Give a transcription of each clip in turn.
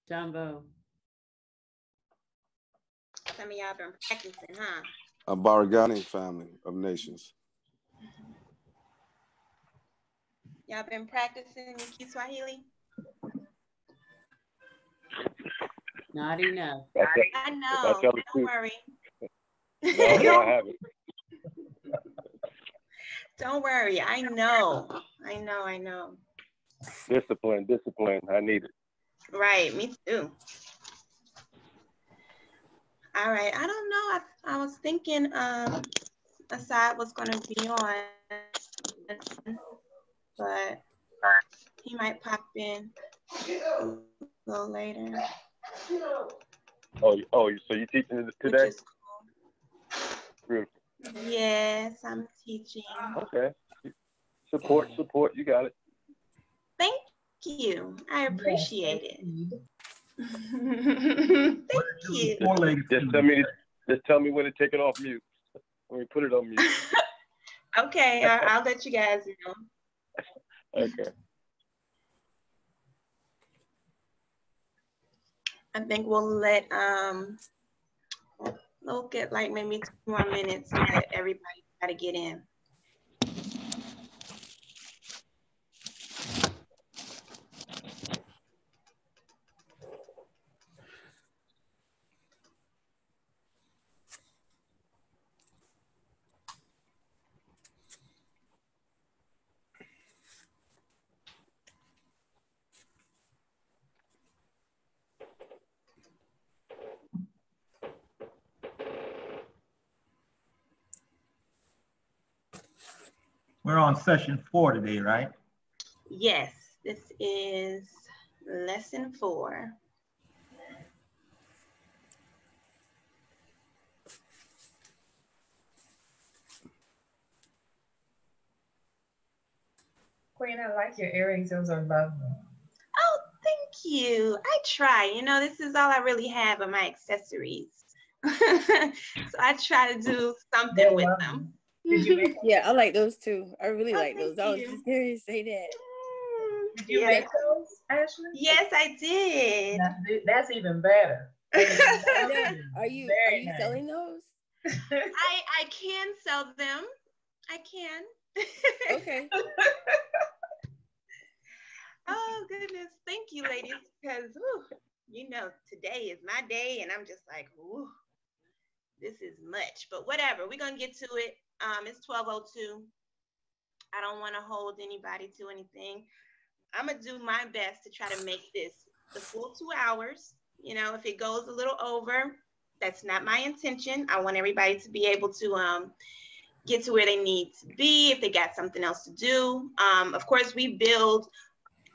Jumbo. Some of y'all been practicing, huh? A Barghani family of nations. Y'all been practicing Kiswahili? Not enough. I know. Don't worry. No, I haven't. Don't worry. I know. I know. Discipline. I need it. Right. Me too. All right. I don't know. I was thinking Asad was going to be on, but he might pop in a little later. Oh, so you teaching it today? Which is cool. Yes, I'm teaching. Okay. Support. You got it. Thank you. I appreciate it. Thank you. Just tell me when to take it off mute. When we put it on mute. Okay, I'll let you guys know. Okay. I think we'll get like maybe 2 more minutes to let everybody try to get in. We're on session 4 today, right? Yes, this is lesson 4. Queen, I like your earrings. Those are lovely. Oh, thank you. I try. You know, this is all I really have of my accessories. So I try to do something with them. Did you make Yeah, I like those too. I really like thank those. I was you. just going to say that. Did you make those, Ashley? Yes, I did. That's even better. Are you selling those? I can sell them. I can. Okay. Oh goodness, thank you, ladies, because you know today is my day, and I'm just like, ooh, this is much. But whatever, we're gonna get to it. It's 12:02. I don't want to hold anybody to anything. I'm gonna do my best to try to make this the full 2 hours. You know, if it goes a little over, that's not my intention. I want everybody to be able to get to where they need to be if they got something else to do. Of course, we build.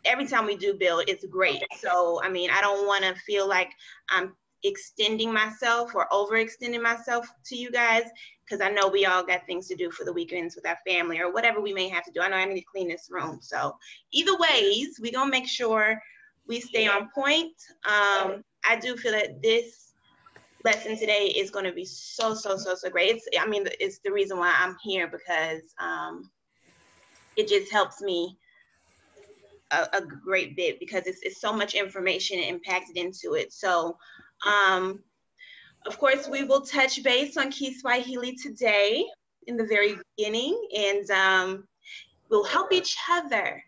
Every time we do build, it's great. So, I mean, I don't want to feel like I'm extending myself or overextending myself to you guys, because I know we all got things to do for the weekends with our family or whatever we may have to do. I know I need to clean this room. So either ways, we're going to make sure we stay on point. I do feel that this lesson today is going to be so great. It's the reason why I'm here, because it just helps me a great bit, because it's so much information impacted into it. So of course we will touch base on Kiswahili today in the very beginning, and we'll help each other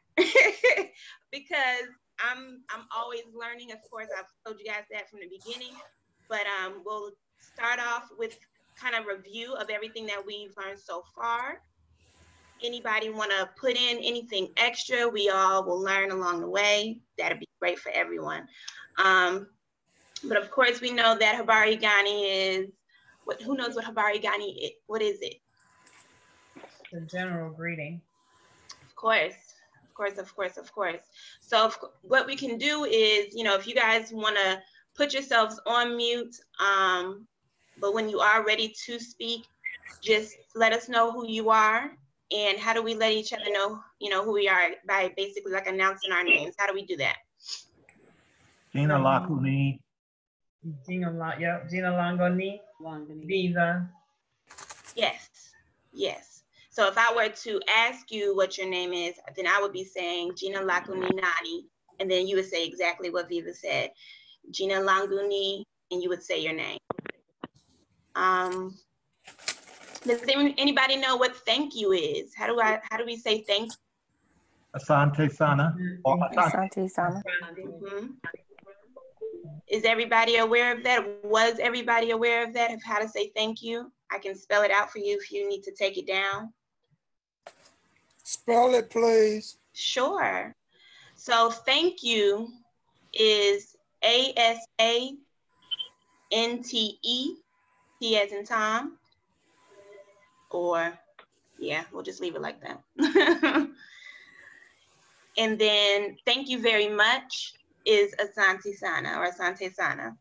because I'm always learning. Of course, I've told you guys that from the beginning, but we'll start off with kind of review of everything that we've learned so far. Anybody want to put in anything extra? We all will learn along the way. That'll be great for everyone. But of course, we know that Habari Gani is, who knows what Habari Gani is? What is it? The general greeting. Of course. So what we can do is, if you guys want to put yourselves on mute, but when you are ready to speak, just let us know who you are. And how do we let each other know, who we are, by basically like announcing our names? How do we do that? Gina Lakuni. Gina Langoni. Viva. Yes. So if I were to ask you what your name is, then I would be saying Gina Lakuni Nani, and then you would say exactly what Viva said. Gina Languni, and you would say your name. Does anybody know what thank you is? How do we say thank you? Asante Sana. Or Asante. Asante Sana. Mhm. Is everybody aware of that? Was everybody aware of that, of how to say thank you? I can spell it out for you if you need to take it down. Spell it, please. Sure. So thank you is ASANTE, T as in Tom, or yeah, we'll just leave it like that. And then thank you very much is Asante Sana or Asante Sana,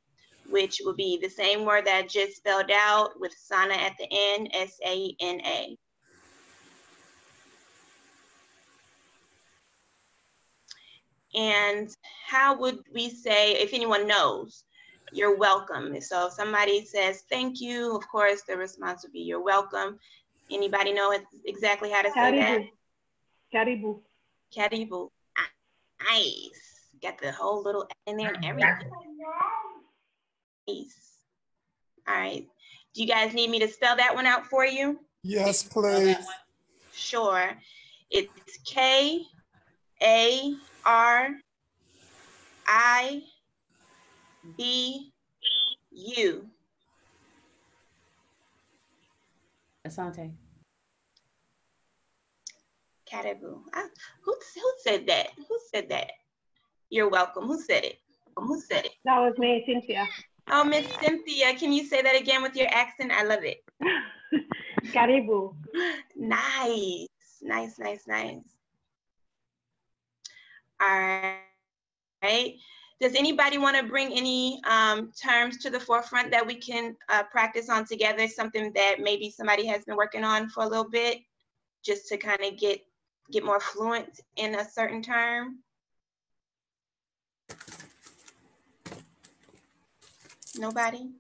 which will be the same word that I just spelled out with Sana at the end, S-A-N-A. And how would we say, if anyone knows, you're welcome. So if somebody says thank you, of course, the response would be you're welcome. Anybody know exactly how to say that? Karibu. Karibu. Nice. Got the whole little in there and everything. Nice. All right. Do you guys need me to spell that one out for you? Yes, please. Sure. It's K-A-R-I-B-U. Asante. Karibu. Who said that? Who said that? You're welcome. Who said it? Who said it? That was me, Cynthia. Oh, Miss Cynthia, can you say that again with your accent? I love it. Karibu. Nice. Nice, nice, nice. All right. Does anybody want to bring any terms to the forefront that we can practice on together? Something that maybe somebody has been working on for a little bit, just to kind of get more fluent in a certain term? Nobody?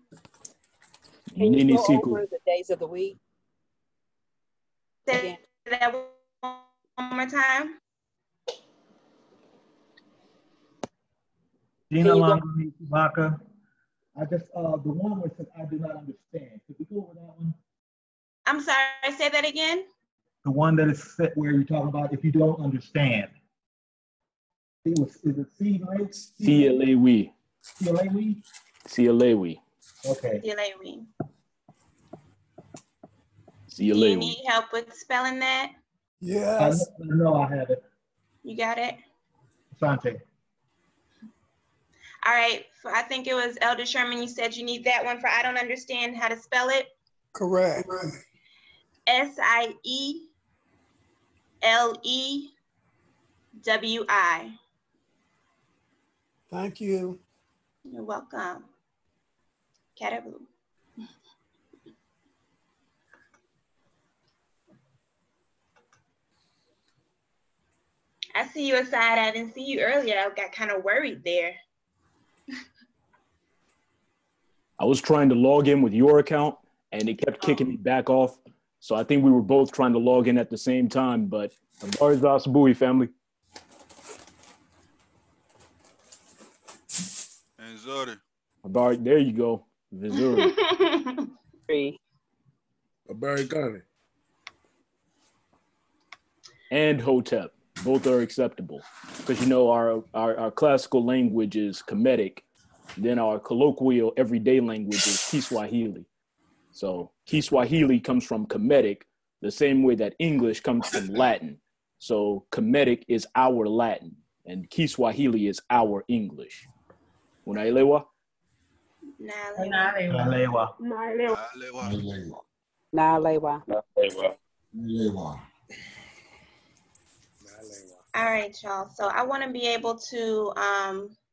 Can you go over the days of the week? Say that one more time. Gina Langoni Chewbacca. I just the one where it says I do not understand. Could we go over that one? I'm sorry, say that again. The one that is set where you're talking about if you don't understand. Is it C-Lewi? C-L-A-W-I. C-L-A-W-I? C-L-A-W-I. Okay. C-L-A-W-I. See you Do you later. need help with spelling that? Yes. I know I have it. You got it? Asante. All right, I think it was Elder Sherman, you said you need that one for I don't understand how to spell it. Correct. S-I-E-L-E-W-I. Thank you. You're welcome. Karibu. I see you aside. I didn't see you earlier. I got kind of worried there. I was trying to log in with your account and it kept kicking me back off. So I think we were both trying to log in at the same time, but Abari Zasabui family. And Zodi. Abari, there you go. Missouri. Abari Ghani. And Hotep. Both are acceptable. Because you know our classical language is Kemetic. Then our colloquial everyday language is Kiswahili. So Kiswahili comes from Kemetic, the same way that English comes from Latin. So Kemetic is our Latin, and Kiswahili is our English. Unaelewa? Naelewa. All right, y'all. So I want to be able to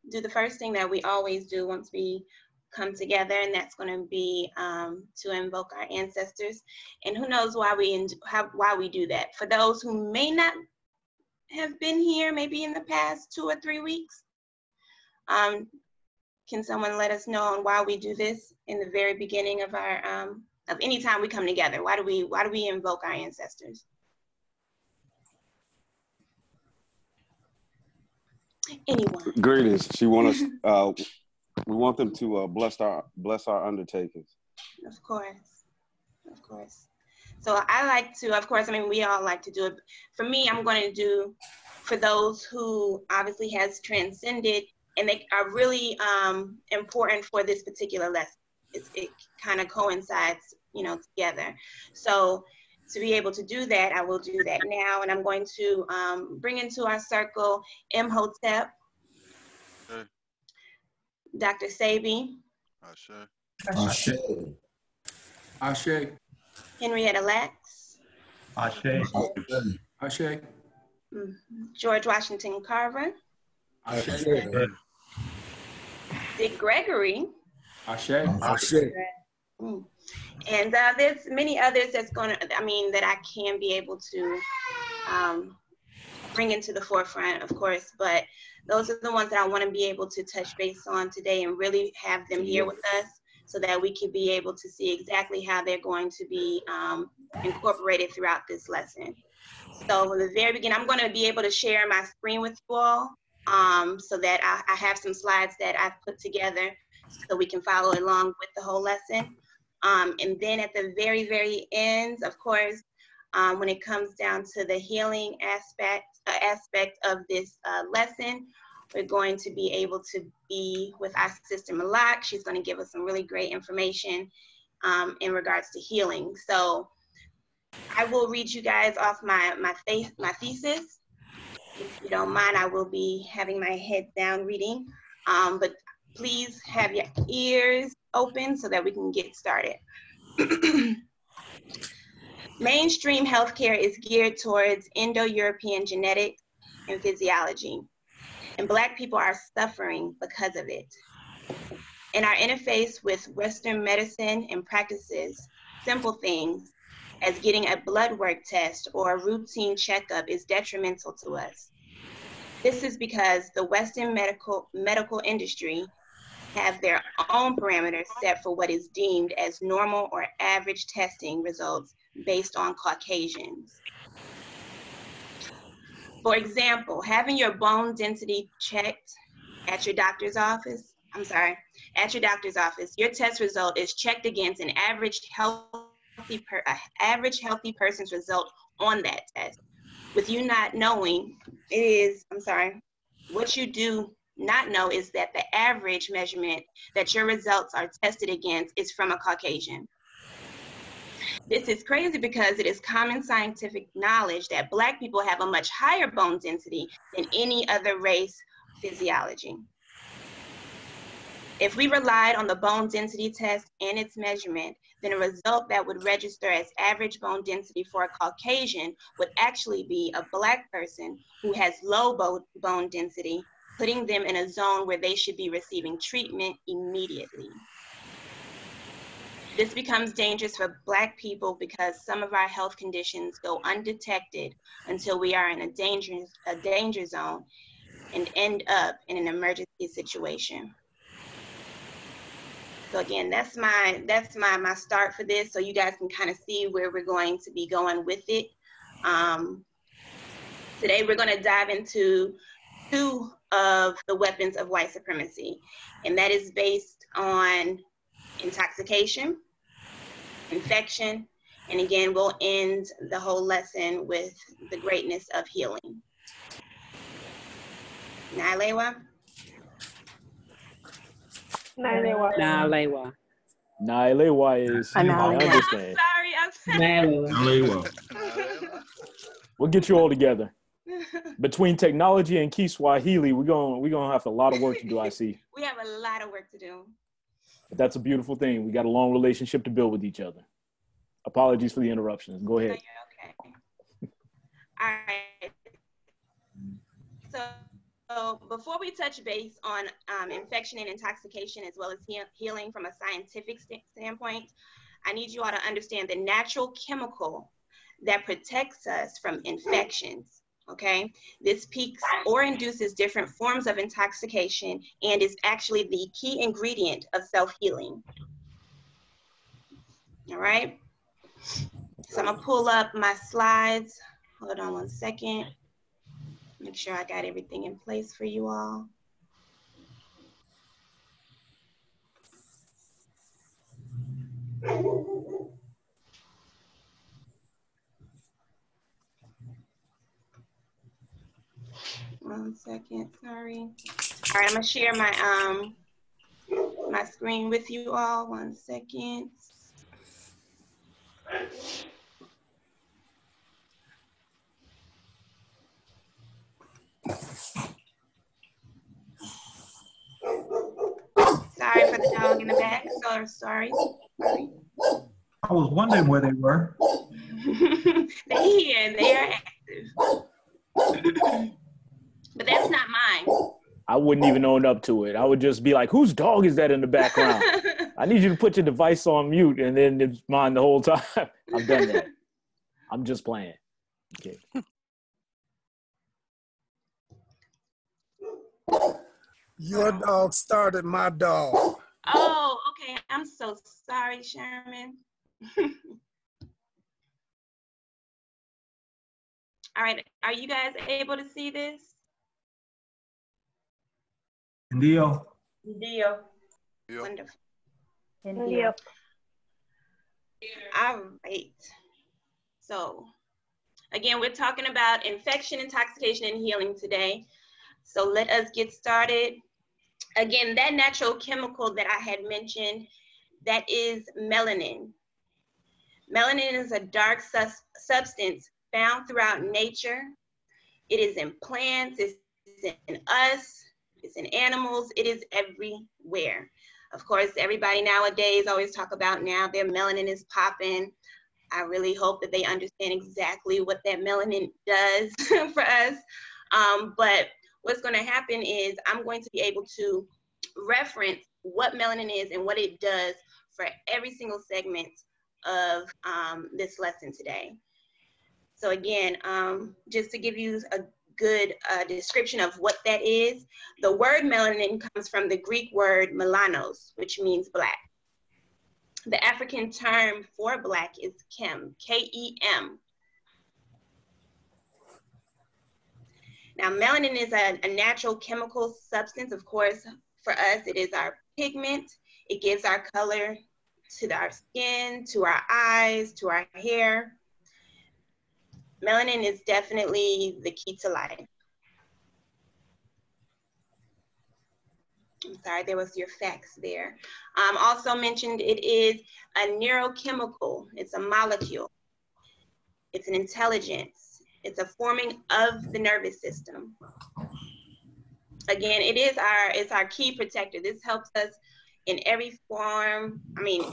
do the first thing that we always do once we come together, and that's going to be to invoke our ancestors. And who knows why we do that? For those who may not have been here, maybe in the past 2 or 3 weeks, can someone let us know on why we do this in the very beginning of our of any time we come together? Why do we invoke our ancestors? Anyone? Greetings. She wants us. We want them to bless our undertakings. Of course, of course. So I like to, of course, I mean, we all like to do it. For me, I'm going to do for those who obviously has transcended and they are really important for this particular lesson. It kind of coincides, you know, together. So to be able to do that, I will do that now. And I'm going to bring into our circle Imhotep, Dr. Sebi, Ashe. Ashe. Henrietta Lacks, Ashe. Ashe. George Washington Carver, Ashe. Dick Gregory, Ashe. Ashe. And there's many others that's going to, I mean, that I can be able to bring into the forefront, of course, but those are the ones that I want to be able to touch base on today and really have them here with us so that we can be able to see exactly how they're going to be incorporated throughout this lesson. So from the very beginning, I'm going to be able to share my screen with you all so that I have some slides that I've put together so we can follow along with the whole lesson. And then at the very, very end, of course, when it comes down to the healing aspect of this lesson, we're going to be able to be with our sister Malak. She's going to give us some really great information in regards to healing. So I will read you guys off my thesis. If you don't mind, I will be having my head down reading. But please have your ears open so that we can get started. Mainstream healthcare is geared towards Indo-European genetics and physiology, and Black people are suffering because of it. In our interface with Western medicine and practices, simple things as getting a blood work test or a routine checkup is detrimental to us. This is because the Western medical industry have their own parameters set for what is deemed as normal or average testing results based on Caucasians. For example, having your bone density checked at your doctor's office, your test result is checked against an average healthy person's result on that test. With you not knowing, what you do not know is that the average measurement that your results are tested against is from a Caucasian. This is crazy because it is common scientific knowledge that Black people have a much higher bone density than any other race physiology. If we relied on the bone density test and its measurement, then a result that would register as average bone density for a Caucasian would actually be a Black person who has low bone density, putting them in a zone where they should be receiving treatment immediately. This becomes dangerous for Black people because some of our health conditions go undetected until we are in a danger zone and end up in an emergency situation. So again, that's my start for this, so you guys can kind of see where we're going to be going with it. Today we're going to dive into two of the weapons of white supremacy, and that is based on intoxication, infection, and again, we'll end the whole lesson with the greatness of healing. Nailewa? Nailewa. Nailewa is, I understand. Nailewa. We'll get you all together. Between technology and Kiswahili, we're gonna have a lot of work to do, I see. We have a lot of work to do. But that's a beautiful thing. We got a long relationship to build with each other. Apologies for the interruptions. Go ahead. No, you're okay. All right. So before we touch base on infection and intoxication, as well as healing from a scientific standpoint, I need you all to understand the natural chemical that protects us from infections, okay? This peaks or induces different forms of intoxication and is actually the key ingredient of self-healing. All right? So I'm gonna pull up my slides. Hold on one second. Make sure I got everything in place for you all. second, sorry. All right, I'm gonna share my my screen with you all. 1 second. Sorry for the dog in the back. So sorry. I was wondering where they were. They're here and they are active. But that's not mine. I wouldn't even own up to it. I would just be like, whose dog is that in the background? I need you to put your device on mute, and then it's mine the whole time. I've done that. I'm just playing. Okay. Your dog started my dog. Oh, okay. I'm so sorry, Sherman. All right. Are you guys able to see this? Deal. Wonderful. Indio. All right. So, again, we're talking about infection, intoxication, and healing today. So let us get started. Again, that natural chemical that I had mentioned, that is melanin. Melanin is a dark substance found throughout nature. It is in plants, it's in us, it's in animals, it is everywhere. Of course, everybody nowadays always talk about now their melanin is popping. I really hope that they understand exactly what that melanin does for us. But what's going to happen is I'm going to be able to reference what melanin is and what it does for every single segment of this lesson today. So again, just to give you a good description of what that is, the word melanin comes from the Greek word melanos, which means black. The African term for black is Kem, K-E-M. Now, melanin is a natural chemical substance. Of course, for us, it is our pigment. It gives our color to our skin, to our eyes, to our hair. Melanin is definitely the key to life. I'm sorry, there was your facts there. Also mentioned it is a neurochemical. It's a molecule. It's an intelligence. It's a forming of the nervous system. Again, it's our key protector. This helps us in every form,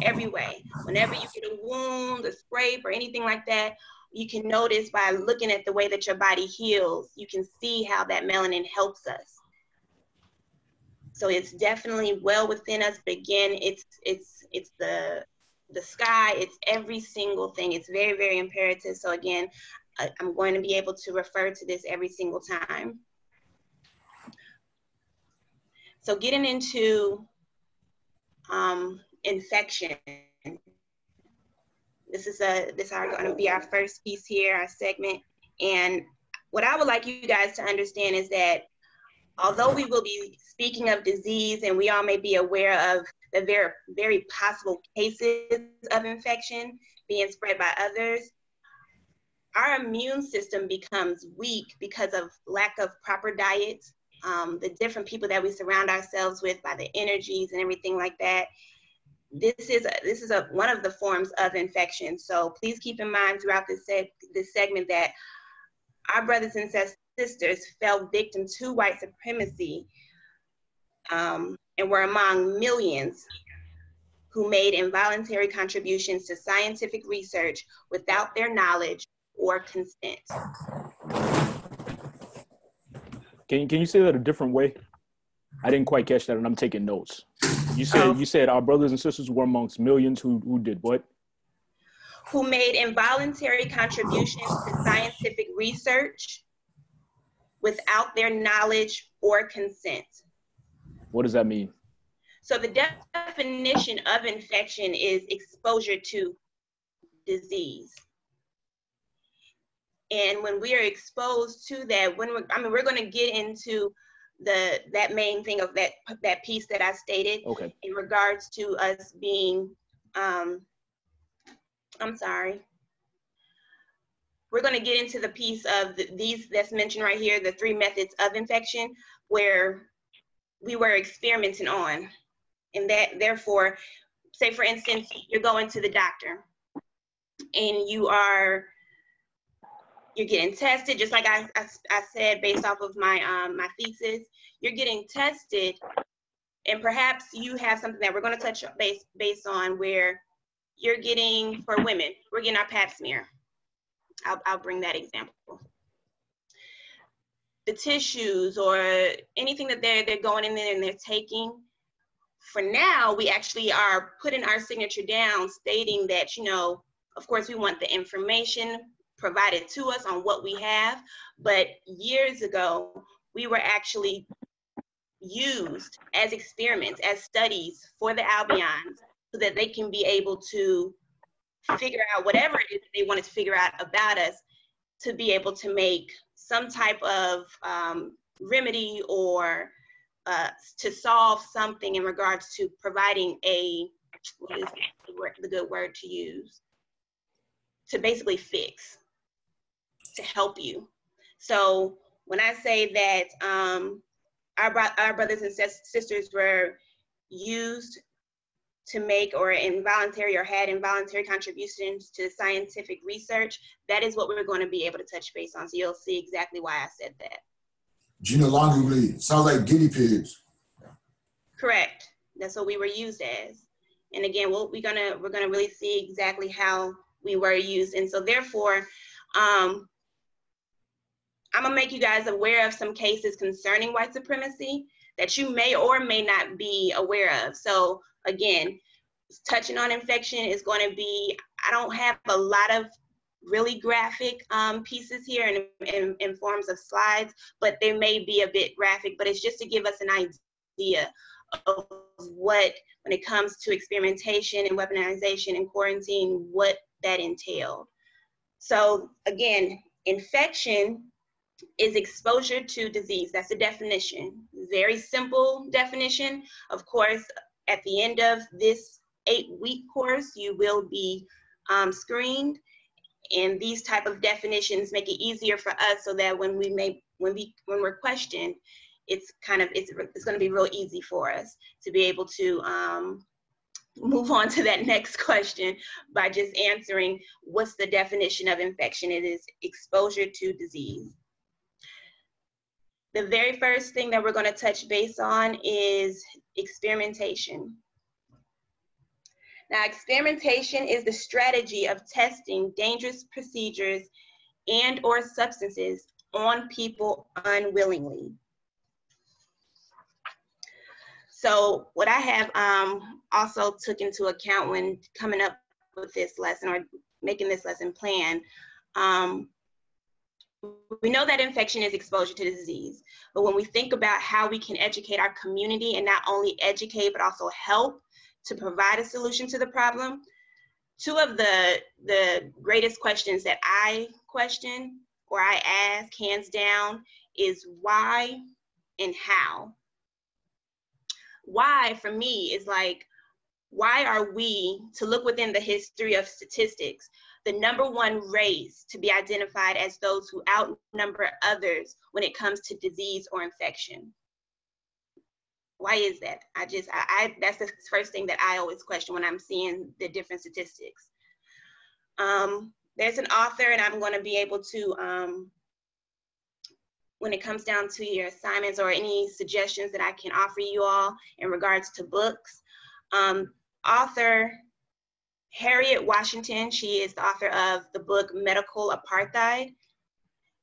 every way. Whenever you get a wound, a scrape, or anything like that, you can notice by looking at the way that your body heals, you can see how that melanin helps us. So it's definitely well within us, but again, it's the sky, it's every single thing. It's very, very imperative. So again, I'm going to be able to refer to this every single time. So getting into infection. This is going to be our first piece here, our segment. And what I would like you guys to understand is that although we will be speaking of disease and we all may be aware of the very, very possible cases of infection being spread by others, our immune system becomes weak because of lack of proper diet, the different people that we surround ourselves with, by the energies and everything like that. This is one of the forms of infection. So please keep in mind throughout this segment that our brothers and sisters fell victim to white supremacy and were among millions who made involuntary contributions to scientific research without their knowledge or consent. Can you say that a different way? I didn't quite catch that, and I'm taking notes. You said our brothers and sisters were amongst millions who did what? Who made involuntary contributions to scientific research without their knowledge or consent. What does that mean? So the definition of infection is exposure to disease. And when we are exposed to that, we're going to get into that main thing of that piece that I stated, okay, in regards to us being, I'm sorry. we're going to get into the piece of these that's mentioned right here, the 3 methods of infection, where we were experimenting on. And that, therefore, say for instance, you're going to the doctor and you're getting tested, just like I said, based off of my my thesis, you're getting tested, and perhaps you have something that we're going to touch base on, where you're getting, for women, we're getting our pap smear. I'll bring that example. The tissues or anything that they're going in there and they're taking, for now, we actually are putting our signature down stating that, you know, of course, we want the information provided to us on what we have, but years ago, we were actually used as experiments, as studies for the Albions, so that they can be able to figure out whatever it is that they wanted to figure out about us, to be able to make some type of remedy or to solve something in regards to providing a, what is the good word to use? To basically fix, to help you. So when I say that our brothers and sisters were used to make or involuntary or had involuntary contributions to scientific research, that is what we're going to be able to touch base on. So you'll see exactly why I said that. Genealogically, sounds like guinea pigs. Correct. That's what we were used as. And again, we're gonna really see exactly how we were used. And so therefore, I'm gonna make you guys aware of some cases concerning white supremacy that you may or may not be aware of. So again, touching on infection is going to be, I don't have a lot of really graphic pieces here in forms of slides, but they may be a bit graphic, but it's just to give us an idea of what, when it comes to experimentation and weaponization and quarantine, what that entailed. So again, infection is exposure to disease. That's the definition. Very simple definition. Of course, at the end of this 8-week course, you will be screened, and these type of definitions make it easier for us so that when we're questioned, it's going to be real easy for us to be able to move on to that next question by just answering what's the definition of infection. It is exposure to disease. The very first thing that we're going to touch base on is experimentation. Now, experimentation is the strategy of testing dangerous procedures and or substances on people unwillingly. So what I have also took into account when coming up with this lesson or making this lesson plan, we know that infection is exposure to disease, but when we think about how we can educate our community and not only educate, but also help to provide a solution to the problem, two of the greatest questions that I question or I ask hands down is why and how. Why for me is like, why are we, to look within the history of statistics, the #1 race to be identified as those who outnumber others when it comes to disease or infection? Why is that? That's the first thing that I always question when I'm seeing the different statistics. There's an author, and I'm going to be able to, when it comes down to your assignments or any suggestions that I can offer you all in regards to books, author Harriet Washington, she is the author of the book Medical Apartheid.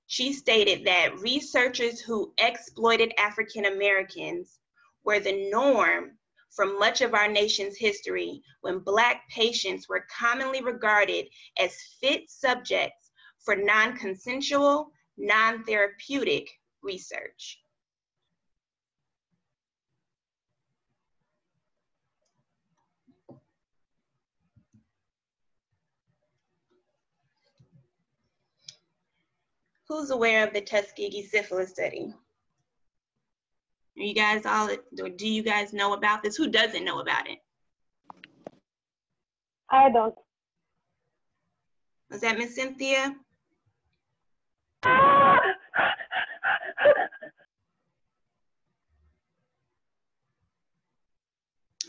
She stated that researchers who exploited African Americans were the norm for much of our nation's history, when Black patients were commonly regarded as fit subjects for non-consensual, non-therapeutic research. Who's aware of the Tuskegee syphilis study? Are you guys all, or do you guys know about this? Who doesn't know about it? I don't. Was that Miss Cynthia?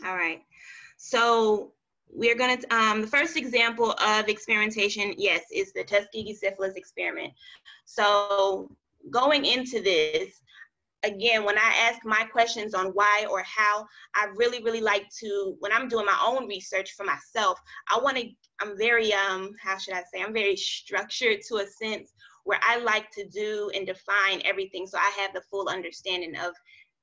All right. So we're going to, the first example of experimentation, yes, is the Tuskegee syphilis experiment. So going into this, again, when I ask my questions on why or how, I really, really like to, when I'm doing my own research for myself, I'm very, how should I say, I'm very structured to a sense where I like to do and define everything so I have the full understanding of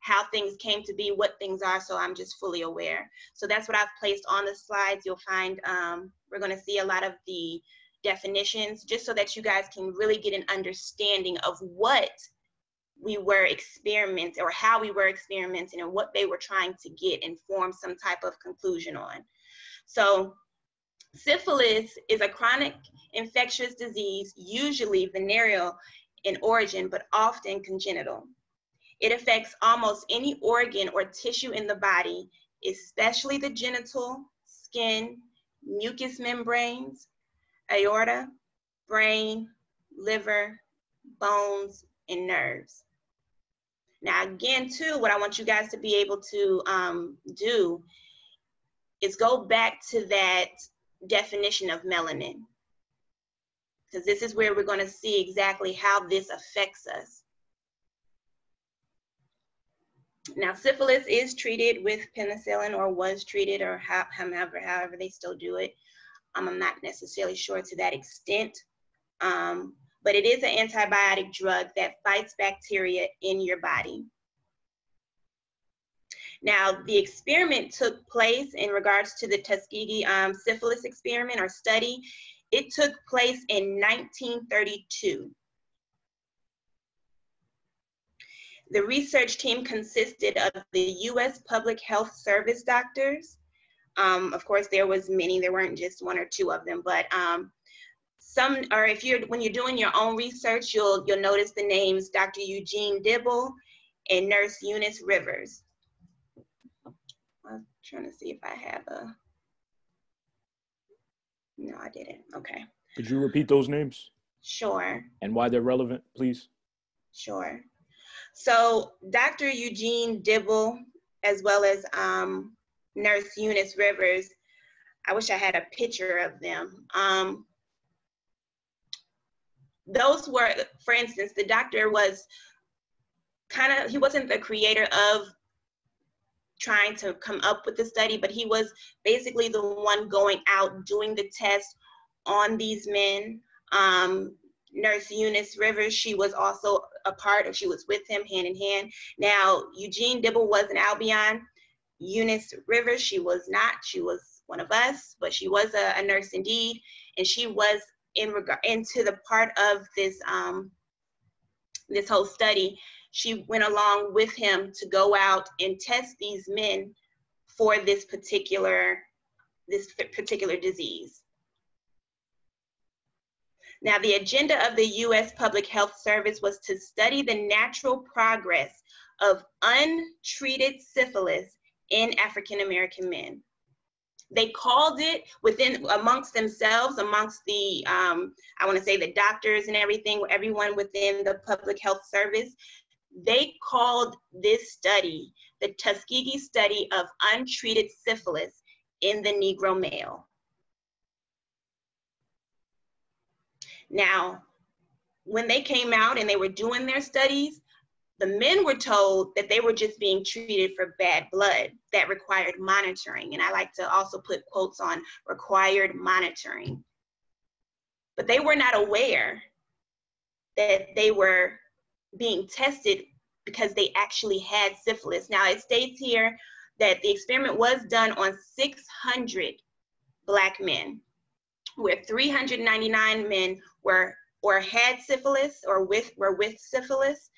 how things came to be, what things are, so I'm just fully aware. So that's what I've placed on the slides. You'll find, we're gonna see a lot of the definitions just so that you guys can really get an understanding of what we were experimenting or how we were experimenting and what they were trying to get and form some type of conclusion on. So syphilis is a chronic infectious disease, usually venereal in origin, but often congenital. It affects almost any organ or tissue in the body, especially the genital, skin, mucous membranes, aorta, brain, liver, bones, and nerves. Now, again, too, what I want you guys to be able to do is go back to that definition of melanin, because this is where we're going to see exactly how this affects us. Now, syphilis is treated with penicillin, or was treated, or however they still do it. I'm not necessarily sure to that extent, but it is an antibiotic drug that fights bacteria in your body. Now, the experiment took place in regards to the Tuskegee syphilis experiment or study. It took place in 1932. The research team consisted of the U.S. Public Health Service doctors. Of course, there was many, there weren't just one or two of them, but some, or when you're doing your own research, you'll notice the names Dr. Eugene Dibble and Nurse Eunice Rivers. I'm trying to see if I have a, no, I didn't, okay. Could you repeat those names? Sure. And why they're relevant, please? Sure. So Dr. Eugene Dibble, as well as Nurse Eunice Rivers, I wish I had a picture of them. Those were, for instance, the doctor was he wasn't the creator of trying to come up with the study, but he was basically the one going out doing the test on these men. Nurse Eunice Rivers, she was also a part of, she was with him hand in hand. Now, Eugene Dibble was an Albion. Eunice Rivers, she was not, she was one of us, but she was a nurse indeed. And she was into the part of this, this whole study. She went along with him to go out and test these men for this particular disease. Now, the agenda of the U.S. Public Health Service was to study the natural progress of untreated syphilis in African-American men. They called it amongst themselves, amongst the, I want to say the doctors and everyone within the Public Health Service, they called this study the Tuskegee study of untreated syphilis in the Negro male. Now, when they came out and they were doing their studies, the men were told that they were just being treated for bad blood that required monitoring. And I like to also put quotes on required monitoring. But they were not aware that they were being tested because they actually had syphilis. Now, it states here that the experiment was done on 600 Black men, where 399 men had syphilis or were with syphilis,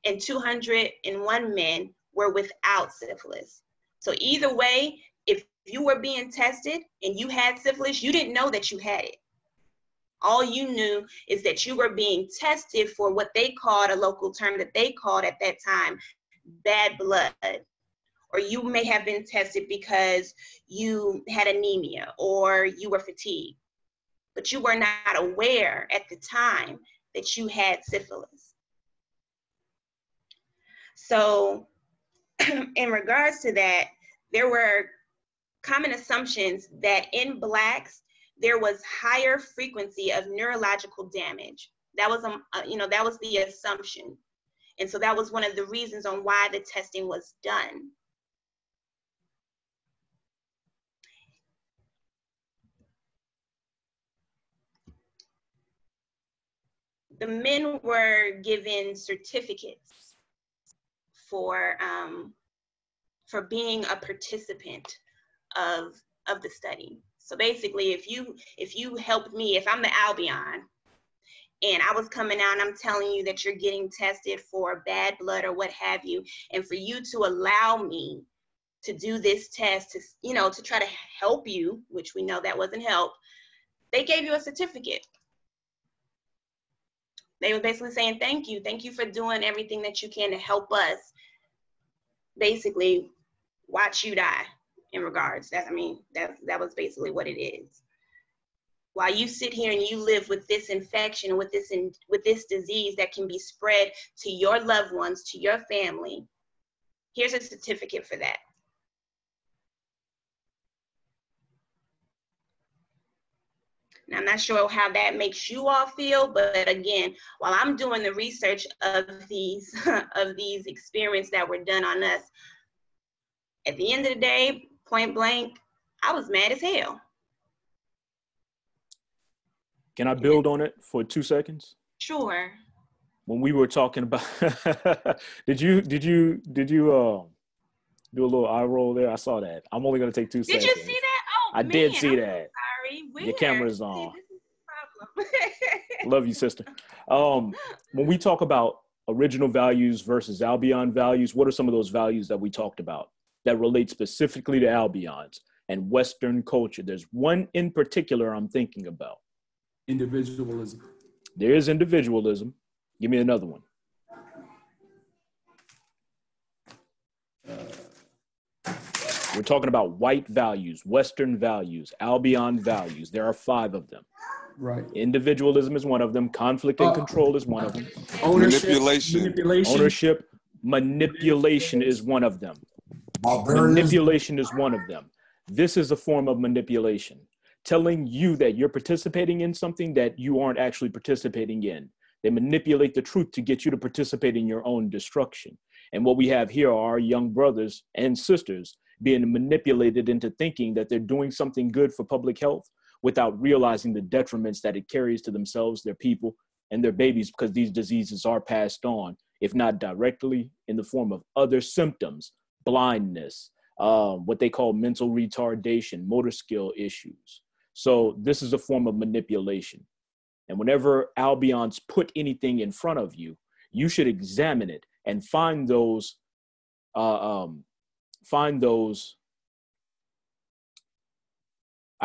and 201 men were without syphilis. So either way, if you were being tested and you had syphilis, you didn't know that you had it. All you knew is that you were being tested for what they called, a local term that they called at that time, bad blood. Or you may have been tested because you had anemia or you were fatigued, but you were not aware at the time that you had syphilis. So in regards to that, there were common assumptions that in Blacks, there was higher frequency of neurological damage. That was, that was the assumption. And so that was one of the reasons on why the testing was done. The men were given certificates for being a participant of the study. So basically, if you helped me, if I'm the Albion, and I was coming out and I'm telling you that you're getting tested for bad blood or what have you, and for you to allow me to do this test to try to help you, which we know that wasn't help, they gave you a certificate. They were basically saying, thank you for doing everything that you can to help us basically watch you die in regards. That was basically what it is. While you sit here and you live with this infection, with this disease that can be spread to your loved ones, to your family, here's a certificate for that. Now, I'm not sure how that makes you all feel, but again, while I'm doing the research of these experiments that were done on us, at the end of the day, point blank, I was mad as hell. Can I build on it for 2 seconds? Sure. When we were talking about, did you do a little eye roll there? I saw that. I'm only gonna take 2 seconds. Did you see that? Oh, I did see that. Sorry. Where? Your camera's on. See, this is the problem. Love you, sister. When we talk about original values versus Albion values, what are some of those values that we talked about that relate specifically to Albions and Western culture? There's one in particular I'm thinking about. Individualism. There is individualism. Give me another one. We're talking about white values, Western values, Albion values. There are 5 of them. Right. Individualism is one of them. Conflict and control is one of them. Manipulation. Manipulation is one of them. Manipulation is one of them. This is a form of manipulation, telling you that you're participating in something that you aren't actually participating in. They manipulate the truth to get you to participate in your own destruction. And what we have here are our young brothers and sisters being manipulated into thinking that they're doing something good for public health without realizing the detriments that it carries to themselves, their people, and their babies, because these diseases are passed on, if not directly, in the form of other symptoms, blindness, what they call mental retardation, motor skill issues. So this is a form of manipulation. And whenever Albions put anything in front of you, you should examine it and find those. I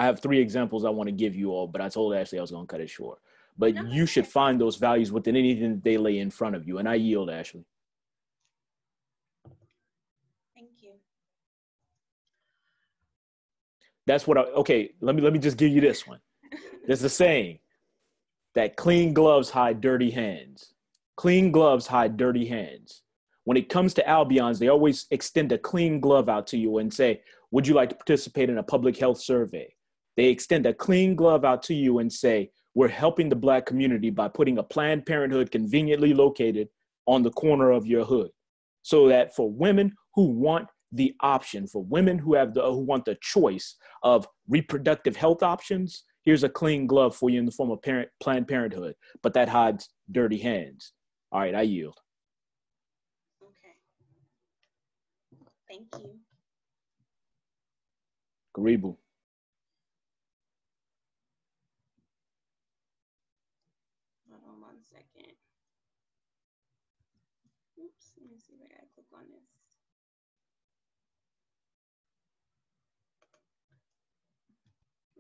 have 3 examples I want to give you all, but I told Ashley I was going to cut it short. But you should find those values within anything that they lay in front of you. And I yield, Ashley. Thank you. That's what okay, let me just give you this one. There's a saying that clean gloves hide dirty hands. Clean gloves hide dirty hands. When it comes to Albions, they always extend a clean glove out to you and say, would you like to participate in a public health survey? They extend a clean glove out to you and say, we're helping the Black community by putting a Planned Parenthood conveniently located on the corner of your hood. So that for women who want the option, for women who want the choice of reproductive health options, here's a clean glove for you in the form of Planned Parenthood, but that hides dirty hands. All right, I yield. Okay. Thank you. Karibu. Hold on 1 second. Oops, let me see if I gotta click on this.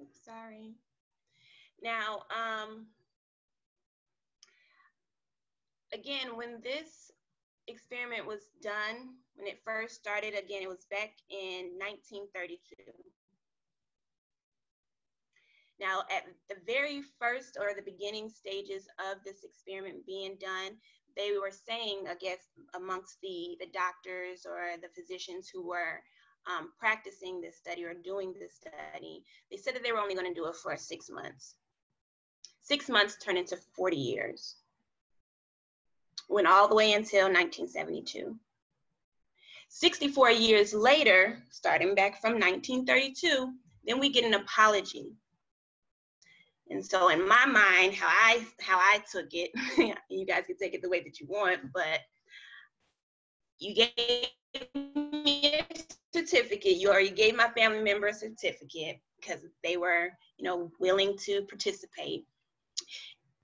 Oops, sorry. Now, again, when this experiment was done, when it first started, again, it was back in 1932. Now, at the very first or the beginning stages of this experiment being done, they were saying, I guess, amongst the doctors or the physicians who were practicing this study or doing this study, they said that they were only going to do it for 6 months. 6 months turned into 40 years. Went all the way until 1972. 64 years later, starting back from 1932, then we get an apology. And so in my mind, how I took it, you guys can take it the way that you want, but you gave me a certificate, you gave my family member a certificate because they were, willing to participate,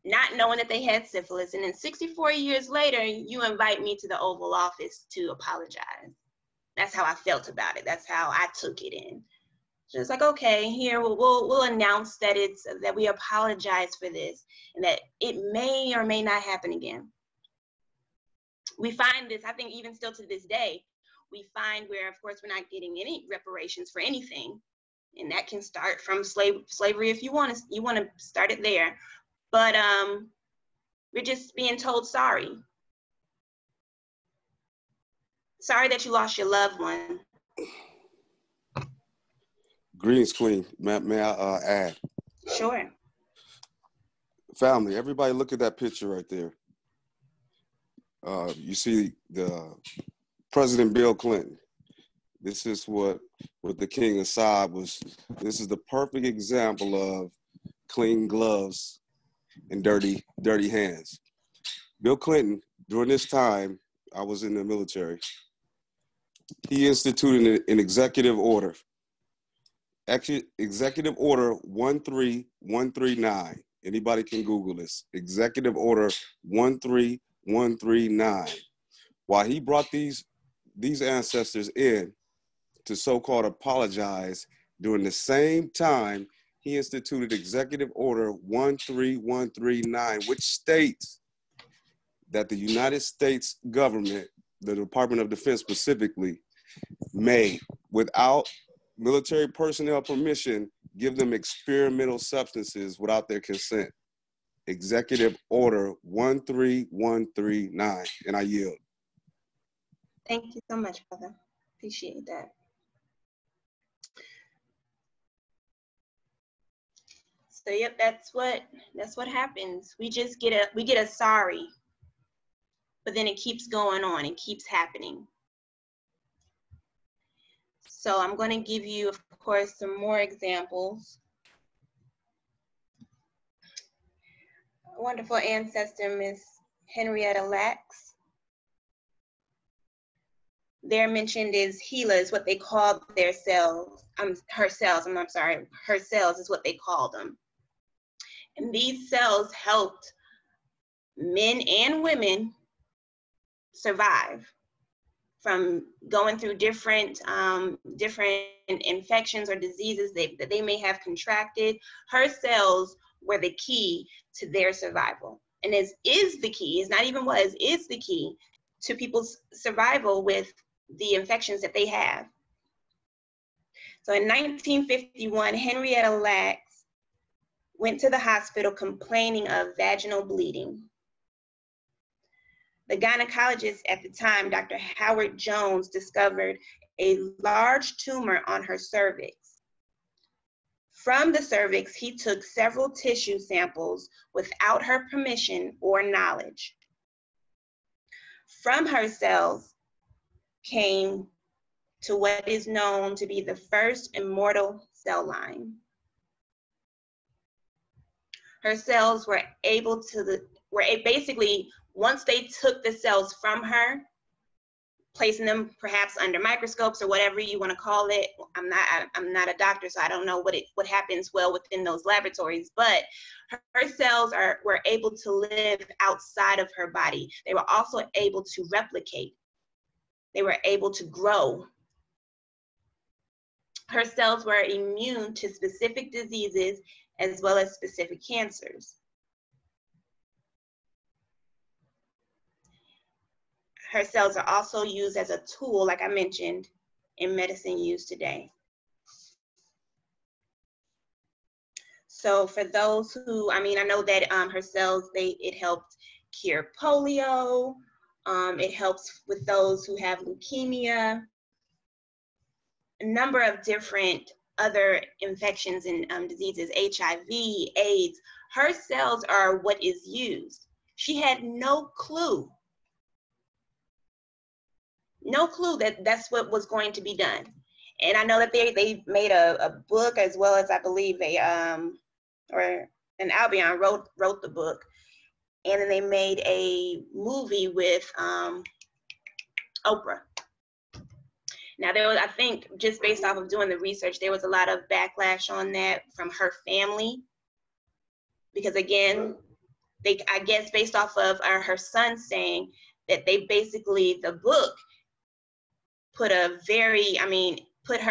not knowing that they had syphilis. And then 64 years later, you invite me to the Oval Office to apologize. That's how I felt about it. That's how I took it in. So it's like, okay, here we'll announce that that we apologize for this and that it may or may not happen again. We find this, I think even still to this day, we find where, of course, we're not getting any reparations for anything. And that can start from slavery if you want to start it there. But we're just being told sorry. Sorry that you lost your loved one. Greetings, Queen. May I add? Sure. Family, everybody look at that picture right there. You see the President Bill Clinton. This is what the King Assad was. This is the perfect example of clean gloves and dirty hands. Bill Clinton, during this time, I was in the military. He instituted an executive order. Actually, Executive Order 13139. Anybody can Google this. Executive Order 13139. While he brought these ancestors in to so-called apologize, during the same time, he instituted Executive Order 13139, which states that the United States government, the Department of Defense specifically, may, without military personnel permission, give them experimental substances without their consent. Executive Order 13139, and I yield. Thank you so much, brother. Appreciate that. So yep, that's what happens. We just get a sorry, but then it keeps going on. It keeps happening. So I'm going to give you, of course, some more examples. A wonderful ancestor, Miss Henrietta Lacks. They're mentioned as HeLa is what they called their cells. Her cells is what they called them. And these cells helped men and women survive from going through different infections or diseases that they may have contracted. Her cells were the key to their survival. And is the key, is not even was, is the key to people's survival with the infections that they have. So in 1951, Henrietta Lacks went to the hospital complaining of vaginal bleeding. The gynecologist at the time, Dr. Howard Jones, discovered a large tumor on her cervix. From the cervix, he took several tissue samples without her permission or knowledge. From her cells came to what is known to be the first immortal cell line. Her cells were basically, once they took the cells from her, placing them perhaps under microscopes or whatever you want to call it. I'm not a doctor, so I don't know what happens well within those laboratories, but her cells were able to live outside of her body. They were also able to replicate. They were able to grow. Her cells were immune to specific diseases as well as specific cancers. Her cells are also used as a tool, like I mentioned, in medicine used today. So for those who, I know that her cells, it helped cure polio. It helps with those who have leukemia, a number of different other infections and diseases, HIV, AIDS. Her cells are what is used. She had no clue that that's what was going to be done. And I know that they made a book, as well as I believe an Albion wrote the book, and then they made a movie with Oprah. Now there was, I think, just based off of doing the research, there was a lot of backlash on that from her family, because again, I guess based off of her son saying that they basically, the book put her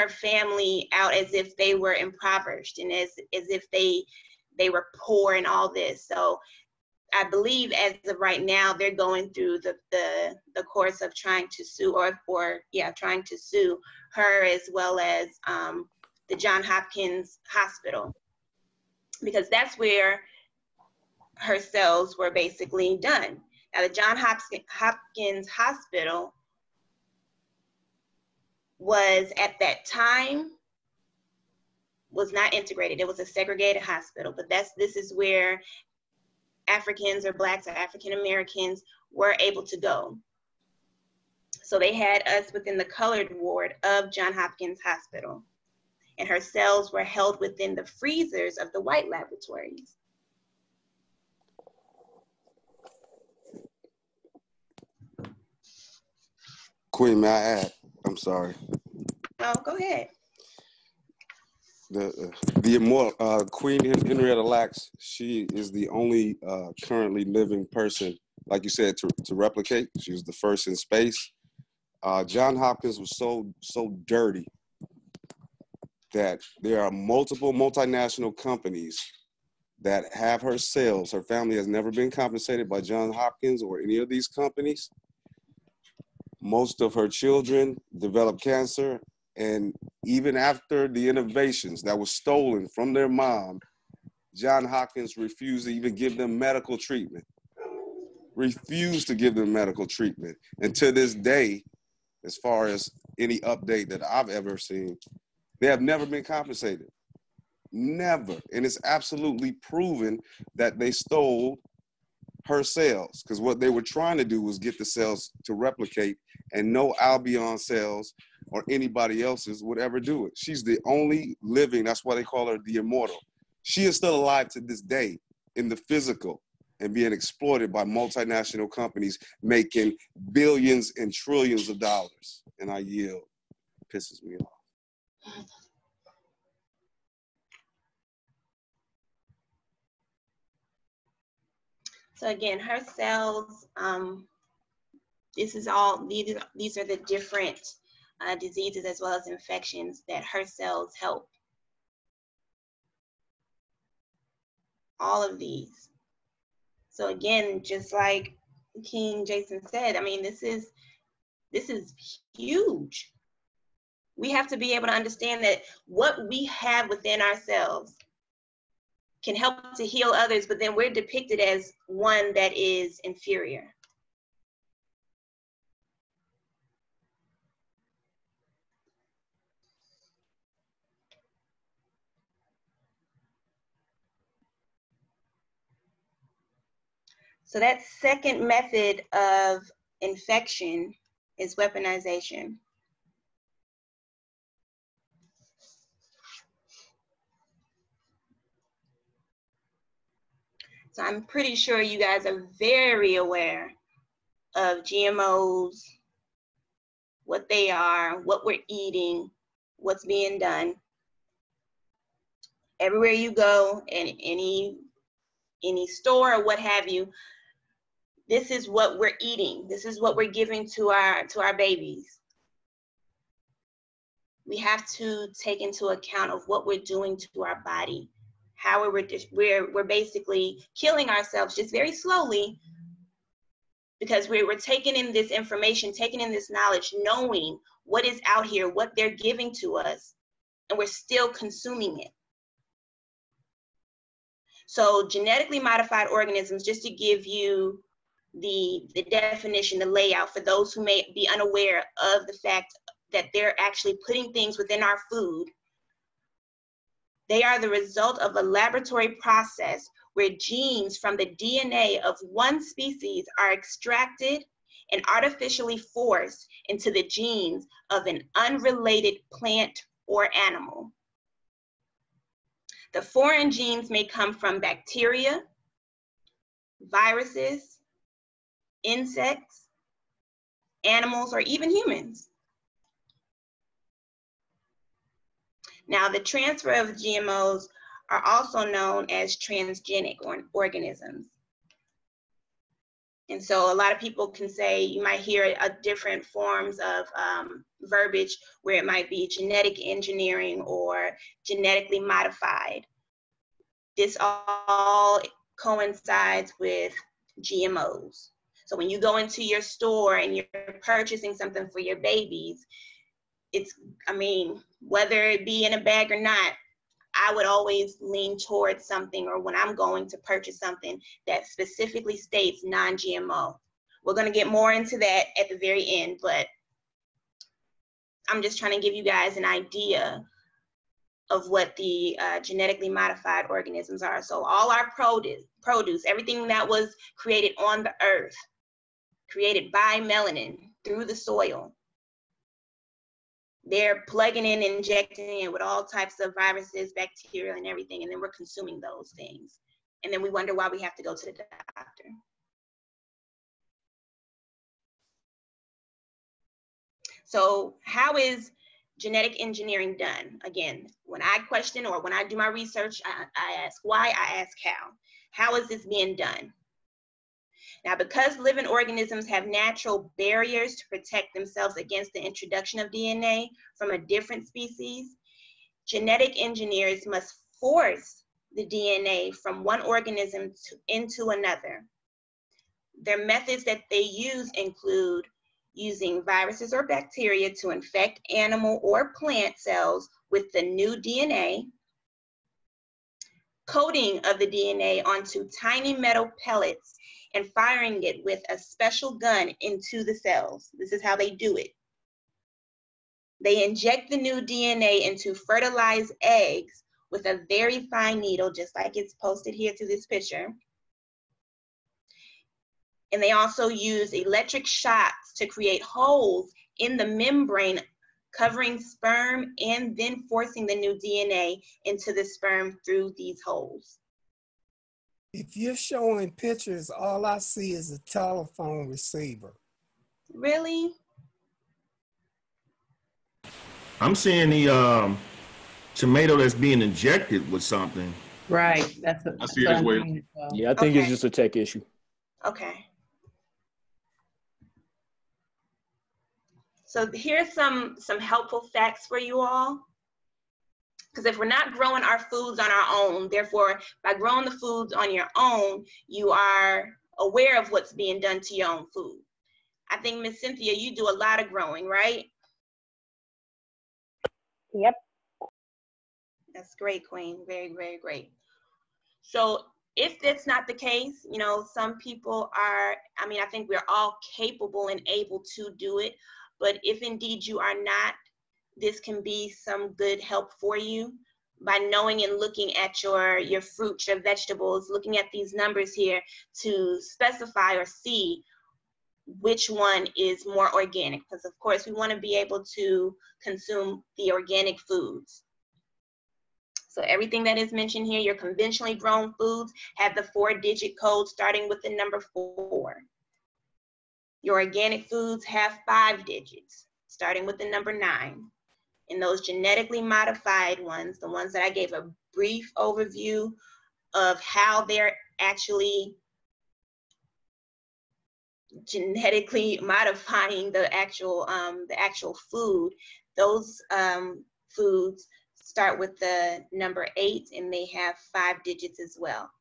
family out as if they were impoverished and as if they were poor and all this. So I believe as of right now, they're going through the course of trying to sue trying to sue her, as well as the Johns Hopkins Hospital, because that's where her cells were basically done. Now the Johns Hopkins Hospital was at that time was not integrated. It was a segregated hospital, but this is where Africans or Blacks or African Americans were able to go. So they had us within the colored ward of Johns Hopkins Hospital, and her cells were held within the freezers of the white laboratories. Queen, may I add? I'm sorry. Oh, go ahead. The immortal Queen Henrietta Lacks, she is the only currently living person, like you said, to replicate. She was the first in space. Johns Hopkins was so dirty that there are multiple multinational companies that have her cells. Her family has never been compensated by Johns Hopkins or any of these companies. Most of her children developed cancer, and even after the innovations that was stolen from their mom, Johns Hopkins refused to even give them medical treatment. Refused to give them medical treatment. And to this day, as far as any update that I've ever seen, they have never been compensated. Never. And it's absolutely proven that they stole her cells, because what they were trying to do was get the cells to replicate, and no Albion cells or anybody else's would ever do it. She's the only living, that's why they call her the immortal. She is still alive to this day in the physical and being exploited by multinational companies making billions and trillions of dollars. And I yield. Pisses me off. So again, her cells, these are the different diseases as well as infections that her cells help. All of these. So again, just like King Jason said, I mean, this is huge. We have to be able to understand that what we have within ourselves can help to heal others, but then we're depicted as one that is inferior. So that second method of infection is weaponization. So I'm pretty sure you guys are very aware of GMOs, what they are, what we're eating, what's being done. Everywhere you go, in any store or what have you, this is what we're eating. This is what we're giving to our babies. We have to take into account of what we're doing to our body. How we're basically killing ourselves just very slowly, because we're taking in this information, taking in this knowledge, knowing what is out here, what they're giving to us, and we're still consuming it. So genetically modified organisms, just to give you the definition, the layout, for those who may be unaware of the fact that they're actually putting things within our food. They are the result of a laboratory process where genes from the DNA of one species are extracted and artificially forced into the genes of an unrelated plant or animal. The foreign genes may come from bacteria, viruses, insects, animals, or even humans. Now, the transfer of GMOs are also known as transgenic organisms. And so a lot of people can say, you might hear different forms of verbiage where it might be genetic engineering or genetically modified. This all coincides with GMOs. So when you go into your store and you're purchasing something for your babies, it's, I mean, whether it be in a bag or not, I would always lean towards something, or when I'm going to purchase something that specifically states non-GMO. We're going to get more into that at the very end, but I'm just trying to give you guys an idea of what the genetically modified organisms are. So all our produce, everything that was created on the earth, created by melanin through the soil, they're plugging in, injecting it with all types of viruses, bacteria, and everything, and then we're consuming those things. And then we wonder why we have to go to the doctor. So how is genetic engineering done? Again, when I question or when I do my research, I ask why, I ask how. How is this being done? Now, because living organisms have natural barriers to protect themselves against the introduction of DNA from a different species, genetic engineers must force the DNA from one organism into another. Their methods that they use include using viruses or bacteria to infect animal or plant cells with the new DNA, coating of the DNA onto tiny metal pellets, and firing it with a special gun into the cells. This is how they do it. They inject the new DNA into fertilized eggs with a very fine needle, just like it's posted here to this picture. And they also use electric shocks to create holes in the membrane covering sperm and then forcing the new DNA into the sperm through these holes. If you're showing pictures, all I see is a telephone receiver. Really? I'm seeing the tomato that's being injected with something. Right. That's I see it as well. Yeah, I think it's just a tech issue. Okay. So here's some helpful facts for you all. Because if we're not growing our foods on our own, therefore, by growing the foods on your own, you are aware of what's being done to your own food. I think, Miss Cynthia, you do a lot of growing, right? Yep. That's great, Queen. Very, very great. So if that's not the case, you know, some people are, I mean, I think we're all capable and able to do it. But if indeed you are not, this can be some good help for you by knowing and looking at your fruits, your vegetables, looking at these numbers here to specify or see which one is more organic. Because of course we want to be able to consume the organic foods. So everything that is mentioned here, your conventionally grown foods have the 4-digit code starting with the number 4. Your organic foods have 5 digits starting with the number 9. And those genetically modified ones, the ones that I gave a brief overview of how they're actually genetically modifying the actual food, those foods start with the number 8 and they have 5 digits as well.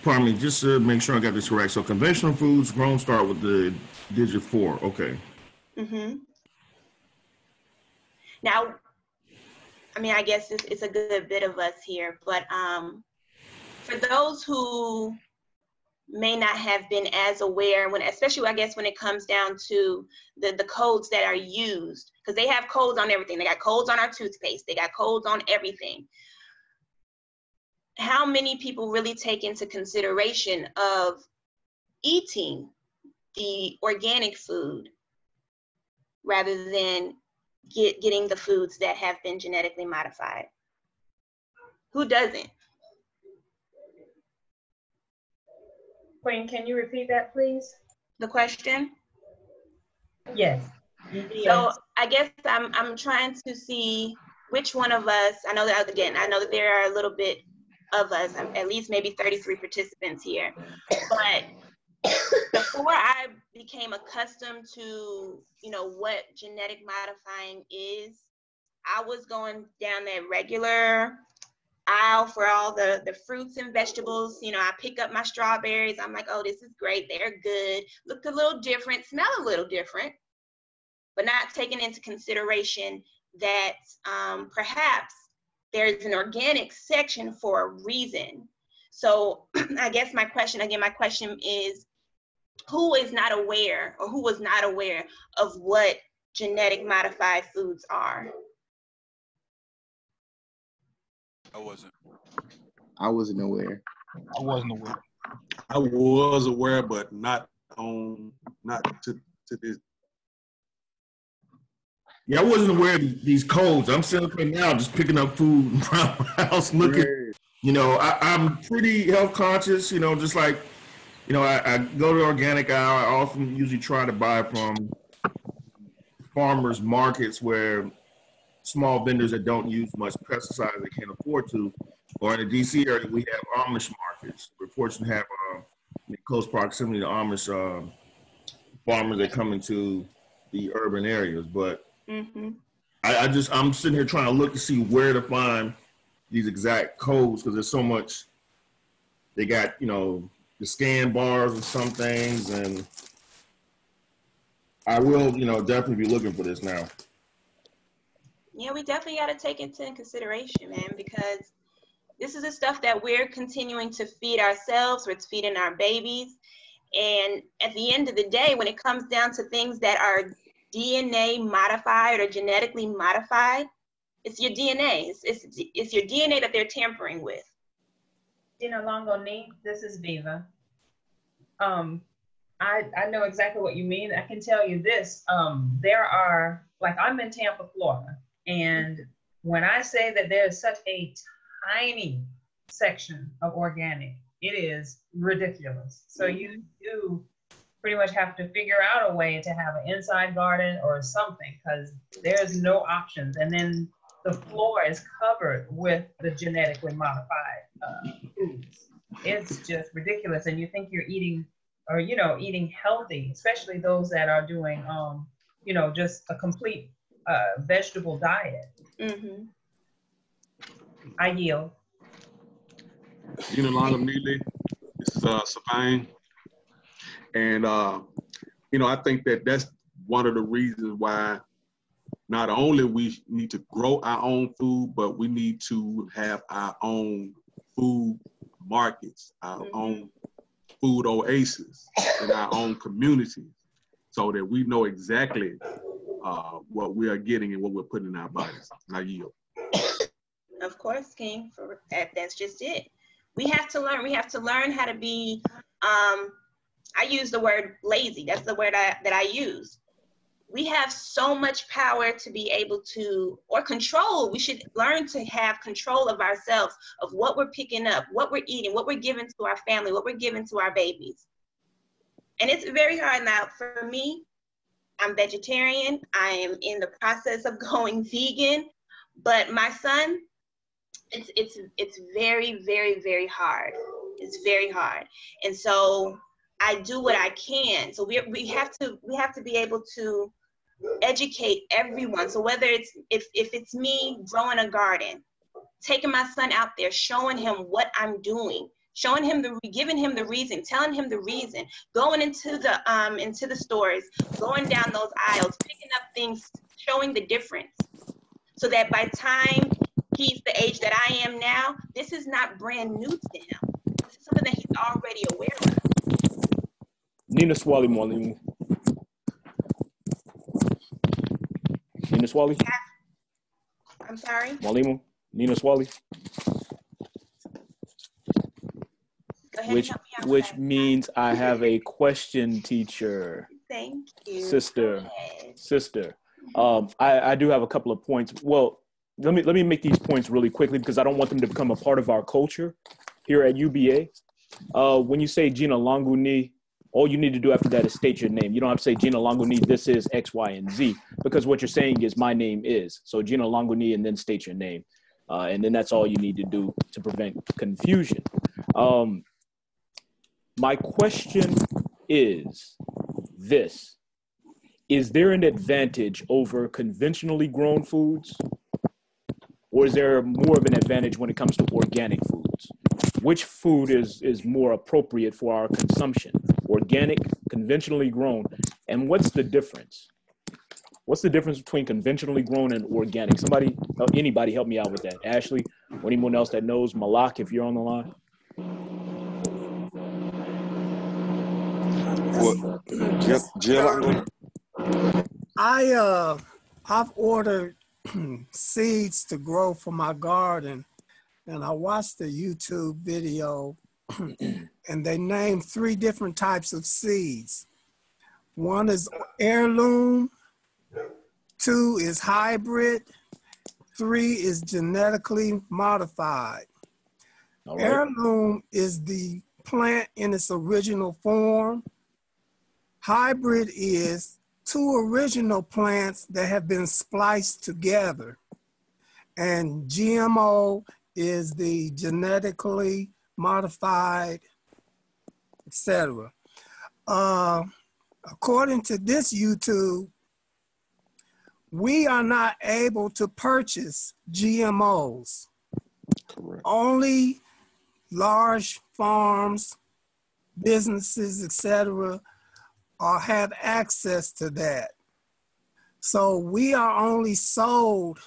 Pardon me, just to make sure I got this correct. So conventional foods grown start with the digit 4. Okay. Mm-hmm. Now, I mean, I guess it's a good bit of us here, but for those who may not have been as aware, when, especially I guess when it comes down to the codes that are used, because they have codes on everything. They got codes on our toothpaste. They got codes on everything. How many people really take into consideration of eating the organic food rather than getting the foods that have been genetically modified? Who doesn't? Queen, can you repeat that, please? The question? Yes. So I guess I'm trying to see which one of us, I know that, again, I know that there are a little bit of us, at least maybe 33 participants here, but before I became accustomed to, you know, what genetic modifying is, I was going down that regular aisle for all the fruits and vegetables. You know, I pick up my strawberries. I'm like, oh, this is great. They're good. Look a little different, smell a little different, but not taking into consideration that perhaps there's an organic section for a reason. So I guess my question is, who is not aware, or who was not aware of what genetic modified foods are? I wasn't. I wasn't aware. I wasn't aware. I was aware, but not to this. Yeah, I wasn't aware of these codes. I'm sitting up here now just picking up food around my house looking. You know, I'm pretty health conscious, you know, just like, you know, I go to the organic aisle. I often usually try to buy from farmers markets where small vendors that don't use much pesticides they can't afford to. Or in the DC area, we have Amish markets. We're fortunate to have in close proximity to Amish farmers that come into the urban areas. But I'm sitting here trying to look to see where to find these exact codes, because there's so much. They got, you know, the scan bars and some things, and I will, you know, definitely be looking for this now. Yeah, we definitely got to take it into consideration, man, because this is the stuff that we're continuing to feed ourselves, or it's feeding our babies. And at the end of the day, when it comes down to things that are DNA modified or genetically modified, it's your DNA. It's your DNA that they're tampering with. Gina Longoni, this is Viva. I know exactly what you mean. I can tell you this. There are, like, I'm in Tampa, Florida, and when I say that there's such a tiny section of organic, it is ridiculous. So you do pretty much have to figure out a way to have an inside garden or something, because there's no options. And then the floor is covered with the genetically modified foods. It's just ridiculous. And you think you're eating, or, you know, eating healthy, especially those that are doing, you know, just a complete vegetable diet. I yield. Gina Longamili, this is Sabine. And, you know, I think that that's one of the reasons why not only we need to grow our own food, but we need to have our own food markets, our own food oases in our own communities, so that we know exactly what we are getting and what we're putting in our bodies. And I yield. Of course, King, that's just it. We have to learn. We have to learn how to be, I use the word lazy. That's the word that I use. We have so much power to be able to, or control. We should learn to have control of ourselves, of what we're picking up, what we're eating, what we're giving to our family, what we're giving to our babies. And it's very hard now. For me, I'm vegetarian. I am in the process of going vegan, but my son, it's very, very, very hard. It's very hard. And so I do what I can. So we have to be able to educate everyone. So whether it's if it's me growing a garden, taking my son out there, showing him what I'm doing, showing him giving him the reason, telling him the reason, going into the stores, going down those aisles, picking up things, showing the difference, so that by the time he's the age that I am now, this is not brand new to him. This is something that he's already aware of. Nina Swali Mwalimu. Nina Swali? I'm sorry? Mwalimu? Nina Swali? Go ahead and help me out with Which that. means I have a question, teacher. Thank you. Sister. I do have a couple of points. Well, let me make these points really quickly because I don't want them to become a part of our culture here at UBA. When you say Gina Languni, all you need to do after that is state your name. You don't have to say Gina Languni, this is X, Y, and Z, because what you're saying is my name is. So Gina Languni and then state your name. And then that's all you need to do to prevent confusion. My question is this. Is there an advantage over conventionally grown foods? Or is there more of an advantage when it comes to organic foods? Which food is more appropriate for our consumption? Organic, conventionally grown, and what's the difference? What's the difference between conventionally grown and organic? Anybody help me out with that. Ashley, or anyone else that knows? Malak, if you're on the line. Jill, I've ordered seeds to grow for my garden, and I watched the YouTube video and they named 3 different types of seeds. 1 is heirloom, 2 is hybrid, 3 is genetically modified. Right. Heirloom is the plant in its original form. Hybrid is 2 original plants that have been spliced together. And GMO is the genetically modified, etc. According to this YouTube, we are not able to purchase GMOs. Correct. Only large farms, businesses, etc., have access to that. So we are only sold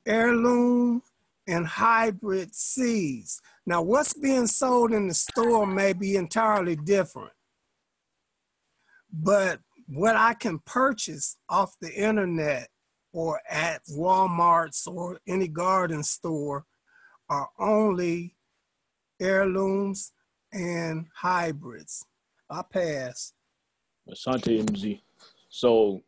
heirloom and hybrid seeds. Now, what's being sold in the store may be entirely different. But what I can purchase off the internet or at Walmart's or any garden store are only heirlooms and hybrids. I pass. Asante MZ. So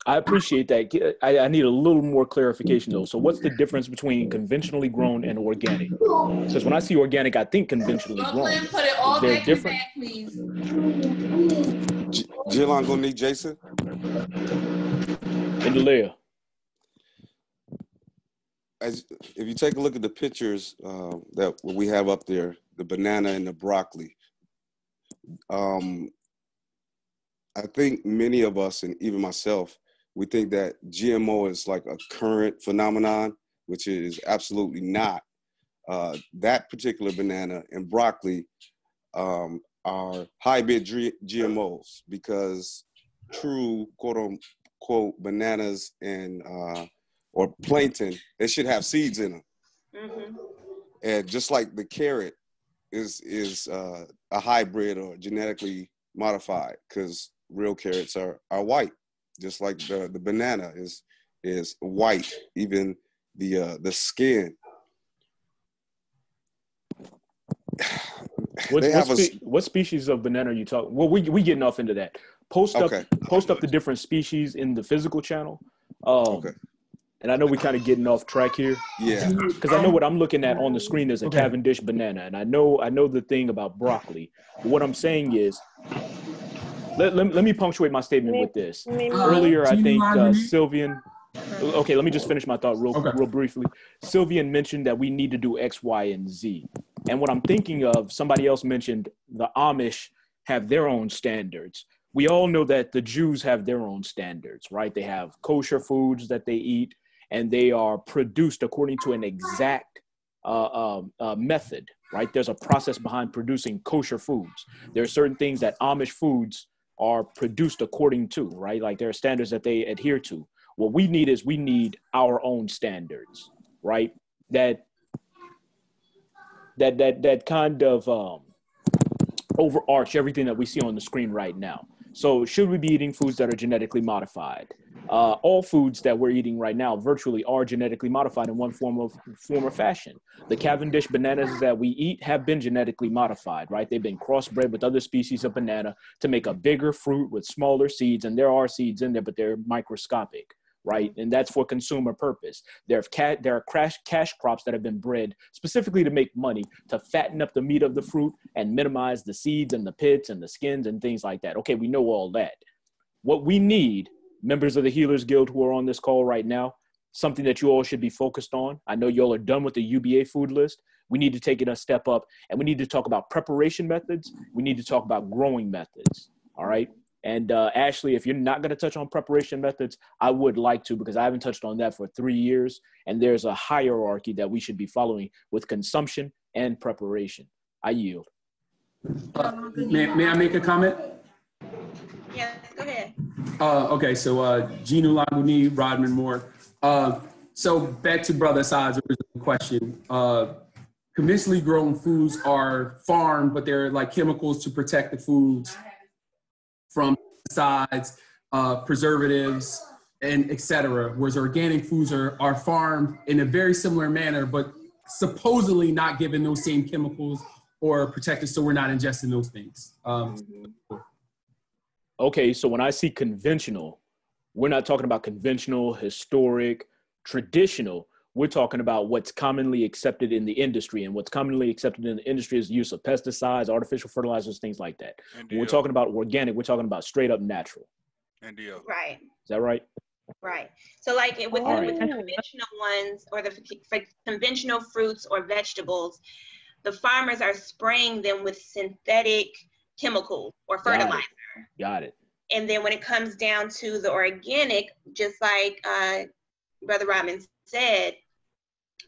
I appreciate that. I need a little more clarification though. So what's the difference between conventionally grown and organic? Because when I see organic, I think conventionally grown. Put it all They're back different. In the bag, please. Jill, I'm gonna need Jason. Indalea. If you take a look at the pictures that we have up there, the banana and the broccoli, I think many of us, and even myself, we think that GMO is like a current phenomenon, which it is absolutely not. That particular banana and broccoli are hybrid GMOs because true quote unquote bananas and or plankton, they should have seeds in them. Mm-hmm. And just like the carrot is a hybrid or genetically modified because real carrots are white, just like the banana is white, even the skin. What species of banana are you talking? Well, we getting off into that. Post up the different species in the physical channel. Okay. And I know we're kind of getting off track here. Yeah. Because I know what I'm looking at on the screen is a Cavendish banana, and I know the thing about broccoli. But what I'm saying is, let me punctuate my statement with this. Earlier, I think Sylvian. Okay, let me just finish my thought real briefly. Sylvian mentioned that we need to do X, Y, and Z. And what I'm thinking of, somebody else mentioned the Amish have their own standards. We all know that the Jews have their own standards, right? They have kosher foods that they eat, and they are produced according to an exact method, right? There's a process behind producing kosher foods. There are certain things that Amish foods are produced according to, right? Like there are standards that they adhere to. What we need is we need our own standards, right? That kind of overarch everything that we see on the screen right now. So should we be eating foods that are genetically modified? All foods that we're eating right now virtually are genetically modified in one form or fashion. The Cavendish bananas that we eat have been genetically modified, right? They've been crossbred with other species of banana to make a bigger fruit with smaller seeds. And there are seeds in there, but they're microscopic, right? And that's for consumer purpose. There are cash crops that have been bred specifically to make money, to fatten up the meat of the fruit and minimize the seeds and the pits and the skins and things like that. Okay, we know all that. What we need, members of the Healers Guild who are on this call right now, something that you all should be focused on. I know y'all are done with the UBA food list. We need to take it a step up, and we need to talk about preparation methods. We need to talk about growing methods, all right? And Ashley, if you're not going to touch on preparation methods, I would like to, because I haven't touched on that for 3 years. And there's a hierarchy that we should be following with consumption and preparation. I yield. May I make a comment? Yes, go ahead. Okay, so Gina Laguni, Rodman Moore. So back to Brother Saad's original question. Conventionally grown foods are farmed, but they're like chemicals to protect the foods from pesticides, preservatives, and et cetera. Whereas organic foods are farmed in a very similar manner, but supposedly not given those same chemicals or protected, so we're not ingesting those things. Okay, so when I see conventional, we're not talking about conventional, historic, traditional. We're talking about what's commonly accepted in the industry. And what's commonly accepted in the industry is the use of pesticides, artificial fertilizers, things like that. When we're talking about organic, we're talking about straight up natural. Right. Is that right? Right. So like with the conventional ones, or for conventional fruits or vegetables, the farmers are spraying them with synthetic chemicals or fertilizer. Got it. And then when it comes down to the organic, just like Brother Rodman said,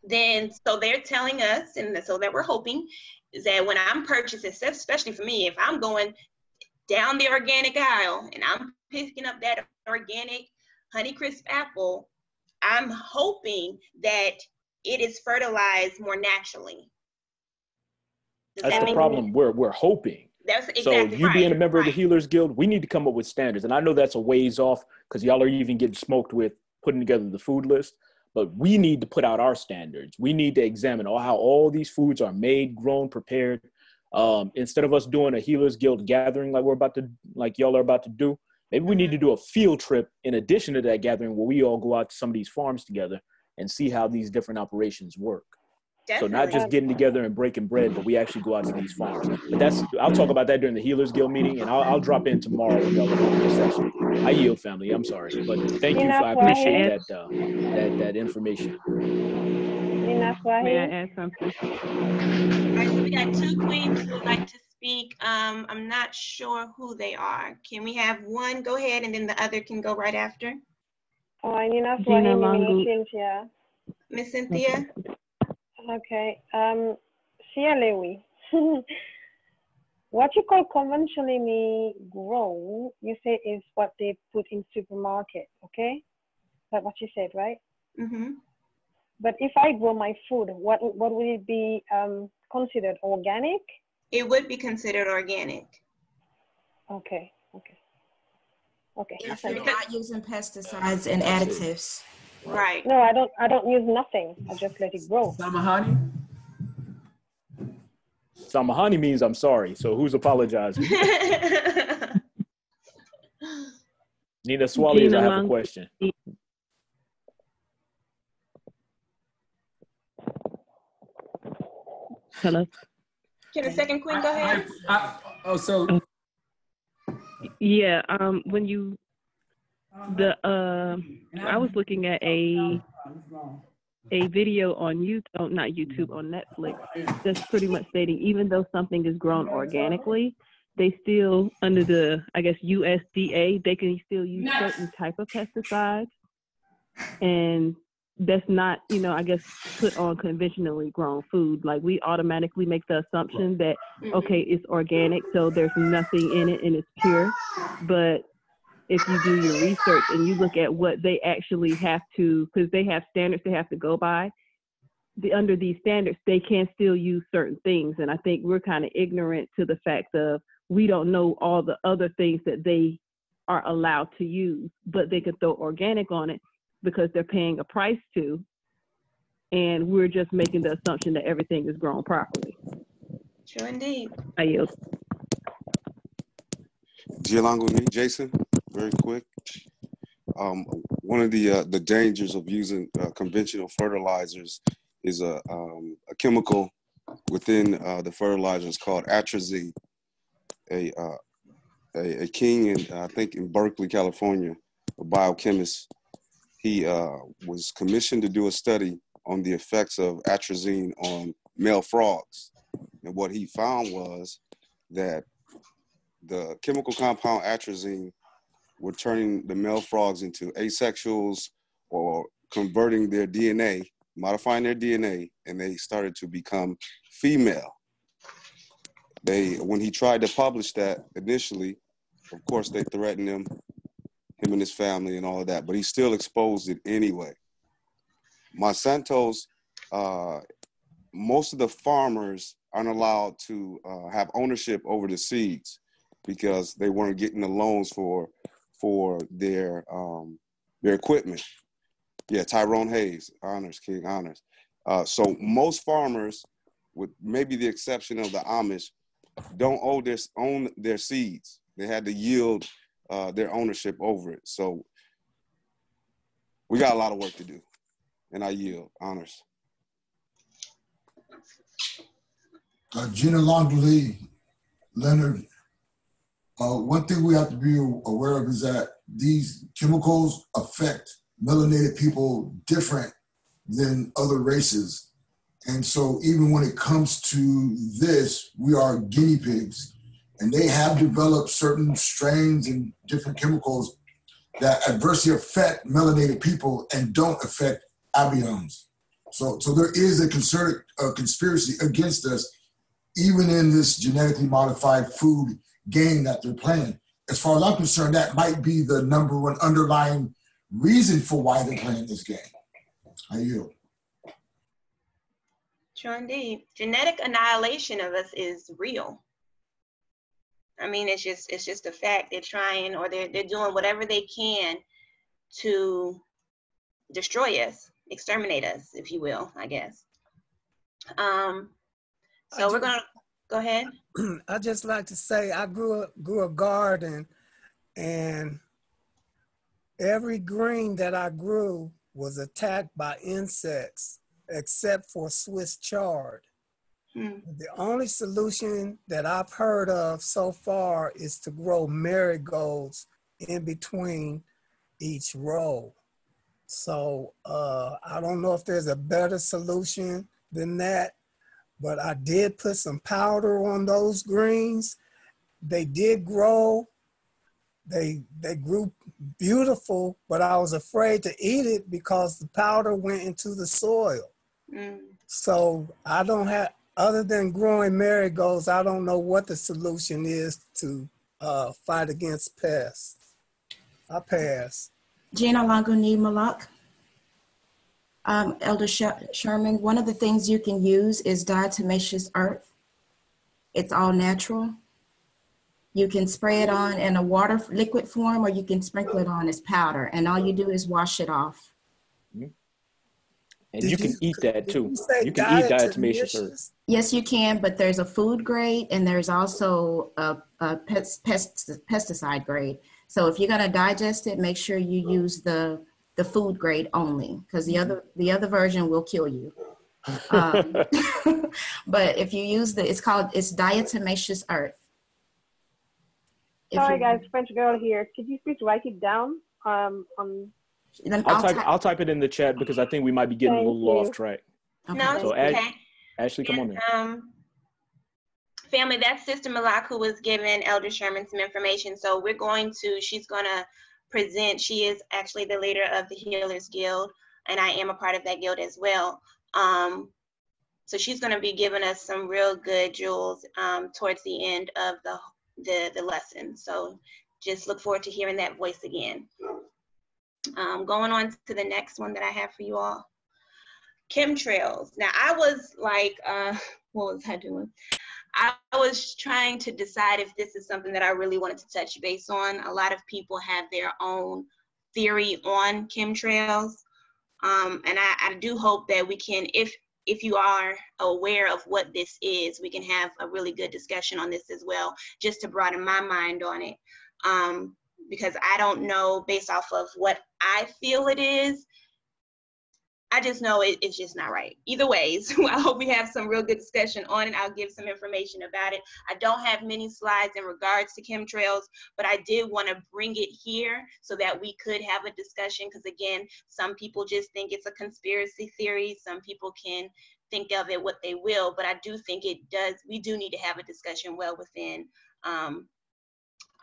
then so they're telling us, and so that we're hoping, is that when I'm purchasing, especially for me, if I'm going down the organic aisle and I'm picking up that organic Honeycrisp apple, I'm hoping that it is fertilized more naturally. That's the problem. We're hoping. That's exactly so you right. being a member of the Healers Guild, we need to come up with standards. And I know that's a ways off because y'all are even getting smoked with putting together the food list. But we need to put out our standards. We need to examine how all these foods are made, grown, prepared. Instead of us doing a Healers Guild gathering like y'all are about to do, maybe we need to do a field trip in addition to that gathering where we all go out to some of these farms together and see how these different operations work. Definitely. So not just getting together and breaking bread, but we actually go out to these farms. But I'll talk about that during the Healers Guild meeting, and I'll drop in tomorrow when y'all are on this session. I yield, family. I'm sorry, but thank you. I appreciate that information. May I add something? All right, so we got two queens who would like to speak. I'm not sure who they are. Can we have one go ahead, and then the other can go right after? Gina Cynthia. Miss Cynthia. Okay. Sia Lewy. What you call conventionally grown, you say is what they put in supermarket, okay? That's what you said, right? Mm-hmm. But if I grow my food, what would it be considered organic? It would be considered organic. Okay. If you're not using pesticides and additives. Right. No, I don't use nothing. I just let it grow. Samahani? Samahani means I'm sorry. So who's apologizing? Nina Swally, I have a question. Hello. Can the second queen go ahead? Yeah. When you I was looking at a video on YouTube, not YouTube, on Netflix, that's pretty much stating even though something is grown organically, they still, under the, I guess, USDA, they can still use certain type of pesticides. And that's not, I guess, put on conventionally grown food. Like, we automatically make the assumption that, okay, it's organic, so there's nothing in it and it's pure. But if you do your research and you look at what they actually have to, because they have standards they have to go by, under these standards, they can still use certain things. And I think we're kind of ignorant to the fact of we don't know all the other things that they are allowed to use, but they could throw organic on it because they're paying a price to. And we're just making the assumption that everything is grown properly. True indeed. I yield. Giolangoni, Jason, very quick. One of the dangers of using conventional fertilizers is a chemical within the fertilizers called atrazine. A king in I think in Berkeley, California, a biochemist, he was commissioned to do a study on the effects of atrazine on male frogs. And what he found was that the chemical compound atrazine were turning the male frogs into asexuals or converting their DNA, modifying their DNA, and they started to become female. When he tried to publish that initially, of course, they threatened him and his family and all of that, but he still exposed it anyway. Monsanto's, most of the farmers aren't allowed to have ownership over the seeds because they weren't getting the loans for their equipment. Yeah, Tyrone Hayes, honors, King honors. So most farmers, with maybe the exception of the Amish, don't own their seeds. They had to yield their ownership over it. So we got a lot of work to do, and I yield, honors. Gina Longdley, Leonard, one thing we have to be aware of is that these chemicals affect melanated people different than other races. And so even when it comes to this, we are guinea pigs. And they have developed certain strains and different chemicals that adversely affect melanated people and don't affect abions. So there is a concerted conspiracy against us, even in this genetically modified food game that they're playing. As far as I'm concerned, that might be the number one underlying reason for why they're playing this game. I yield. True indeed. Genetic annihilation of us is real. I mean, it's just a fact. They're trying, or they're doing whatever they can to destroy us, exterminate us, if you will, I guess. So we're gonna go ahead. I just like to say I grew a garden, and every green that I grew was attacked by insects, except for Swiss chard. The only solution that I've heard of so far is to grow marigolds in between each row. So I don't know if there's a better solution than that, but I did put some powder on those greens. They did grow. They grew beautiful, but I was afraid to eat it because the powder went into the soil. So I don't have, other than growing marigolds, I don't know what the solution is to fight against pests. I pass. Gina Languni Malak. Elder Sherman, one of the things you can use is diatomaceous earth. It's all natural. You can spray it on in a liquid form, or you can sprinkle it on as powder, and all you do is wash it off. And you can eat that too. You can eat diatomaceous earth. Yes, you can, but there's a food grade and there's also a pesticide grade. So if you're going to digest it, make sure you use the food grade only, because the other version will kill you. But if you use it's diatomaceous earth. Sorry guys, French girl here. Could you please write it down? I'll type it in the chat because I think we might be getting a little off track. No, so okay. Ashley, come on in. Family, that's Sister Malak who was giving Elder Sherman some information. So she's going to present. She is actually the leader of the Healers Guild, and I am a part of that guild as well. So she's going to be giving us some real good jewels towards the end of the lesson. So just look forward to hearing that voice again. Going on to the next one that I have for you all. Chemtrails. Now I was like, what was I doing? I was trying to decide if this is something that I really wanted to touch base on. A lot of people have their own theory on chemtrails. And I do hope that we can, if you are aware of what this is, we can have a really good discussion on this as well, just to broaden my mind on it. Because I don't know, based off of what I feel it is, I just know it's just not right. Either ways, I hope we have some real good discussion on it. I'll give some information about it. I don't have many slides in regards to chemtrails, but I did want to bring it here so that we could have a discussion, because again, some people just think it's a conspiracy theory. Some people can think of it what they will, but I do think we do need to have a discussion well within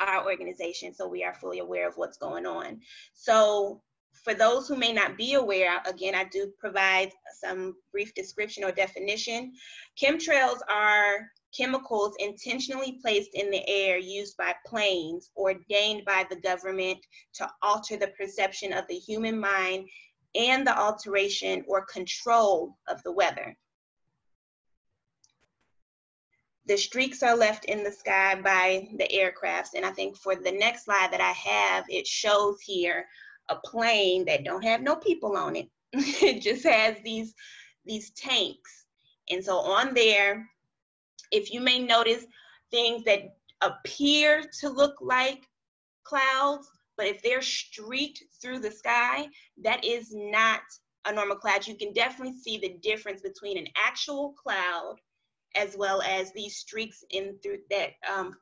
our organization, so we are fully aware of what's going on. So for those who may not be aware, again, I do provide some brief description or definition. Chemtrails are chemicals intentionally placed in the air used by planes ordained by the government to alter the perception of the human mind and the alteration or control of the weather. The streaks are left in the sky by the aircrafts. And I think for the next slide that I have, it shows here a plane that don't have no people on it. It just has these tanks. And so on there, if you may notice things that appear to look like clouds, but if they're streaked through the sky, that is not a normal cloud. You can definitely see the difference between an actual cloud as well as these streaks in through that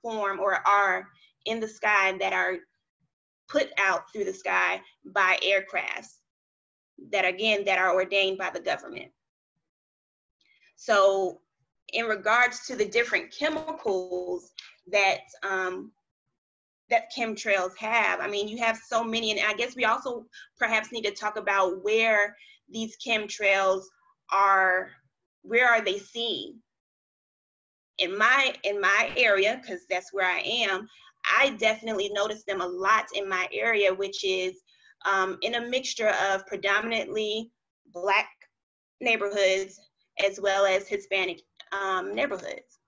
form or are in the sky that are put out through the sky by aircrafts that, again, that are ordained by the government. So in regards to the different chemicals that that chemtrails have, I mean, you have so many, and I guess we also perhaps need to talk about where these chemtrails are, where are they seen? In my area, because that's where I am, I definitely notice them a lot in my area, which is in a mixture of predominantly Black neighborhoods as well as Hispanic neighborhoods.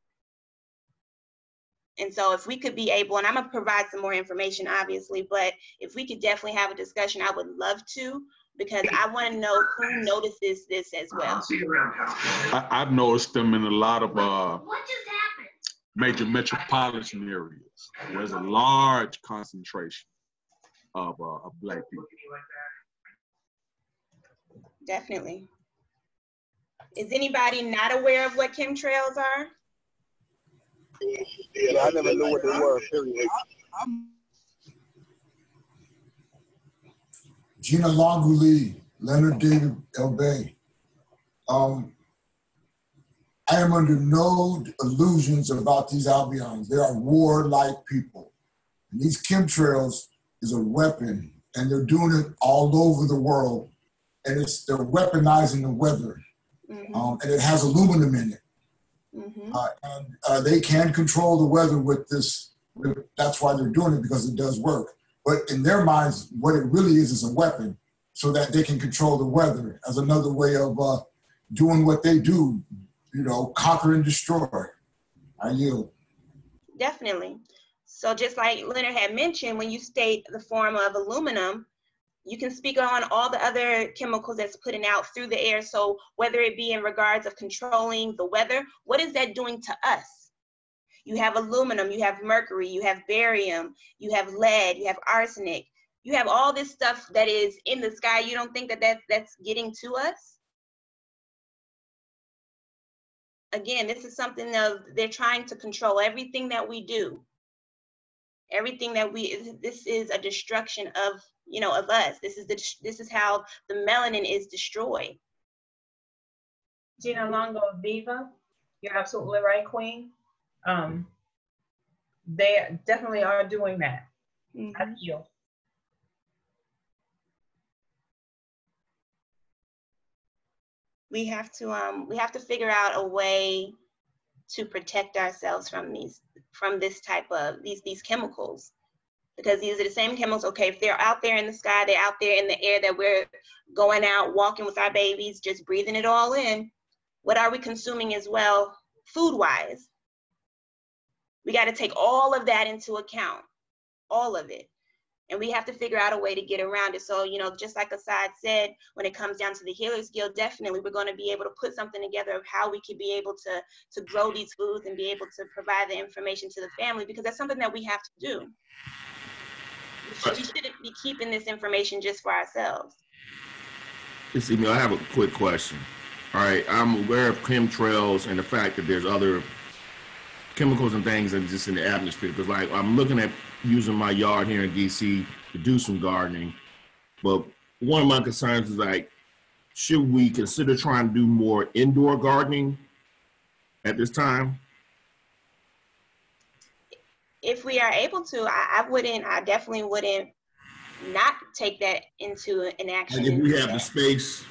And so if we could be able, and I'm gonna provide some more information obviously, but if we could definitely have a discussion, I would love to, because I want to know who notices this as well. I've noticed them in a lot of major metropolitan areas where there's a large concentration of Black people. Definitely. Is anybody not aware of what chemtrails are? Yeah, I never knew what they were, period. Gina Longuli, Leonard David Elbay. I am under no illusions about these Albions. They are warlike people. And these chemtrails is a weapon, and they're doing it all over the world. And they're weaponizing the weather. And it has aluminum in it. And they can control the weather with this. That's why they're doing it, because it does work. But in their minds, what it really is a weapon so that they can control the weather as another way of doing what they do, you know, conquer and destroy. I yield. Definitely. So just like Leonard had mentioned, when you state the form of aluminum, you can speak on all the other chemicals that's putting out through the air. So whether it be in regards of controlling the weather, what is that doing to us? You have aluminum, you have mercury, you have barium, you have lead, you have arsenic. You have all this stuff that is in the sky. You don't think that that's getting to us? Again, this is something that they're trying to control everything that we do. Everything that this is a destruction of, you know, of us. This is how the melanin is destroyed. Gina Longo Viva, you're absolutely right, Queen. They definitely are doing that. I feel. We have to figure out a way to protect ourselves from this type of these chemicals. because these are the same chemicals. Okay, if they're out there in the sky, they're out there in the air that we're going out, walking with our babies, just breathing it all in. What are we consuming as well, food-wise? We got to take all of that into account, all of it. And we have to figure out a way to get around it. So, you know, just like Asad said, when it comes down to the Healers Guild, definitely we're going to be able to put something together of how we could be able to grow these foods and be able to provide the information to the family, because that's something that we have to do. We shouldn't be keeping this information just for ourselves. See, I have a quick question. All right, I'm aware of chemtrails and the fact that there's other chemicals and things that are just in the atmosphere. Because, like, I'm looking at using my yard here in DC to do some gardening, but one of my concerns is, like, should we consider trying to do more indoor gardening at this time? If we are able to, I definitely wouldn't not take that into an action. Like if we have the space.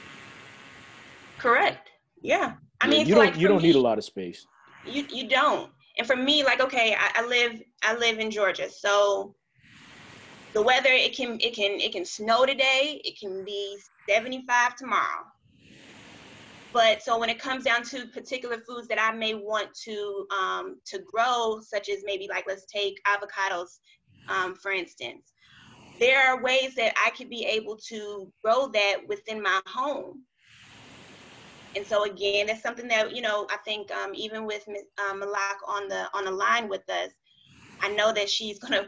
Correct. Yeah. I mean, you don't need a lot of space. You don't. And for me, like, okay, I live in Georgia, so the weather, it can snow today, it can be 75 tomorrow. But so when it comes down to particular foods that I may want to grow, such as maybe, like, let's take avocados, for instance, there are ways that I could be able to grow that within my home. And so again, that's something that, you know, I think even with Ms. Malak on the line with us, I know that she's gonna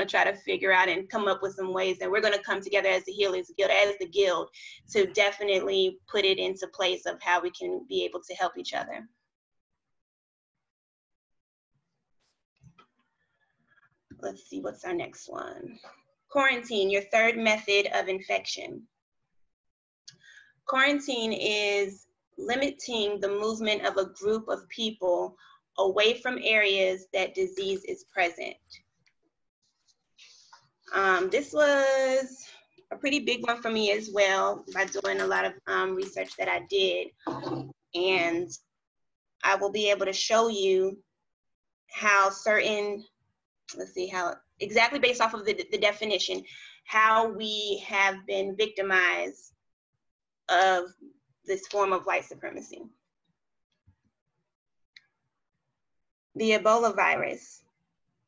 try to figure out and come up with some ways, and we're gonna come together as the Healers Guild, as the guild, to definitely put it into place of how we can be able to help each other. Let's see, what's our next one? Quarantine, your third method of infection. Quarantine is limiting the movement of a group of people away from areas that disease is present. This was a pretty big one for me as well, by doing a lot of research that I did. And I will be able to show you how certain, let's see, how exactly based off of the definition, how we have been victimized of this form of white supremacy. The Ebola virus.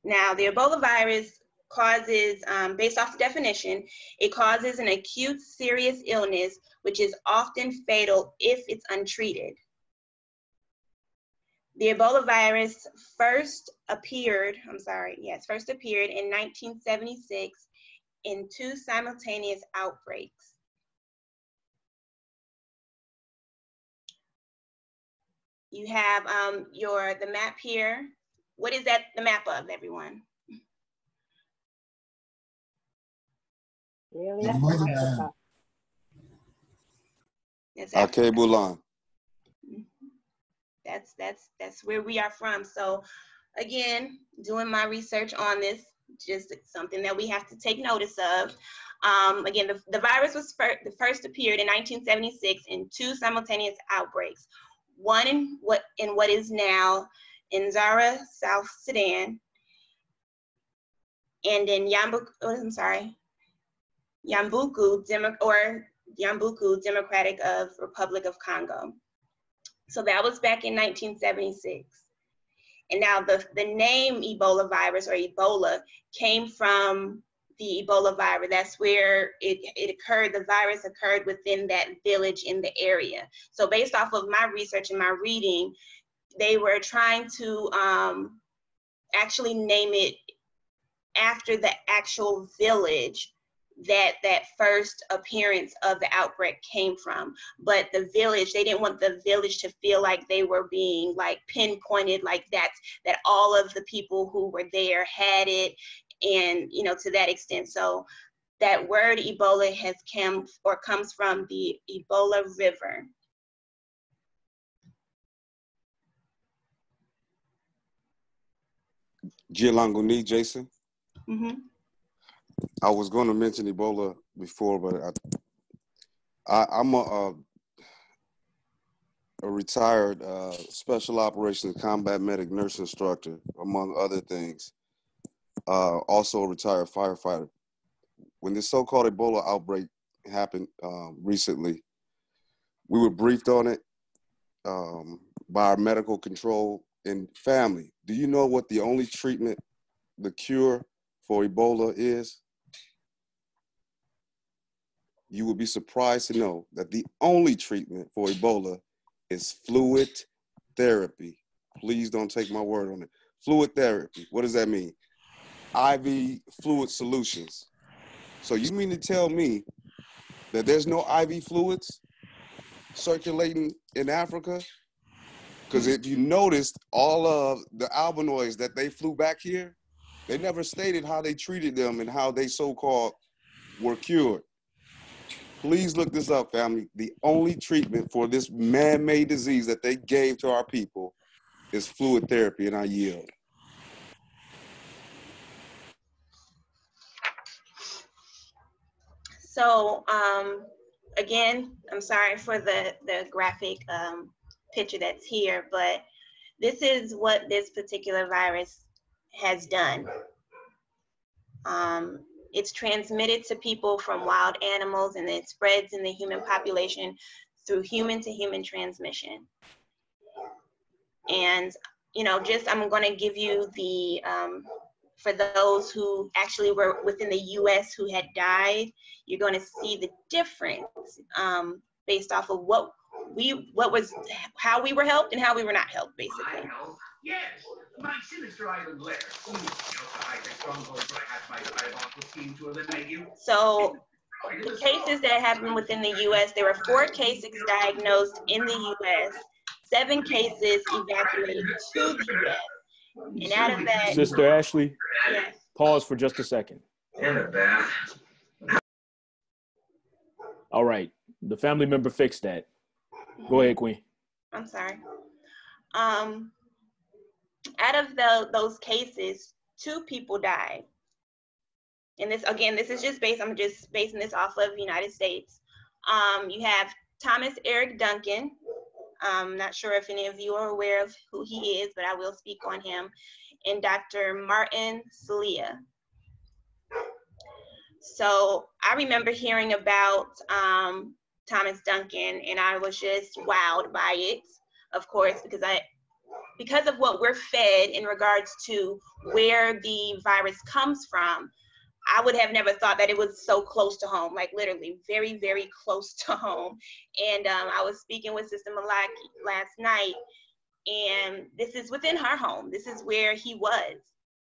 Now, the Ebola virus causes, based off the definition, it causes an acute serious illness, which is often fatal if it's untreated. The Ebola virus first appeared in 1976 in 2 simultaneous outbreaks. You have the map here. What is that the map of, everyone? Really? Bulan. That's where we are from. So again, doing my research on this, just something that we have to take notice of. Again, the virus was first appeared in 1976 in 2 simultaneous outbreaks. One in what is now Nzara, South Sudan, and in Yambuku, Democratic Republic of Congo. So that was back in 1976. And now the name Ebola virus, or Ebola, came from the Ebola virus. That's where it occurred. The virus occurred within that village in the area. So based off of my research and my reading, they were trying to actually name it after the actual village that first appearance of the outbreak came from. But the village, they didn't want the village to feel like they were being like pinpointed, like that all of the people who were there had it, and to that extent. So that word Ebola comes from the Ebola River. Gialanguni, Jason. Mm-hmm. I was going to mention Ebola before, but I'm a retired special operations combat medic nurse instructor, among other things. also a retired firefighter. When this so-called Ebola outbreak happened recently, we were briefed on it by our medical control and family. Do you know what the only treatment, the cure for Ebola is? You will be surprised to know that the only treatment for Ebola is fluid therapy. Please don't take my word on it. Fluid therapy. What does that mean? IV fluid solutions. So you mean to tell me that there's no IV fluids circulating in Africa? Because if you noticed, all of the albinoids that they flew back here, they never stated how they treated them and how they so-called were cured. Please look this up, family. The only treatment for this man-made disease that they gave to our people is fluid therapy, and I yield. So again, I'm sorry for the graphic picture that's here, but this is what this particular virus has done. It's transmitted to people from wild animals, and it spreads in the human population through human to human transmission. And, you know, just I'm going to give you the, for those who actually were within the US who had died, you're going to see the difference based off of how we were helped and how we were not helped, basically. Yes, my sinister island lair. You know, I the strongholds where I had my diabolical scheme to eliminate you. So the cases that happened within the US, there were 4 cases diagnosed in the US, 7 cases evacuated to the US. And out of that, Sister Ashley, yes. Pause for just a second. All right, the family member fixed that. Go ahead, Queen. I'm sorry. Out of those cases, 2 people died. And this, again, this is just I'm just basing this off of the United States. You have Thomas Eric Duncan. I'm not sure if any of you are aware of who he is, but I will speak on him. And Dr. Martin Celia. So I remember hearing about Thomas Duncan, and I was just wowed by it, of course, because of what we're fed in regards to where the virus comes from. I would have never thought that it was so close to home, like literally very, very close to home. And I was speaking with Sister Malaki last night, and this is within her home. This is where he was,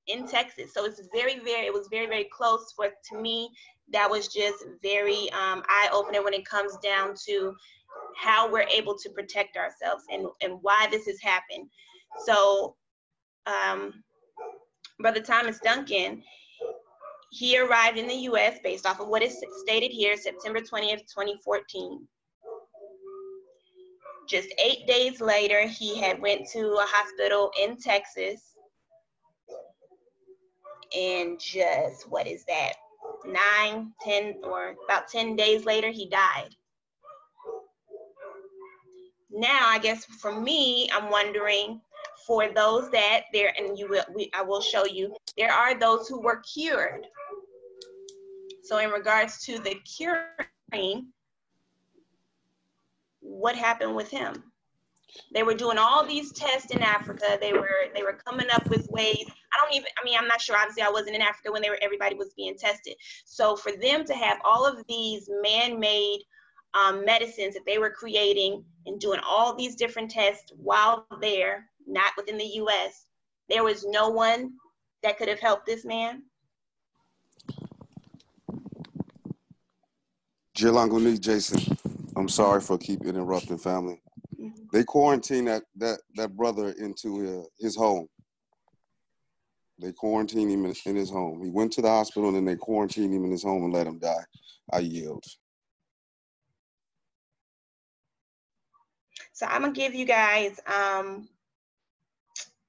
in Texas. So it's it was very, very close. But to me, that was just very eye-opening when it comes down to how we're able to protect ourselves and why this has happened. So Brother Thomas Duncan, he arrived in the US based off of what is stated here, September 20th, 2014. Just 8 days later, he had went to a hospital in Texas, and just, what is that, 9, 10, or about 10 days later, he died. Now, I guess for me, I'm wondering, for those that there, and I will show you, there are those who were cured. So in regards to the curing, what happened with him? They were doing all these tests in Africa. They were coming up with ways. I'm not sure, obviously I wasn't in Africa when everybody was being tested. So for them to have all of these man-made medicines that they were creating and doing all these different tests while they're not within the US, there was no one that could have helped this man. Jilanguni, Jason, I'm sorry for keep interrupting, family. Mm-hmm. They quarantined that brother into his home. They quarantined him in his home. He went to the hospital and then they quarantined him in his home and let him die. I yield. So I'm gonna give you guys,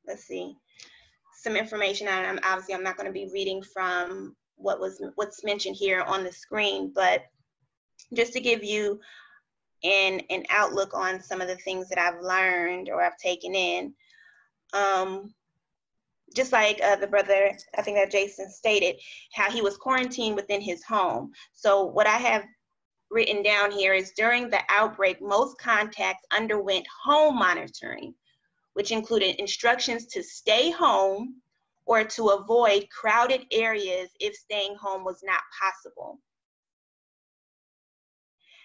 let's see, some information. And obviously I'm not gonna be reading from what's mentioned here on the screen, but just to give you an outlook on some of the things that I've learned or I've taken in. just like the brother, I think that Jason stated, how he was quarantined within his home. So what I have written down here is during the outbreak, most contacts underwent home monitoring, which included instructions to stay home or to avoid crowded areas if staying home was not possible.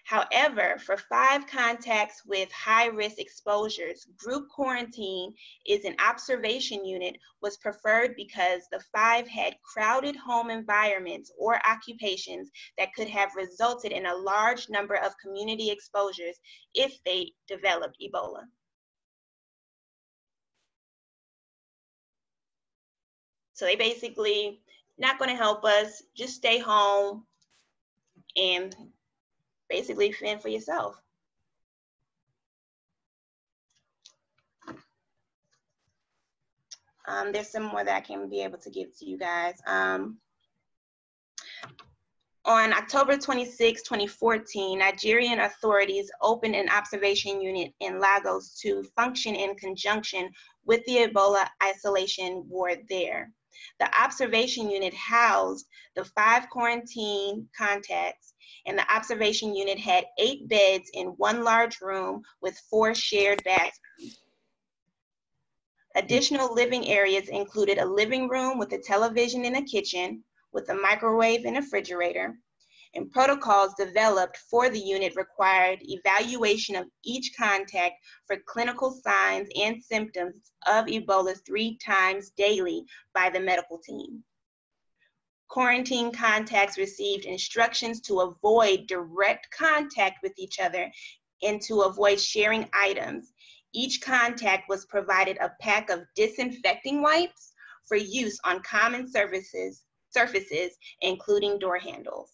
However, for 5 contacts with high-risk exposures, group quarantine is an observation unit was preferred because the 5 had crowded home environments or occupations that could have resulted in a large number of community exposures if they developed Ebola. So they basically not going to help us, just stay home and basically fend for yourself. There's some more that I can be able to give to you guys. On October 26, 2014, Nigerian authorities opened an observation unit in Lagos to function in conjunction with the Ebola isolation ward there. The observation unit housed the 5 quarantine contacts, and the observation unit had 8 beds in 1 large room with 4 shared bathrooms. Additional living areas included a living room with a television and a kitchen, with a microwave and a refrigerator. And protocols developed for the unit required evaluation of each contact for clinical signs and symptoms of Ebola 3 times daily by the medical team. Quarantine contacts received instructions to avoid direct contact with each other and to avoid sharing items. Each contact was provided a pack of disinfecting wipes for use on common surfaces, including door handles.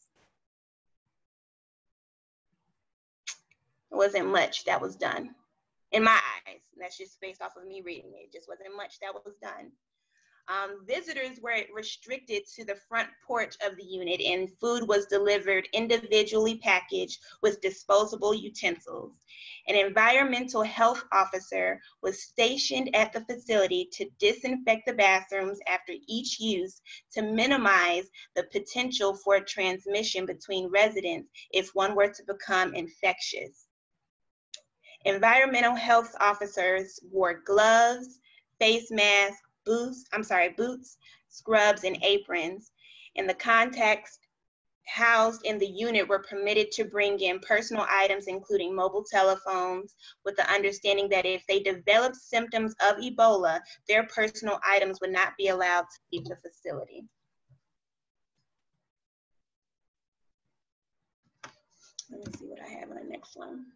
It wasn't much that was done in my eyes. That's just based off of me reading it. It just wasn't much that was done. Visitors were restricted to the front porch of the unit, and food was delivered individually packaged with disposable utensils. An environmental health officer was stationed at the facility to disinfect the bathrooms after each use to minimize the potential for transmission between residents if one were to become infectious. Environmental health officers wore gloves, face masks, boots, scrubs, and aprons. And the contacts housed in the unit were permitted to bring in personal items, including mobile telephones, with the understanding that if they developed symptoms of Ebola, their personal items would not be allowed to leave the facility. Let me see what I have on the next one.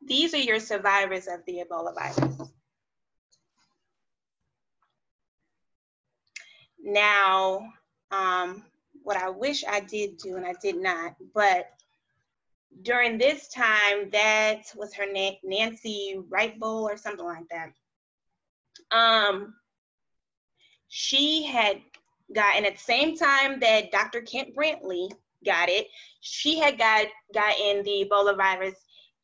These are your survivors of the Ebola virus. Now, what I wish I did do, and I did not, but during this time, that was her name, Nancy Wrightbull or something like that. She had gotten, at the same time that Dr. Kent Brantley got it, she had gotten the Ebola virus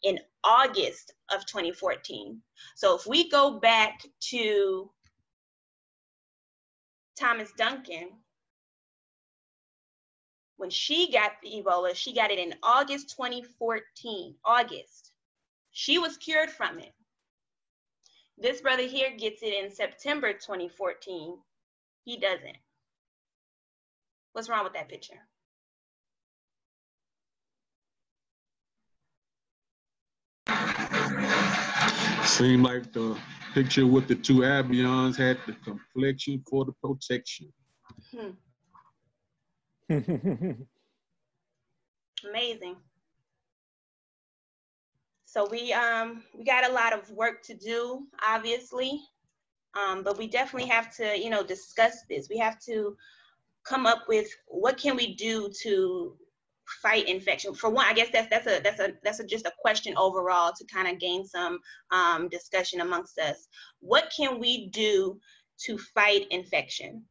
in August of 2014. So if we go back to Thomas Duncan, when she got the Ebola, she got it in August 2014, August. She was cured from it. This brother here gets it in September 2014. He doesn't. What's wrong with that picture? Seemed like the picture with the 2 Albions had the complexion for the protection. Amazing. So we got a lot of work to do, obviously, but we definitely have to, you know, discuss this. We have to come up with what can we do to fight infection. For one, I guess that's just a question overall to kind of gain some discussion amongst us. What can we do to fight infection?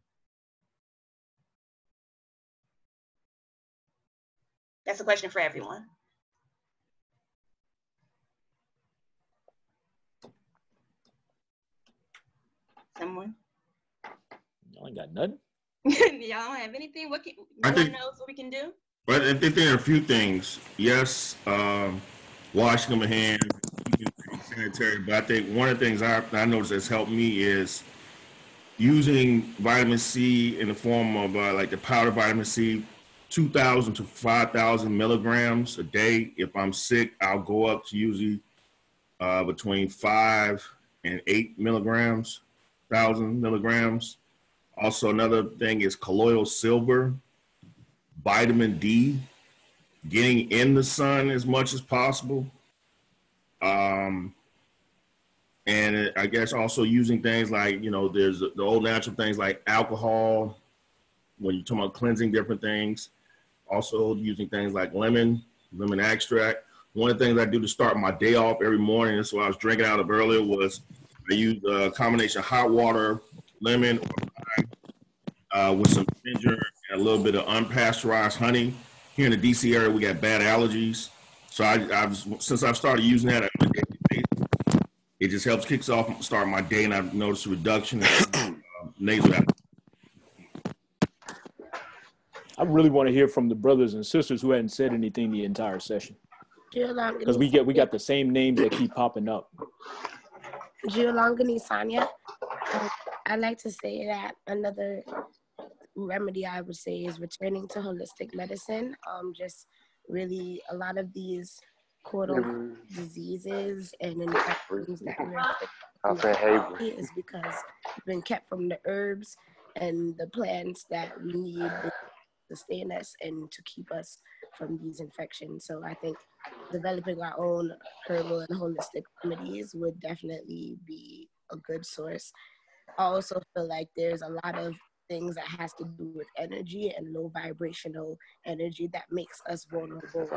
That's a question for everyone. Someone? Y'all ain't got nothing. Y'all don't have anything? What can, I think, knows what we can do? but I think there are a few things. Yes, washing my hands, keeping things sanitary. But I think one of the things I noticed that's helped me is using vitamin C in the form of like the powder vitamin C, 2,000 to 5,000 milligrams a day. If I'm sick, I'll go up to usually between 5 and 8 milligrams, 1,000 milligrams. Also, another thing is colloidal silver, vitamin D, getting in the sun as much as possible. And I guess also using things like, there's the old natural things like alcohol, when you're talking about cleansing different things. Also using things like lemon extract. One of the things I do to start my day off every morning, that's what I was drinking out of earlier, was I use a combination of hot water, lemon, or lime, with some ginger and a little bit of unpasteurized honey. Here in the DC area, we got bad allergies. So since I've started using that, it just helps kicks off, start my day, and I've noticed a reduction in nasal allergies. I really want to hear from the brothers and sisters who hadn't said anything the entire session. Because we got the same names that keep popping up. Giolangani Sanya. I like to say that another remedy I would say is returning to holistic medicine. Just really a lot of these quote-unquote diseases and infections that we're is because it's been kept from the herbs and the plants that we need to sustain us and to keep us from these infections. So I think developing our own herbal and holistic remedies would definitely be a good source. I also feel like there's a lot of things that has to do with energy and low vibrational energy that makes us vulnerable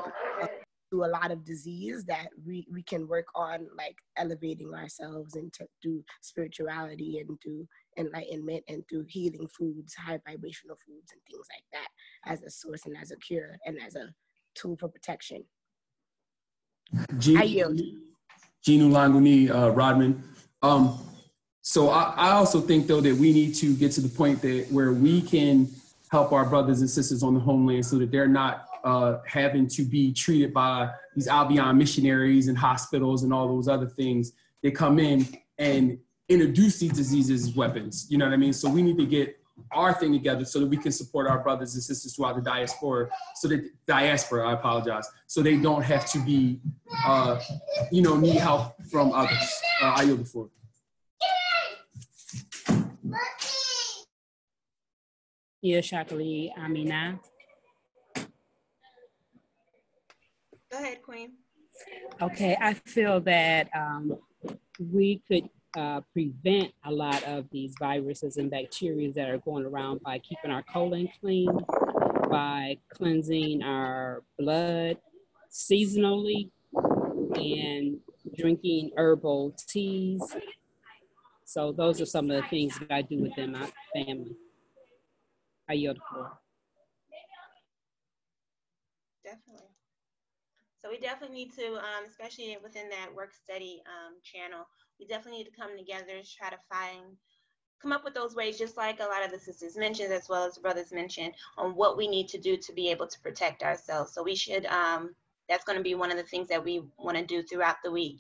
to a lot of disease that we can work on, like elevating ourselves through spirituality and through enlightenment and through healing foods, high vibrational foods and things like that as a source and as a cure and as a tool for protection. I yield. Ginu Languni, Rodman. So I also think though that we need to get to the point that where we can help our brothers and sisters on the homeland so that they're not having to be treated by these Albion missionaries and hospitals and all those other things. They come in and introduce these diseases as weapons. You know what I mean? So we need to get our thing together so that we can support our brothers and sisters throughout the diaspora. I apologize. So they don't have to be, need help from others. I yield the floor. Yeah, Shakali Amina. Go ahead, Queen. Okay, I feel that we could prevent a lot of these viruses and bacteria that are going around by keeping our colon clean, by cleansing our blood seasonally, and drinking herbal teas. So those are some of the things that I do within my family. I yield the floor. Definitely. So we definitely need to, especially within that work study channel, we definitely need to come together to try to come up with those ways, just like a lot of the sisters mentioned, as well as the brothers mentioned, on what we need to do to be able to protect ourselves. So we should, that's going to be one of the things that we want to do throughout the week,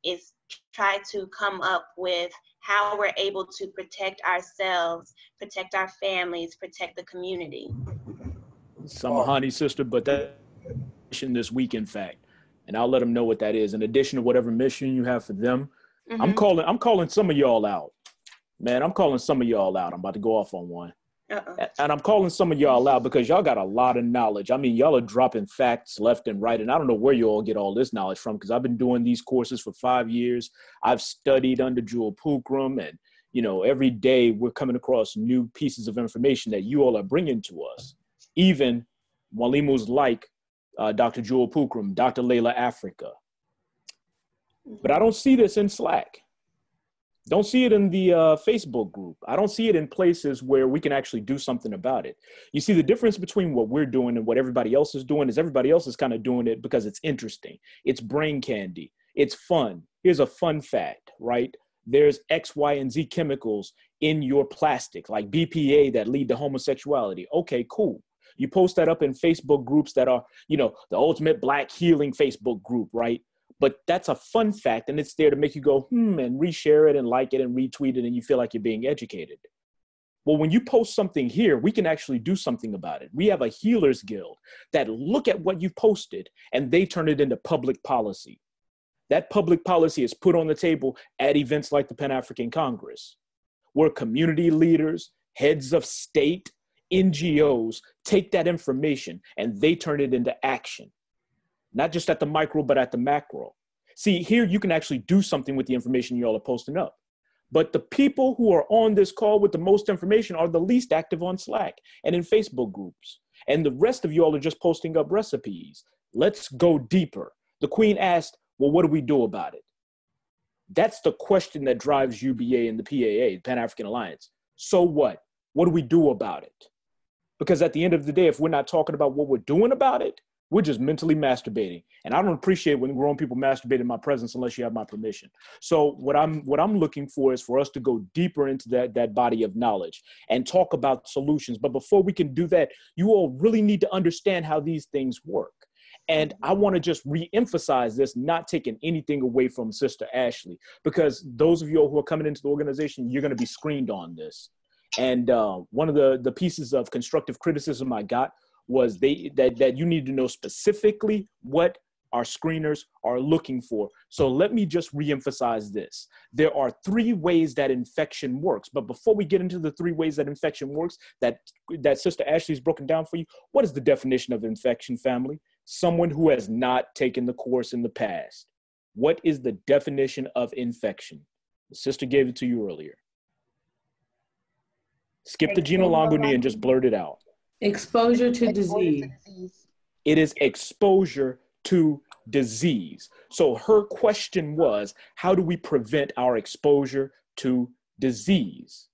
is try to come up with how we're able to protect ourselves, protect our families, protect the community. Samahani, sister, but that this week, in fact, and I'll let them know what that is. In addition to whatever mission you have for them, I'm calling some of y'all out, man. I'm calling some of y'all out. I'm about to go off on one. And I'm calling some of y'all out because y'all got a lot of knowledge. I mean, y'all are dropping facts left and right. And I don't know where you all get all this knowledge from, because I've been doing these courses for 5 years. I've studied under Jewel Pookrum, and, every day we're coming across new pieces of information that you all are bringing to us. Even Mwalimus like Dr. Jewel Pookrum, Dr. Layla Africa. But I don't see this in Slack. Don't see it in the Facebook group. I don't see it in places where we can actually do something about it. You see, the difference between what we're doing and what everybody else is doing is everybody else is kind of doing it because it's interesting. It's brain candy. It's fun. Here's a fun fact, right? there's X, Y, and Z chemicals in your plastic, like BPA that lead to homosexuality. Okay, cool. You post that up in Facebook groups that are, you know, the Ultimate Black Healing Facebook group, right? But that's a fun fact, and it's there to make you go, and reshare it and like it and retweet it, and you feel like you're being educated. Well, when you post something here, we can actually do something about it. We have a healers guild that look at what you posted, and they turn it into public policy. That public policy is put on the table at events like the Pan-African Congress, where community leaders, heads of state, NGOs take that information and they turn it into action, not just at the micro, but at the macro. See, here you can actually do something with the information you all are posting up. But the people who are on this call with the most information are the least active on Slack and in Facebook groups. And the rest of you all are just posting up recipes. Let's go deeper. The Queen asked, well, what do we do about it? That's the question that drives UBA and the PAA, the Pan-African Alliance. So what? What do we do about it? Because at the end of the day, if we're not talking about what we're doing about it, we're just mentally masturbating. And I don't appreciate when grown people masturbate in my presence unless you have my permission. So what I'm looking for is for us to go deeper into that body of knowledge and talk about solutions. But before we can do that, you all really need to understand how these things work. And I want to just re-emphasize this, not taking anything away from Sister Ashley, because those of you who are coming into the organization, you're going to be screened on this. And one of the pieces of constructive criticism I got was that you need to know specifically what our screeners are looking for. So let me just re-emphasize this. There are 3 ways that infection works. But before we get into the 3 ways that infection works, that Sister Ashley's broken down for you, what is the definition of infection, family? Someone who has not taken the course in the past. What is the definition of infection? The sister gave it to you earlier. Skip the Gina Longoni and just blurt it out. Exposure to disease. It is exposure to disease. So her question was, how do we prevent our exposure to disease?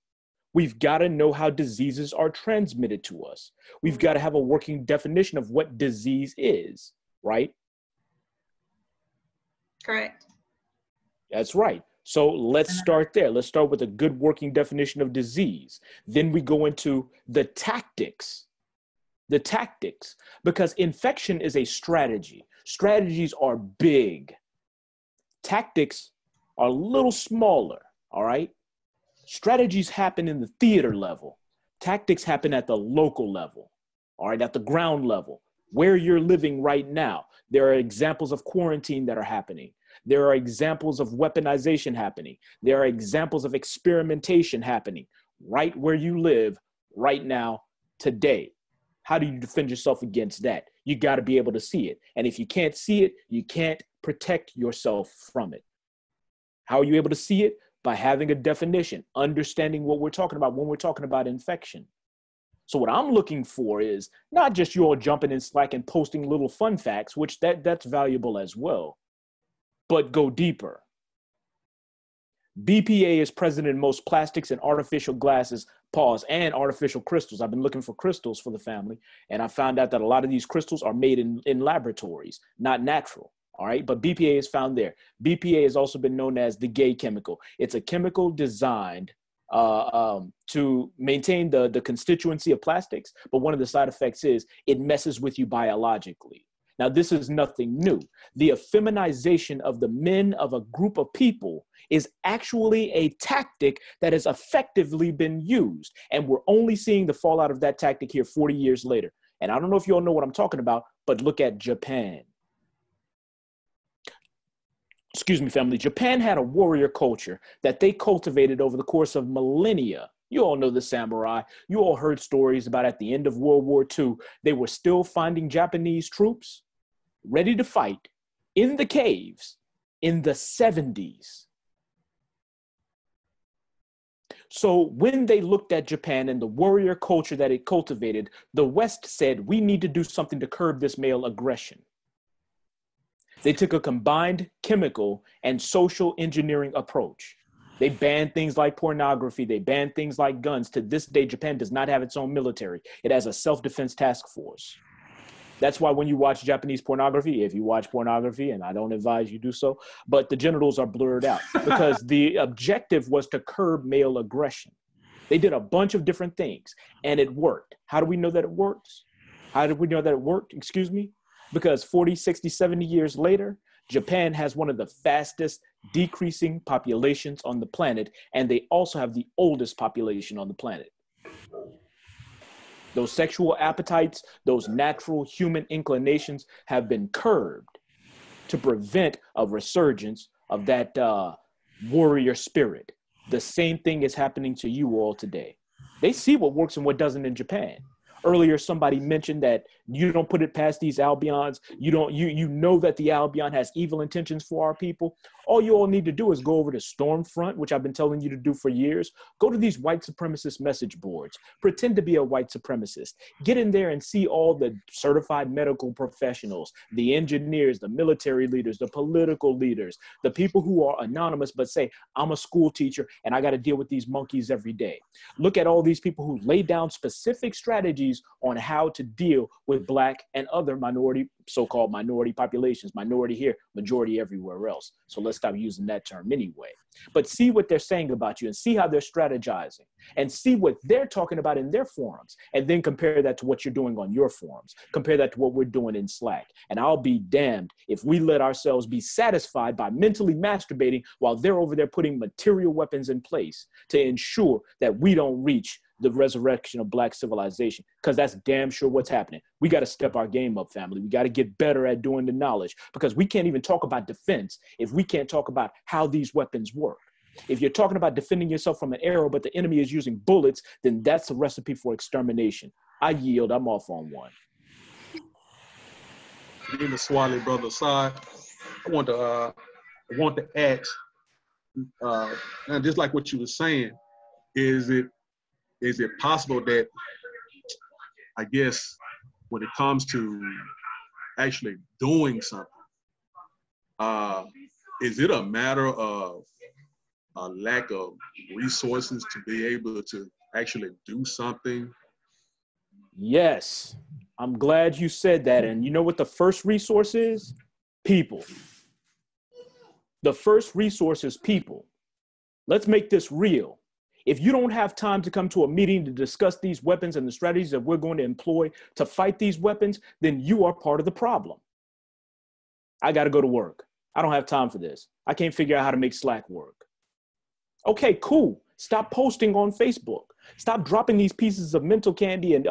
We've got to know how diseases are transmitted to us. We've got to have a working definition of what disease is, right? Correct. That's right. So let's start there. Let's start with a good working definition of disease. Then we go into the tactics. The tactics, because infection is a strategy. Strategies are big. Tactics are a little smaller, all right? Strategies happen in the theater level. Tactics happen at the local level, all right, at the ground level, where you're living right now. There are examples of quarantine that are happening. There are examples of weaponization happening. There are examples of experimentation happening right where you live right now, today. How do you defend yourself against that? You got to be able to see it. And if you can't see it, you can't protect yourself from it. How are you able to see it? By having a definition, understanding what we're talking about when we're talking about infection. So what I'm looking for is not just you all jumping in Slack and posting little fun facts, which that's valuable as well, but go deeper. BPA is present in most plastics and artificial glasses, and artificial crystals. I've been looking for crystals for the family, and I found out that a lot of these crystals are made in laboratories, not natural. All right, but BPA is found there. BPA has also been known as the gay chemical. It's a chemical designed to maintain the constituency of plastics, but one of the side effects is it messes with you biologically. Now, this is nothing new. The effeminization of the men of a group of people is actually a tactic that has effectively been used, and we're only seeing the fallout of that tactic here 40 years later. And I don't know if you all know what I'm talking about, but look at Japan. Excuse me, family. Japan had a warrior culture that they cultivated over the course of millennia. You all know the samurai. You all heard stories about at the end of World War II, they were still finding Japanese troops ready to fight in the caves in the 70s. So when they looked at Japan and the warrior culture that it cultivated, the West said, we need to do something to curb this male aggression. They took a combined chemical and social engineering approach. They banned things like pornography. They banned things like guns. To this day, Japan does not have its own military. It has a self-defense task force. That's why when you watch Japanese pornography, if you watch pornography, and I don't advise you do so, but the genitals are blurred out because the objective was to curb male aggression. They did a bunch of different things and it worked. How do we know that it works? How did we know that it worked? Excuse me? Because 40, 60, 70 years later, Japan has one of the fastest decreasing populations on the planet, and they also have the oldest population on the planet. Those sexual appetites, those natural human inclinations have been curbed to prevent a resurgence of that warrior spirit. The same thing is happening to you all today. They see what works and what doesn't in Japan. Earlier, somebody mentioned that you don't put it past these Albions. You know that the Albion has evil intentions for our people. All you all need to do is go over to Stormfront, which I've been telling you to do for years. Go to these white supremacist message boards. Pretend to be a white supremacist. Get in there and see all the certified medical professionals, the engineers, the military leaders, the political leaders, the people who are anonymous but say, I'm a school teacher and I got to deal with these monkeys every day. Look at all these people who lay down specific strategies on how to deal with Black and other minority, so-called minority populations, minority here, majority everywhere else. So let's stop using that term anyway. But see what they're saying about you and see how they're strategizing and see what they're talking about in their forums and then compare that to what you're doing on your forums. Compare that to what we're doing in Slack. And I'll be damned if we let ourselves be satisfied by mentally masturbating while they're over there putting material weapons in place to ensure that we don't reach the resurrection of Black civilization, because that's damn sure what's happening. We got to step our game up, family. We got to get better at doing the knowledge, because we can't even talk about defense if we can't talk about how these weapons work. If you're talking about defending yourself from an arrow, but the enemy is using bullets, then that's a recipe for extermination. I yield. I'm off on one. Being the Swally brother side, I want to ask, and just like what you were saying, is it possible that, I guess, when it comes to actually doing something, is it a matter of a lack of resources to be able to actually do something? Yes, I'm glad you said that. And you know what the first resource is? People. The first resource is people. Let's make this real. If you don't have time to come to a meeting to discuss these weapons and the strategies that we're going to employ to fight these weapons, then you are part of the problem. I got to go to work. I don't have time for this. I can't figure out how to make Slack work. Okay, cool. Stop posting on Facebook. Stop dropping these pieces of mental candy and,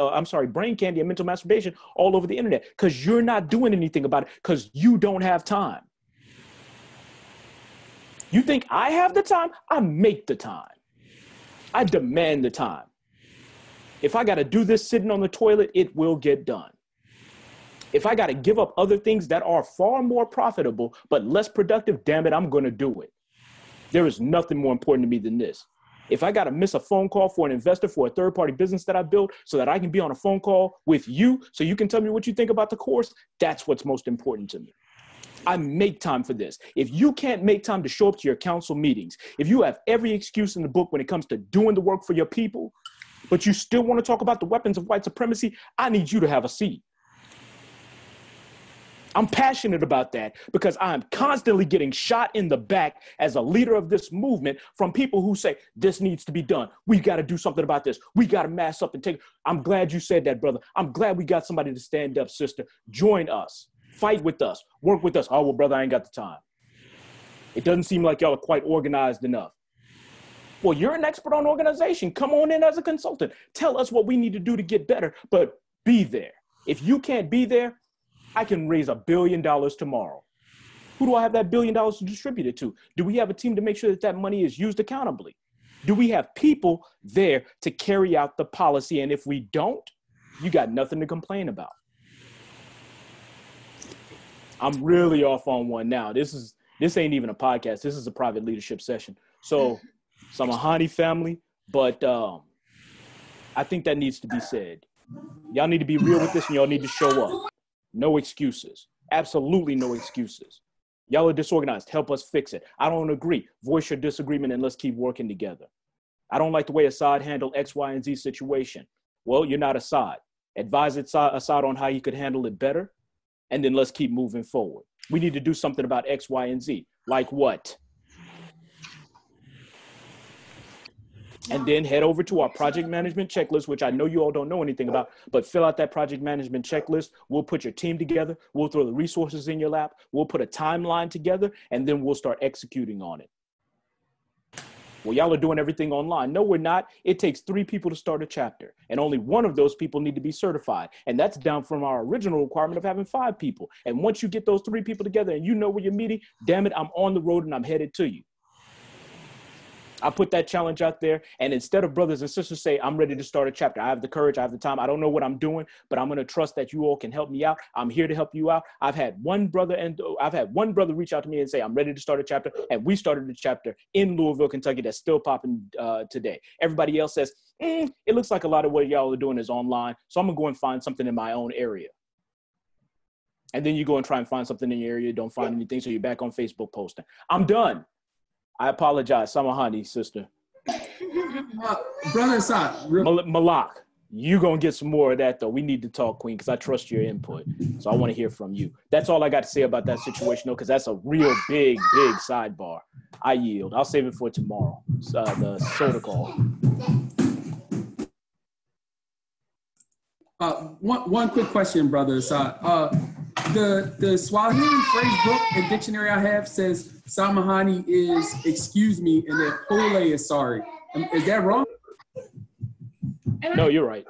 brain candy and mental masturbation all over the internet, because you're not doing anything about it because you don't have time. You think I have the time? I make the time. I demand the time. If I got to do this sitting on the toilet, it will get done. If I got to give up other things that are far more profitable but less productive, damn it, I'm going to do it. There is nothing more important to me than this. If I got to miss a phone call for an investor for a third-party business that I built so that I can be on a phone call with you so you can tell me what you think about the course, that's what's most important to me. I make time for this. If you can't make time to show up to your council meetings, if you have every excuse in the book when it comes to doing the work for your people, but you still want to talk about the weapons of white supremacy, I need you to have a seat. I'm passionate about that because I'm constantly getting shot in the back as a leader of this movement from people who say, this needs to be done. We got to do something about this. We got to mass up and take. I'm glad you said that, brother. I'm glad we got somebody to stand up, sister. Join us. Fight with us. Work with us. Oh, well, brother, I ain't got the time. It doesn't seem like y'all are quite organized enough. Well, you're an expert on organization. Come on in as a consultant. Tell us what we need to do to get better, but be there. If you can't be there, I can raise $1 billion tomorrow. Who do I have that $1 billion to distribute it to? Do we have a team to make sure that that money is used accountably? Do we have people there to carry out the policy? And if we don't, you got nothing to complain about. I'm really off on one now. This ain't even a podcast. This is a private leadership session. So Samahani family, but I think that needs to be said. Y'all need to be real with this and y'all need to show up. No excuses. Absolutely no excuses. Y'all are disorganized. Help us fix it. I don't agree. Voice your disagreement and let's keep working together. I don't like the way Assad handled X, Y, and Z situation. Well, you're not Assad. advise Assad on how he could handle it better, and then let's keep moving forward. We need to do something about X, Y, and Z. Like what? And then head over to our project management checklist, which I know you all don't know anything about, but fill out that project management checklist. We'll put your team together. We'll throw the resources in your lap. We'll put a timeline together, and then we'll start executing on it. Well, y'all are doing everything online. No, we're not. It takes 3 people to start a chapter, and only 1 of those people need to be certified. And that's down from our original requirement of having 5 people. And once you get those 3 people together and you know where you're meeting, damn it, I'm on the road and I'm headed to you. I put that challenge out there, and instead of brothers and sisters say, I'm ready to start a chapter, I have the courage, I have the time, I don't know what I'm doing, but I'm going to trust that you all can help me out. I'm here to help you out. I've had one brother reach out to me and say, I'm ready to start a chapter, and we started a chapter in Louisville, Kentucky that's still popping today. Everybody else says, it looks like a lot of what y'all are doing is online, so I'm going to go and find something in my own area. And then you go and try and find something in your area, don't find anything, so you're back on Facebook posting. I'm done. I apologize. Samahani, sister. Brother Assad. Malak, you going to get some more of that, though. We need to talk, Queen, because I trust your input. So I want to hear from you. That's all I got to say about that situation, though, because that's a real big sidebar. I yield. I'll save it for tomorrow. The soda call. One quick question, brother Assad. The Swahili phrase book and dictionary I have says Samahani is excuse me and that Pole is sorry. Is that wrong? No, you're right.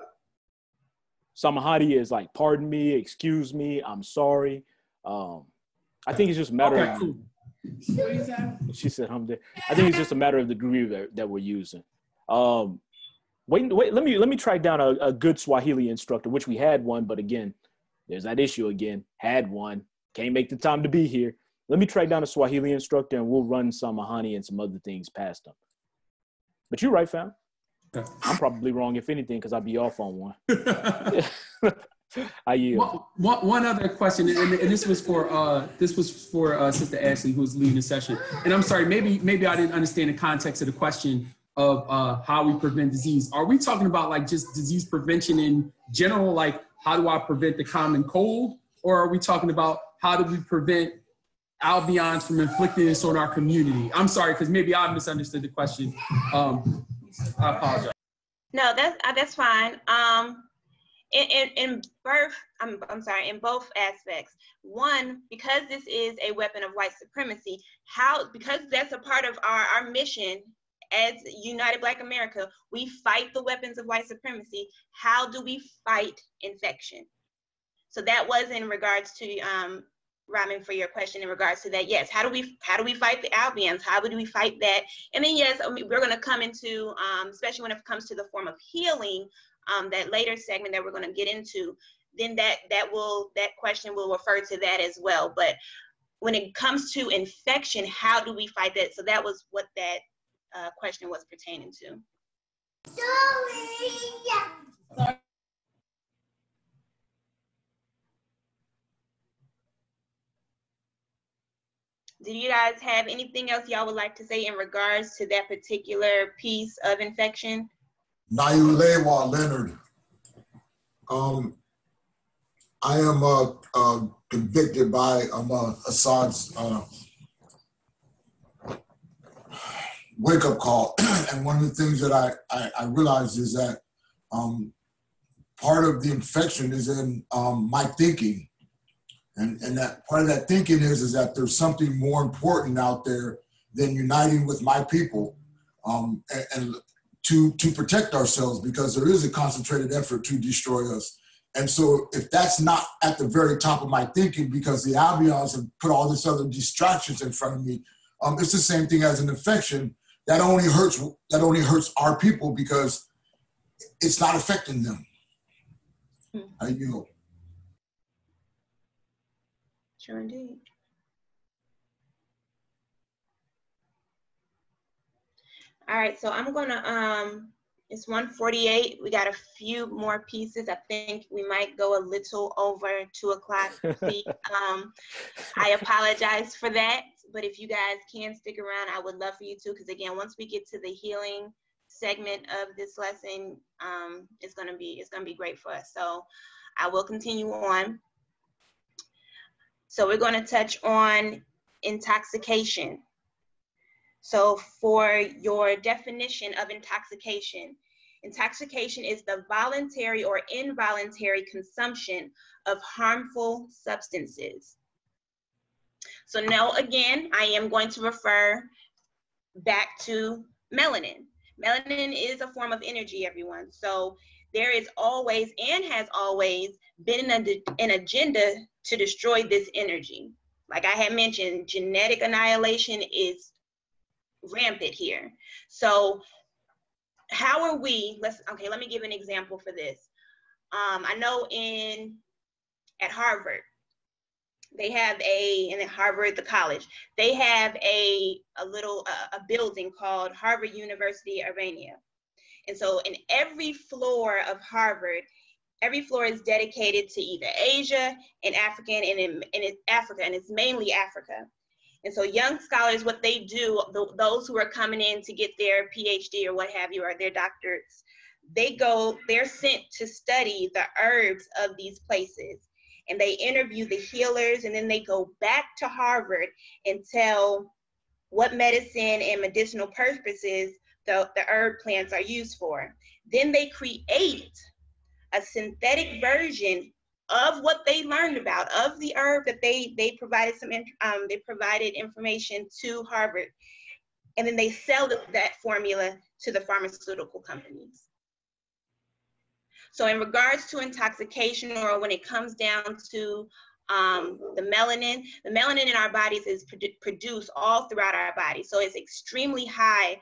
Samahani is like pardon me, excuse me, I'm sorry. I think it's just a matter of cool. She said I'm there. I think it's just a matter of the degree that we're using. Wait, let me track down a good Swahili instructor, which we had one, but again, there's that issue again. Had one, can't make the time to be here. Let me track down a Swahili instructor and we'll run Samahani and some other things past them. But you're right, fam. Okay. I'm probably wrong, if anything, because I'll be off on one. I yield. One other question, and this was for Sister Ashley, who's leading the session. And I'm sorry, maybe I didn't understand the context of the question of how we prevent disease. Are we talking about like just disease prevention in general, like how do I prevent the common cold? Or are we talking about how do we prevent albions from inflicting this on our community? I'm sorry, because maybe I misunderstood the question. I apologize. No, that's fine. In both aspects. One, because this is a weapon of white supremacy, because that's a part of our mission as United Black America, we fight the weapons of white supremacy. How do we fight infection? So that was in regards to Ramin, for your question in regards to that. Yes, how do we fight the albions? How do we fight that? And then yes, we're going to come into especially when it comes to the form of healing, that later segment that we're going to get into. Then that question will refer to that as well. But when it comes to infection, how do we fight that? So that was what that question was pertaining to. Sorry. Do you guys have anything else y'all would like to say in regards to that particular piece of infection? Nayulewa Leonard. I am convicted by Assad's wake-up call. And one of the things that I realized is that part of the infection is in my thinking. And that part of that thinking is that there's something more important out there than uniting with my people and to protect ourselves, because there is a concentrated effort to destroy us. And so if that's not at the very top of my thinking, because the albions have put all this other distractions in front of me, it's the same thing as an infection. That only hurts our people because it's not affecting them. I yield. Sure indeed. All right, so I'm gonna, it's 1:48. We got a few more pieces. I think we might go a little over 2 o'clock. I apologize for that, but if you guys can stick around, I would love for you to, because again, once we get to the healing segment of this lesson is going to be great for us. So I will continue on. So we're going to touch on intoxication. So for your definition of intoxication, intoxication is the voluntary or involuntary consumption of harmful substances. So now again, I am going to refer back to melanin. Melanin is a form of energy, everyone. So there is always and has always been an agenda to destroy this energy. Like I had mentioned, genetic annihilation is rampant here. So how are we, let me give an example for this. I know at Harvard, they have the college, they have a building called Harvard University Arena. And so in every floor of Harvard, every floor is dedicated to either Asia and African, and it's Africa, and it's mainly Africa. And so young scholars, what they do, those who are coming in to get their PhD or what have you, or their doctorates, they're sent to study the herbs of these places. And they interview the healers, and then they go back to Harvard and tell what medicine and medicinal purposes the herb plants are used for. Then they create a synthetic version of what they learned about, of the herb that they provided information to Harvard, and then they sell that formula to the pharmaceutical companies. So in regards to intoxication, or when it comes down to the melanin in our bodies is produced all throughout our body. So it's extremely high.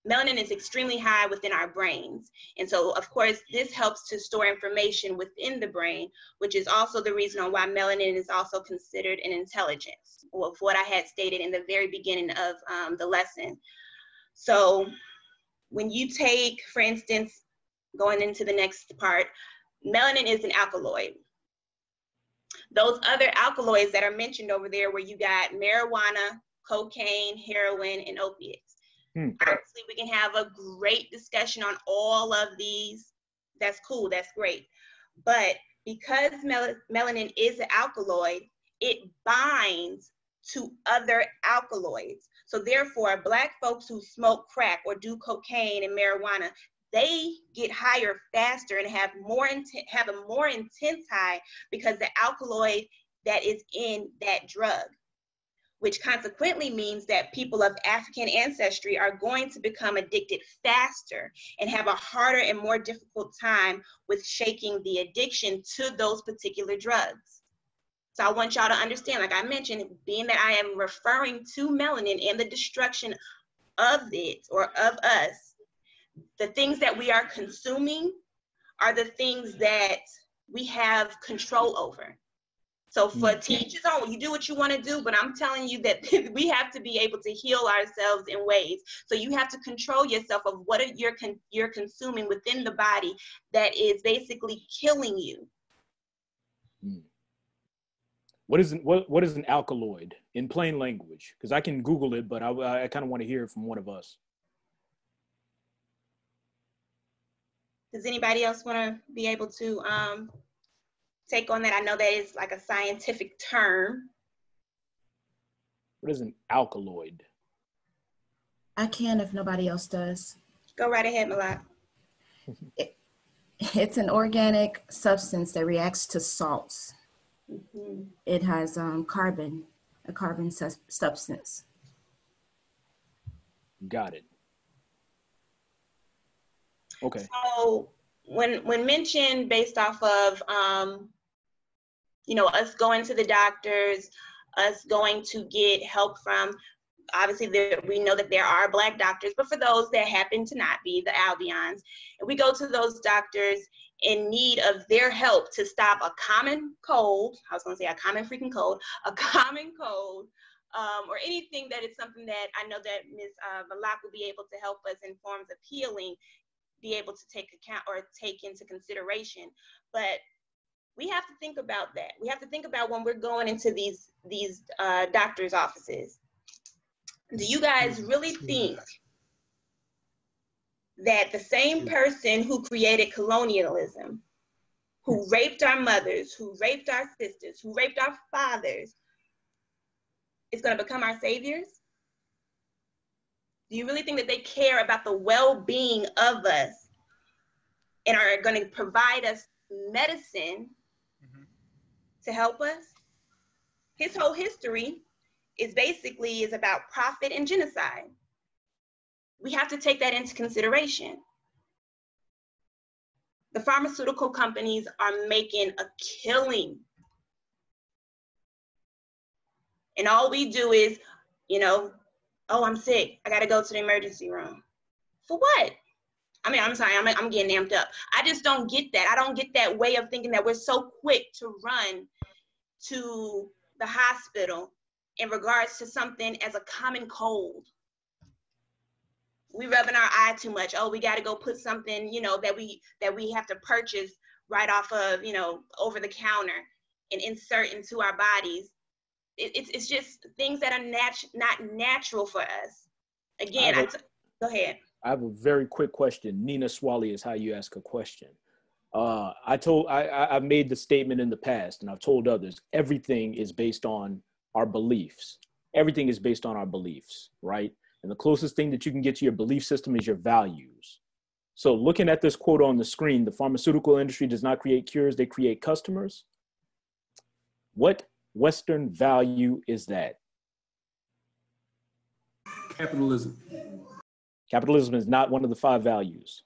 Melanin is extremely high within our brains. And so, of course, this helps to store information within the brain, which is also the reason on why melanin is also considered an intelligence, of what I had stated in the very beginning of the lesson. So when you take, for instance, going into the next part, melanin is an alkaloid. Those other alkaloids that are mentioned over there, where you got marijuana, cocaine, heroin, and opiates. Obviously, we can have a great discussion on all of these. That's cool, that's great. But because melanin is an alkaloid, it binds to other alkaloids. So therefore, Black folks who smoke crack or do cocaine and marijuana, they get higher faster and have a more intense high, because the alkaloid that is in that drug, which consequently means that people of African ancestry are going to become addicted faster and have a harder and more difficult time with shaking the addiction to those particular drugs. So I want y'all to understand, like I mentioned, being that I am referring to melanin and the destruction of it, or of us, the things that we are consuming are the things that we have control over. So for teachers on, you do what you want to do, but I'm telling you that we have to be able to heal ourselves in ways. So you have to control yourself of what you're consuming within the body that is basically killing you. What is an alkaloid in plain language? Because I can Google it, but I kind of want to hear it from one of us. Does anybody else want to be able to take on that? I know that is like a scientific term. What is an alkaloid? I can if nobody else does. Go right ahead, Malak. It's an organic substance that reacts to salts. Mm-hmm. It has a carbon substance. Got it. Okay. So when mentioned based off of, us going to the doctors, us going to get help from, obviously we know that there are Black doctors, but for those that happen to not be, the Albions, and we go to those doctors in need of their help to stop a common cold, I was gonna say a common freaking cold, a common cold, or anything that is something that I know that Ms. Malak will be able to help us in forms of healing, be able to take account or take into consideration. But we have to think about that. We have to think about when we're going into these doctors' offices. Do you guys really think that the same person who created colonialism, who raped our mothers, who raped our sisters, who raped our fathers, is going to become our saviors? Do you really think that they care about the well-being of us and are going to provide us medicine to help us? His whole history is basically about profit and genocide. We have to take that into consideration. The pharmaceutical companies are making a killing. And all we do is, you know, oh, I'm sick, I gotta go to the emergency room. For what? I mean, I'm sorry, I'm getting amped up. I just don't get that. I don't get that way of thinking that we're so quick to run to the hospital in regards to something as a common cold. We rubbing our eye too much. Oh, we got to go put something, you know, that we have to purchase right off of, you know, over the counter and insert into our bodies. It's just things that are not natural for us. Again, go ahead. I have a very quick question. Nina Swally is how you ask a question. I've made the statement in the past, and I've told others, everything is based on our beliefs. Everything is based on our beliefs, right? And the closest thing that you can get to your belief system is your values. So looking at this quote on the screen, the pharmaceutical industry does not create cures, they create customers. What Western value is that? Capitalism. Capitalism is not one of the 5 values.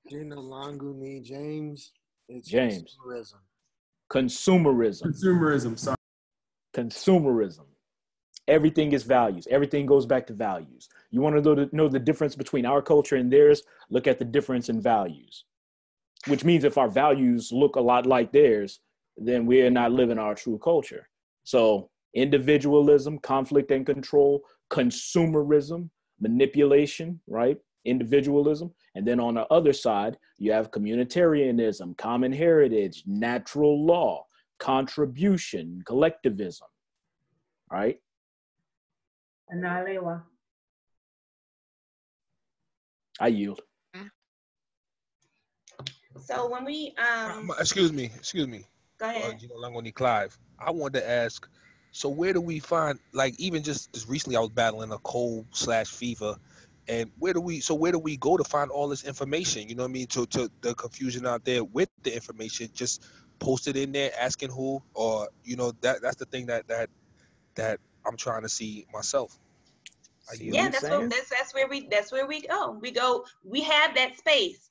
Gina Longuni James. It's James. consumerism. Consumerism. Sorry. Consumerism. Everything is values. Everything goes back to values. You want to know the difference between our culture and theirs? Look at the difference in values. Which means if our values look a lot like theirs, then we are not living our true culture. So individualism, conflict and control, consumerism, manipulation, right? Individualism. And then on the other side, you have communitarianism, common heritage, natural law, contribution, collectivism, right? I yield. So when we excuse me. Go ahead. Gina Langoni Clive. I wanted to ask, so where do we find, like, even just recently I was battling a cold/fever, and where do we go to find all this information? You know what I mean? To the confusion out there with the information, just post it in there, asking who, or you know, that's the thing that I'm trying to see myself. Yeah, that's where we go. We have that space.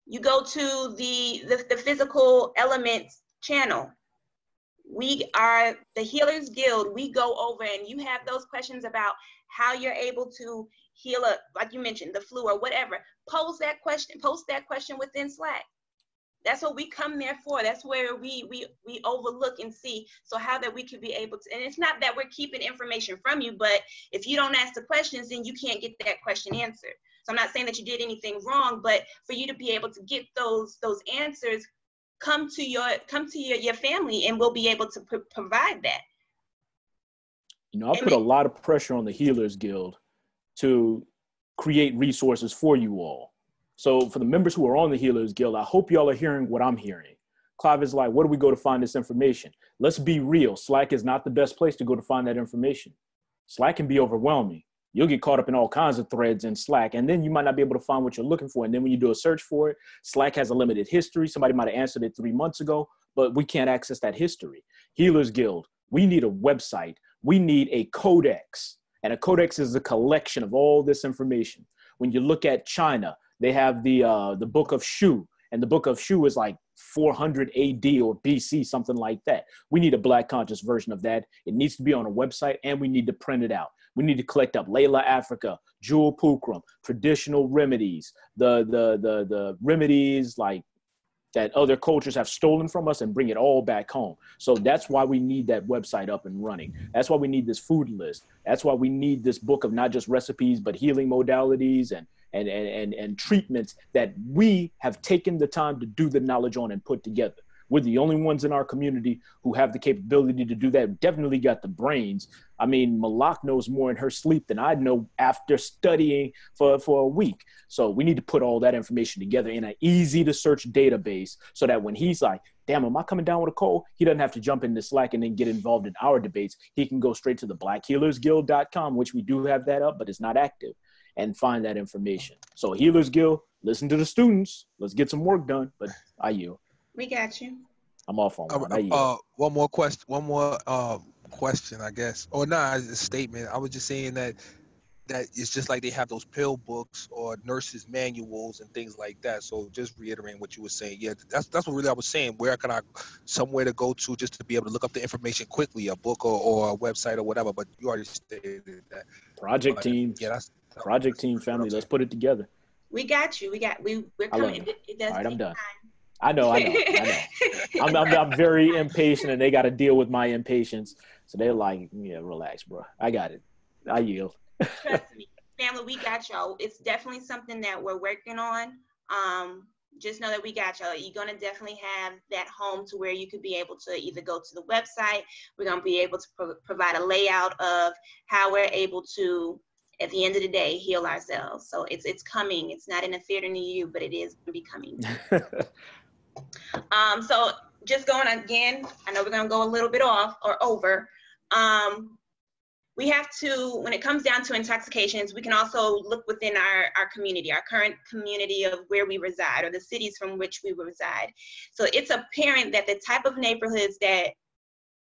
You go to the Physical Elements channel. We are the Healers Guild. We go over and you have those questions about how you're able to heal like you mentioned, the flu or whatever. Post that question within Slack. That's what we come there for. That's where we overlook and see. So how that we can be able to, and it's not that we're keeping information from you, but if you don't ask the questions, then you can't get that question answered. So I'm not saying that you did anything wrong, but for you to be able to get those answers, come to your family, and we'll be able to provide that. You know, I put a lot of pressure on the Healers Guild to create resources for you all. So for the members who are on the Healers Guild, I hope y'all are hearing what I'm hearing. Clive is like, where do we go to find this information? Let's be real. Slack is not the best place to go to find that information. Slack can be overwhelming. You'll get caught up in all kinds of threads in Slack, and then you might not be able to find what you're looking for. And then when you do a search for it, Slack has a limited history. Somebody might have answered it 3 months ago, but we can't access that history. Healers Guild, we need a website. We need a codex. And a codex is a collection of all this information. When you look at China, they have the Book of Shu, and the Book of Shu is like 400 AD or BC, something like that. We need a Black conscious version of that. It needs to be on a website, and we need to print it out. We need to collect up Layla Africa, Jewel Pukram, traditional remedies, the remedies like that other cultures have stolen from us, and bring it all back home. So that's why we need that website up and running. That's why we need this food list. That's why we need this book of not just recipes, but healing modalities and treatments that we have taken the time to do the knowledge on and put together. We're the only ones in our community who have the capability to do that. Definitely got the brains. I mean, Malak knows more in her sleep than I know after studying for a week. So we need to put all that information together in an easy to search database so that when he's like, damn, am I coming down with a cold? He doesn't have to jump into Slack and then get involved in our debates. He can go straight to the blackhealersguild.com, which we do have that up, but it's not active, and find that information. So Healers Guild, listen to the students. Let's get some work done. But I yield. We got you. I'm off on one. I yield. One more question, I guess. Or not a statement. I was just saying that it's just like they have those pill books or nurses manuals and things like that. So just reiterating what you were saying. Yeah, that's what really I was saying. Where can I, somewhere to go to just to be able to look up the information quickly, a book or a website or whatever. But you already stated that. Project team. Yeah, that's project team family. Let's put it together. We got you. We're coming. It does. All right, take I'm done. time. I know. I'm very impatient, and they got to deal with my impatience. So they're like, yeah, relax, bro. I got it. I yield. Trust me, family, we got y'all. It's definitely something that we're working on. Just know that we got y'all. You're going to definitely have that home to where you could be able to either go to the website. We're going to be able to provide a layout of how we're able to, at the end of the day, heal ourselves. So it's coming. It's not in a theater near you, but it is going to be coming. So just going again, I know we're going to go a little bit off or over. We have to, when it comes down to intoxications, we can also look within our community, our current community of where we reside or the cities from which we reside. So it's apparent that the type of neighborhoods that,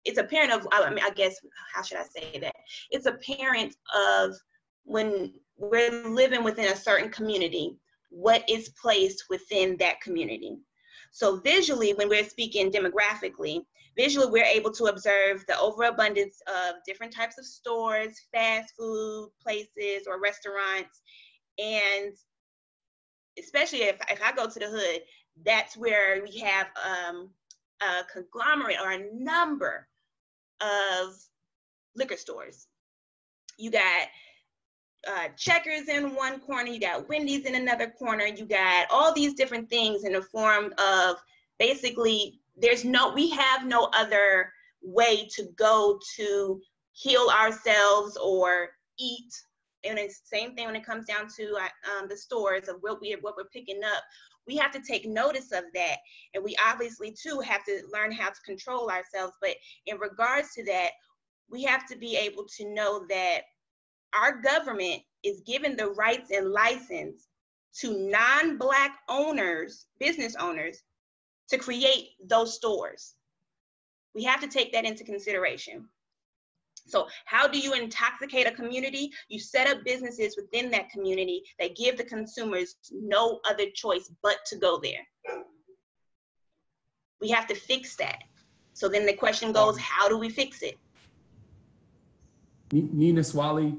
it's apparent of, I guess, how should I say that? It's apparent of when we're living within a certain community, what is placed within that community. So visually, when we're speaking demographically, visually, we're able to observe the overabundance of different types of stores, fast food places, or restaurants. And especially if I go to the hood, that's where we have a conglomerate or a number of liquor stores. You got Checkers in one corner, you got Wendy's in another corner, you got all these different things in the form of basically we have no other way to go to heal ourselves or eat. And it's the same thing when it comes down to the stores of what we're picking up. We have to take notice of that. And we obviously too have to learn how to control ourselves. But in regards to that, we have to be able to know that our government is given the rights and license to non-Black owners, business owners, to create those stores. We have to take that into consideration. So how do you intoxicate a community? You set up businesses within that community that give the consumers no other choice but to go there. We have to fix that. So then the question goes, how do we fix it? Nina Swally,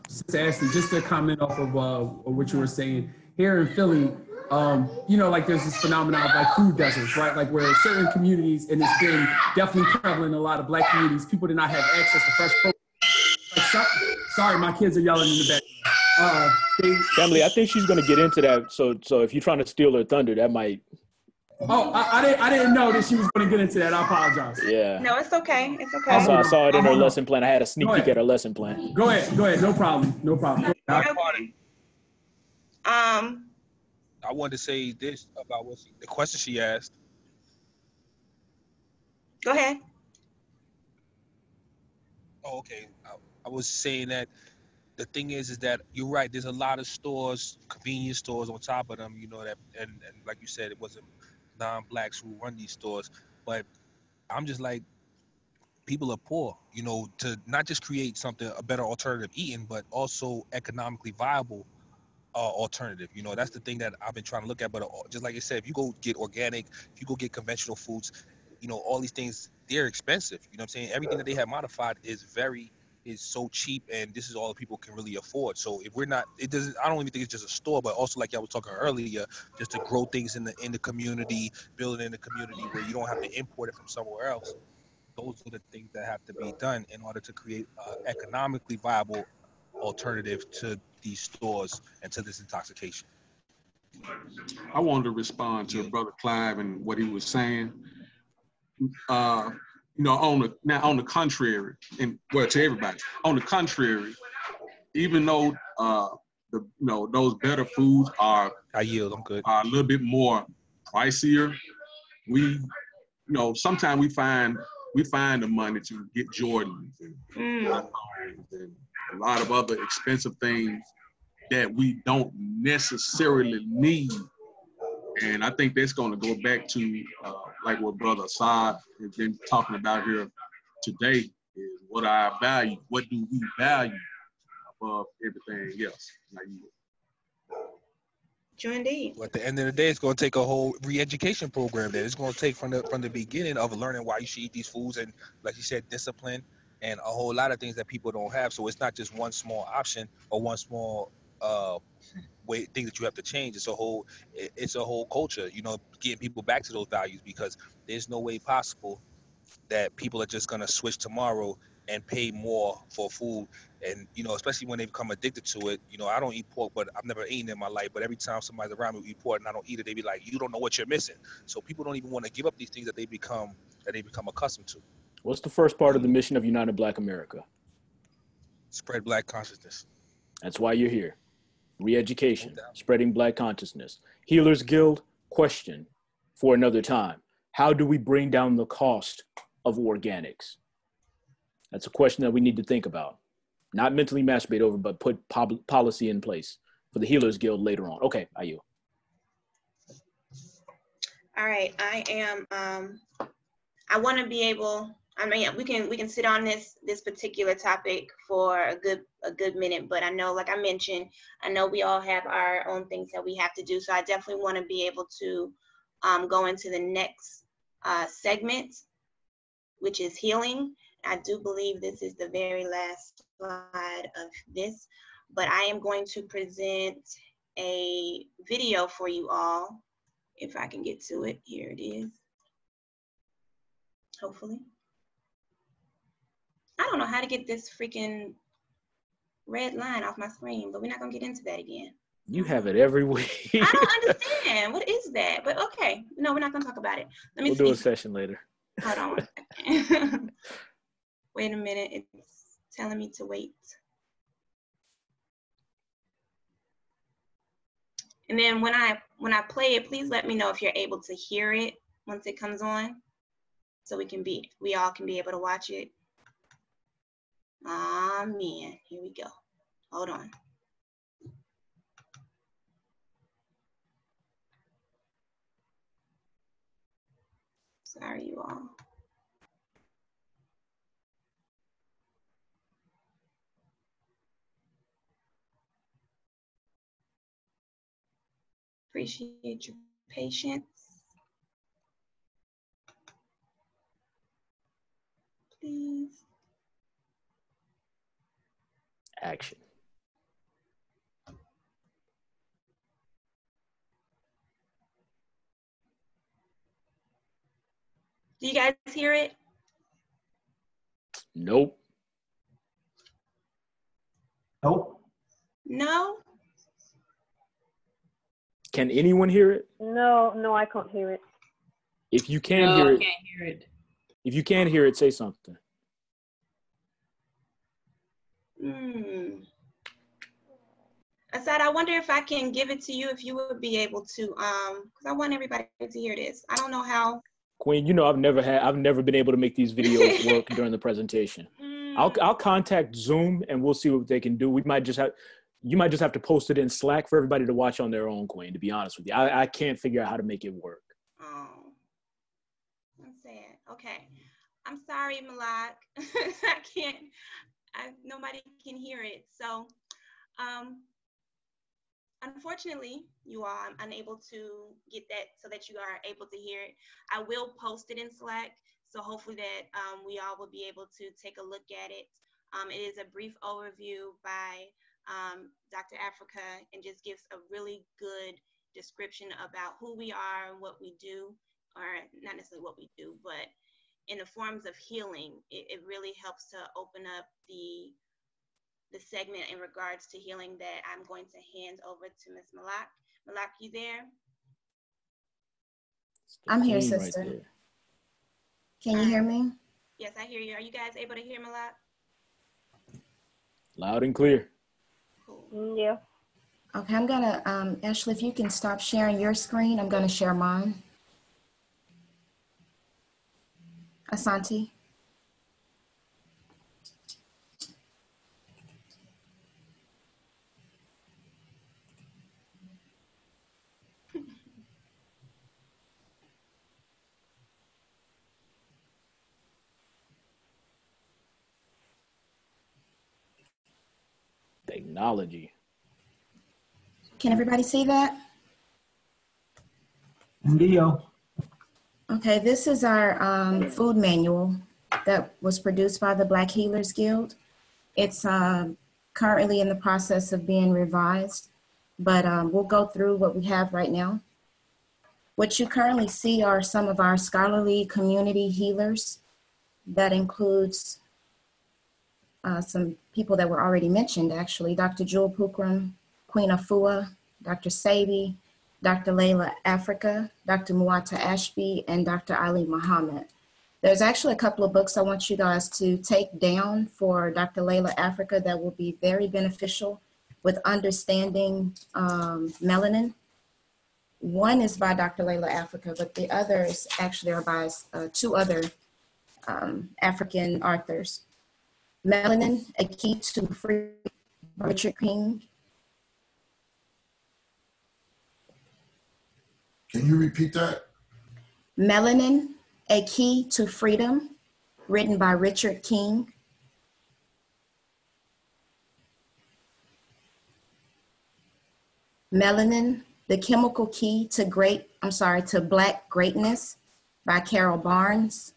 Sister Ashley, just to comment off of what you were saying, here in Philly, like there's this phenomenon of like food deserts, right? Like where certain communities, and it's been definitely prevalent in a lot of Black communities, people did not have access to fresh produce. Like, sorry, my kids are yelling in the back. Family, I think she's going to get into that. So if you're trying to steal her thunder, that might. Oh, I didn't know that she was going to get into that. I apologize. Yeah. No, it's okay. It's okay. I saw it in her lesson plan. I had a sneak peek at her lesson plan. Go ahead. No problem. Okay. I wanted to say this about the question she asked. Go ahead. Oh, okay. I was saying that the thing is that you're right. There's a lot of stores, convenience stores on top of them, that, and like you said, it wasn't non-Blacks who run these stores. But I'm just like, people are poor, to not just create a better alternative eating, but also economically viable alternative. That's the thing that I've been trying to look at. But just like I said, if you go get organic, if you go get conventional foods, all these things, they're expensive. You know what I'm saying? Everything that they have modified is so cheap, and this is all people can really afford. So if we're not, I don't even think it's just a store, but also like I was talking earlier, just to grow things in the community, build it in the community where you don't have to import it from somewhere else. Those are the things that have to be done in order to create an economically viable alternative to these stores and to this intoxication. I wanted to respond to Brother Clive and what he was saying. You know, on the contrary, and well, to everybody, on the contrary, even though those better foods are I yield. I'm good. Are a little bit more pricier. We sometimes we find the money to get Jordans and iPhones and a lot of other expensive things that we don't necessarily need. And I think that's going to go back to like what Brother Assad has been talking about here today, is what I value. What do we value above everything else? Indeed. But at the end of the day, it's going to take a whole re-education program that it's going to take from the beginning of learning why you should eat these foods, and like you said, discipline and a whole lot of things that people don't have. So it's not just one small option or one small thing that you have to change. It's a whole culture, getting people back to those values, because there's no way possible that people are just going to switch tomorrow and pay more for food. And especially when they become addicted to it. I don't eat pork, but I've never eaten it in my life, but every time somebody's around me who eat pork and I don't eat it, they be like, you don't know what you're missing. So people don't even want to give up these things that they become accustomed to. What's the first part of the mission of United Black America? Spread Black consciousness. That's why you're here. Re-education, spreading Black consciousness. Healers Guild, question for another time. How do we bring down the cost of organics? That's a question that we need to think about. Not mentally masturbate over, but put policy in place for the Healers Guild later on. Okay, Ayu. All right, I am, I want to be able, we can sit on this particular topic for a good minute, but I know, like I mentioned, I know we all have our own things that we have to do. So I definitely want to be able to go into the next segment, which is healing. I do believe this is the very last slide of this, but I am going to present a video for you all. If I can get to it, here it is. Hopefully. I don't know how to get this freaking red line off my screen, but we're not gonna get into that again. You have it every week. I don't understand. What is that? But okay, no, we're not gonna talk about it. Let me We'll do a session later. Hold on one second. Wait a minute, it's telling me to wait. And then when I play it, please let me know if you're able to hear it once it comes on, so we all can be able to watch it. Ah, man, here we go. Hold on. Sorry, you all. Appreciate your patience. Please. Action. Do you guys hear it? Nope. Nope. No? Can anyone hear it? No, I can't hear it. If you can hear it, can't hear it. if you can hear it, say something. Assad, I wonder if I can give it to you, if you would be able to, because I want everybody to hear this. I don't know how. Queen, I've never been able to make these videos work during the presentation. I'll contact Zoom and we'll see what they can do. You might just have to post it in Slack for everybody to watch on their own, Queen, to be honest with you. I can't figure out how to make it work. Oh, I'm sad. Okay. I'm sorry, Malak. Nobody can hear it. So, unfortunately, you all, I'm unable to get that so that you are able to hear it. I will post it in Slack, so hopefully that we all will be able to take a look at it. It is a brief overview by Dr. Africa, and just gives a really good description about who we are and what we do, or not necessarily what we do, but in the forms of healing. It really helps to open up the segment in regards to healing that I'm going to hand over to Ms. Malak. Malak, you there? I'm here, Pain right sister. there. Can you hear me? Yes, I hear you. Are you guys able to hear Malak? Loud and clear. Yeah. Okay, I'm gonna, Ashley, if you can stop sharing your screen, I'm gonna share mine. Asante. Technology. Can everybody see that? Ndio. Okay, this is our food manual that was produced by the Black Healers Guild. It's currently in the process of being revised, but we'll go through what we have right now. What you currently see are some of our scholarly community healers. That includes some people that were already mentioned, actually. Dr. Jewel Pukram, Queen Afua, Dr. Sebi, Dr. Layla Africa, Dr. Muata Ashby, and Dr. Ali Muhammad. There's actually a couple of books I want you guys to take down for Dr. Layla Africa that will be very beneficial with understanding melanin. One is by Dr. Layla Africa, but the others actually are by two other African authors. Melanin, A Key to Freedom, Richard King. Can you repeat that? Melanin, A Key to Freedom, written by Richard King. Melanin, The Chemical Key to Black Greatness by Carol Barnes.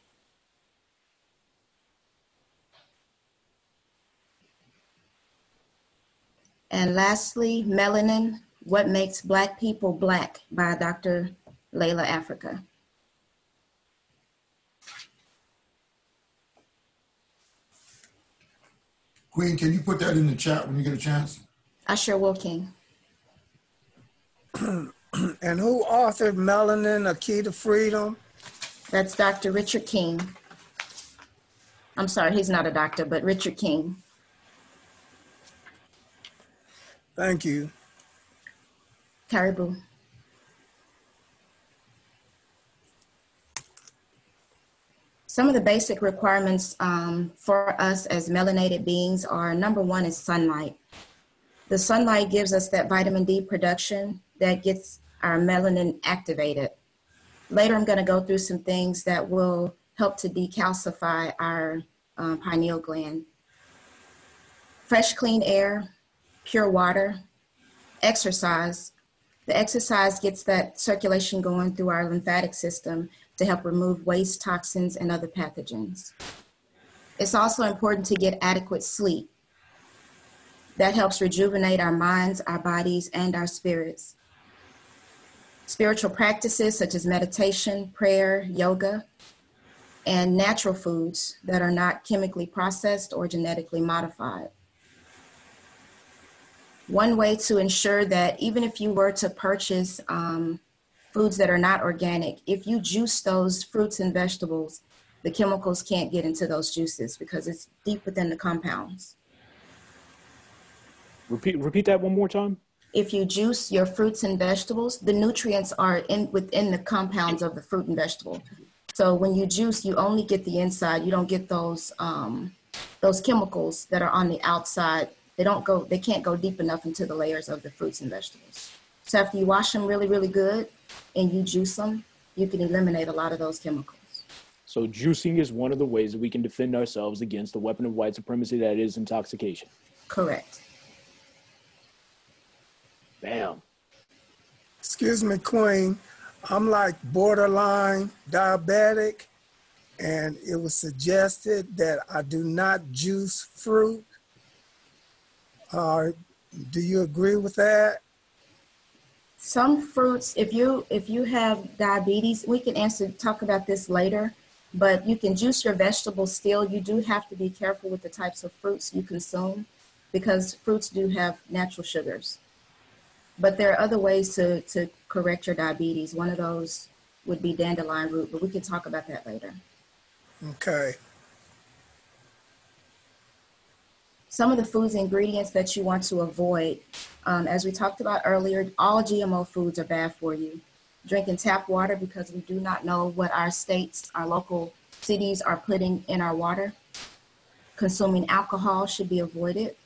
And lastly, Melanin, What Makes Black People Black by Dr. Layla Africa. Queen, can you put that in the chat when you get a chance? I sure will, King. And who authored Melanin, A Key to Freedom? That's Dr. Richard King. I'm sorry, he's not a doctor, but Richard King. Thank you. Caribou. Some of the basic requirements for us as melanated beings are, number one is sunlight. The sunlight gives us that vitamin D production that gets our melanin activated. Later, I'm gonna go through some things that will help to decalcify our pineal gland. Fresh, clean air, pure water, exercise. The exercise gets that circulation going through our lymphatic system to help remove waste, toxins, and other pathogens. It's also important to get adequate sleep. That helps rejuvenate our minds, our bodies, and our spirits. Spiritual practices such as meditation, prayer, yoga, and natural foods that are not chemically processed or genetically modified. One way to ensure that even if you were to purchase foods that are not organic, if you juice those fruits and vegetables, the chemicals can't get into those juices because it's deep within the compounds. Repeat that one more time. If you juice your fruits and vegetables, the nutrients are within the compounds of the fruit and vegetable. So when you juice, you only get the inside. You don't get those chemicals that are on the outside. They can't go deep enough into the layers of the fruits and vegetables. So after you wash them really, really good and you juice them, you can eliminate a lot of those chemicals. So juicing is one of the ways that we can defend ourselves against the weapon of white supremacy that is intoxication. Correct. Bam. Excuse me, Queen. I'm like borderline diabetic, and it was suggested that I do not juice fruit. Do you agree with that? Some fruits, if you have diabetes, we can talk about this later, but you can juice your vegetables still. You do have to be careful with the types of fruits you consume because fruits do have natural sugars. But there are other ways to correct your diabetes. One of those would be dandelion root, but we can talk about that later. Okay. Some of the foods ingredients that you want to avoid, as we talked about earlier, all GMO foods are bad for you. Drinking tap water because we do not know what our states, our local cities are putting in our water. Consuming alcohol should be avoided.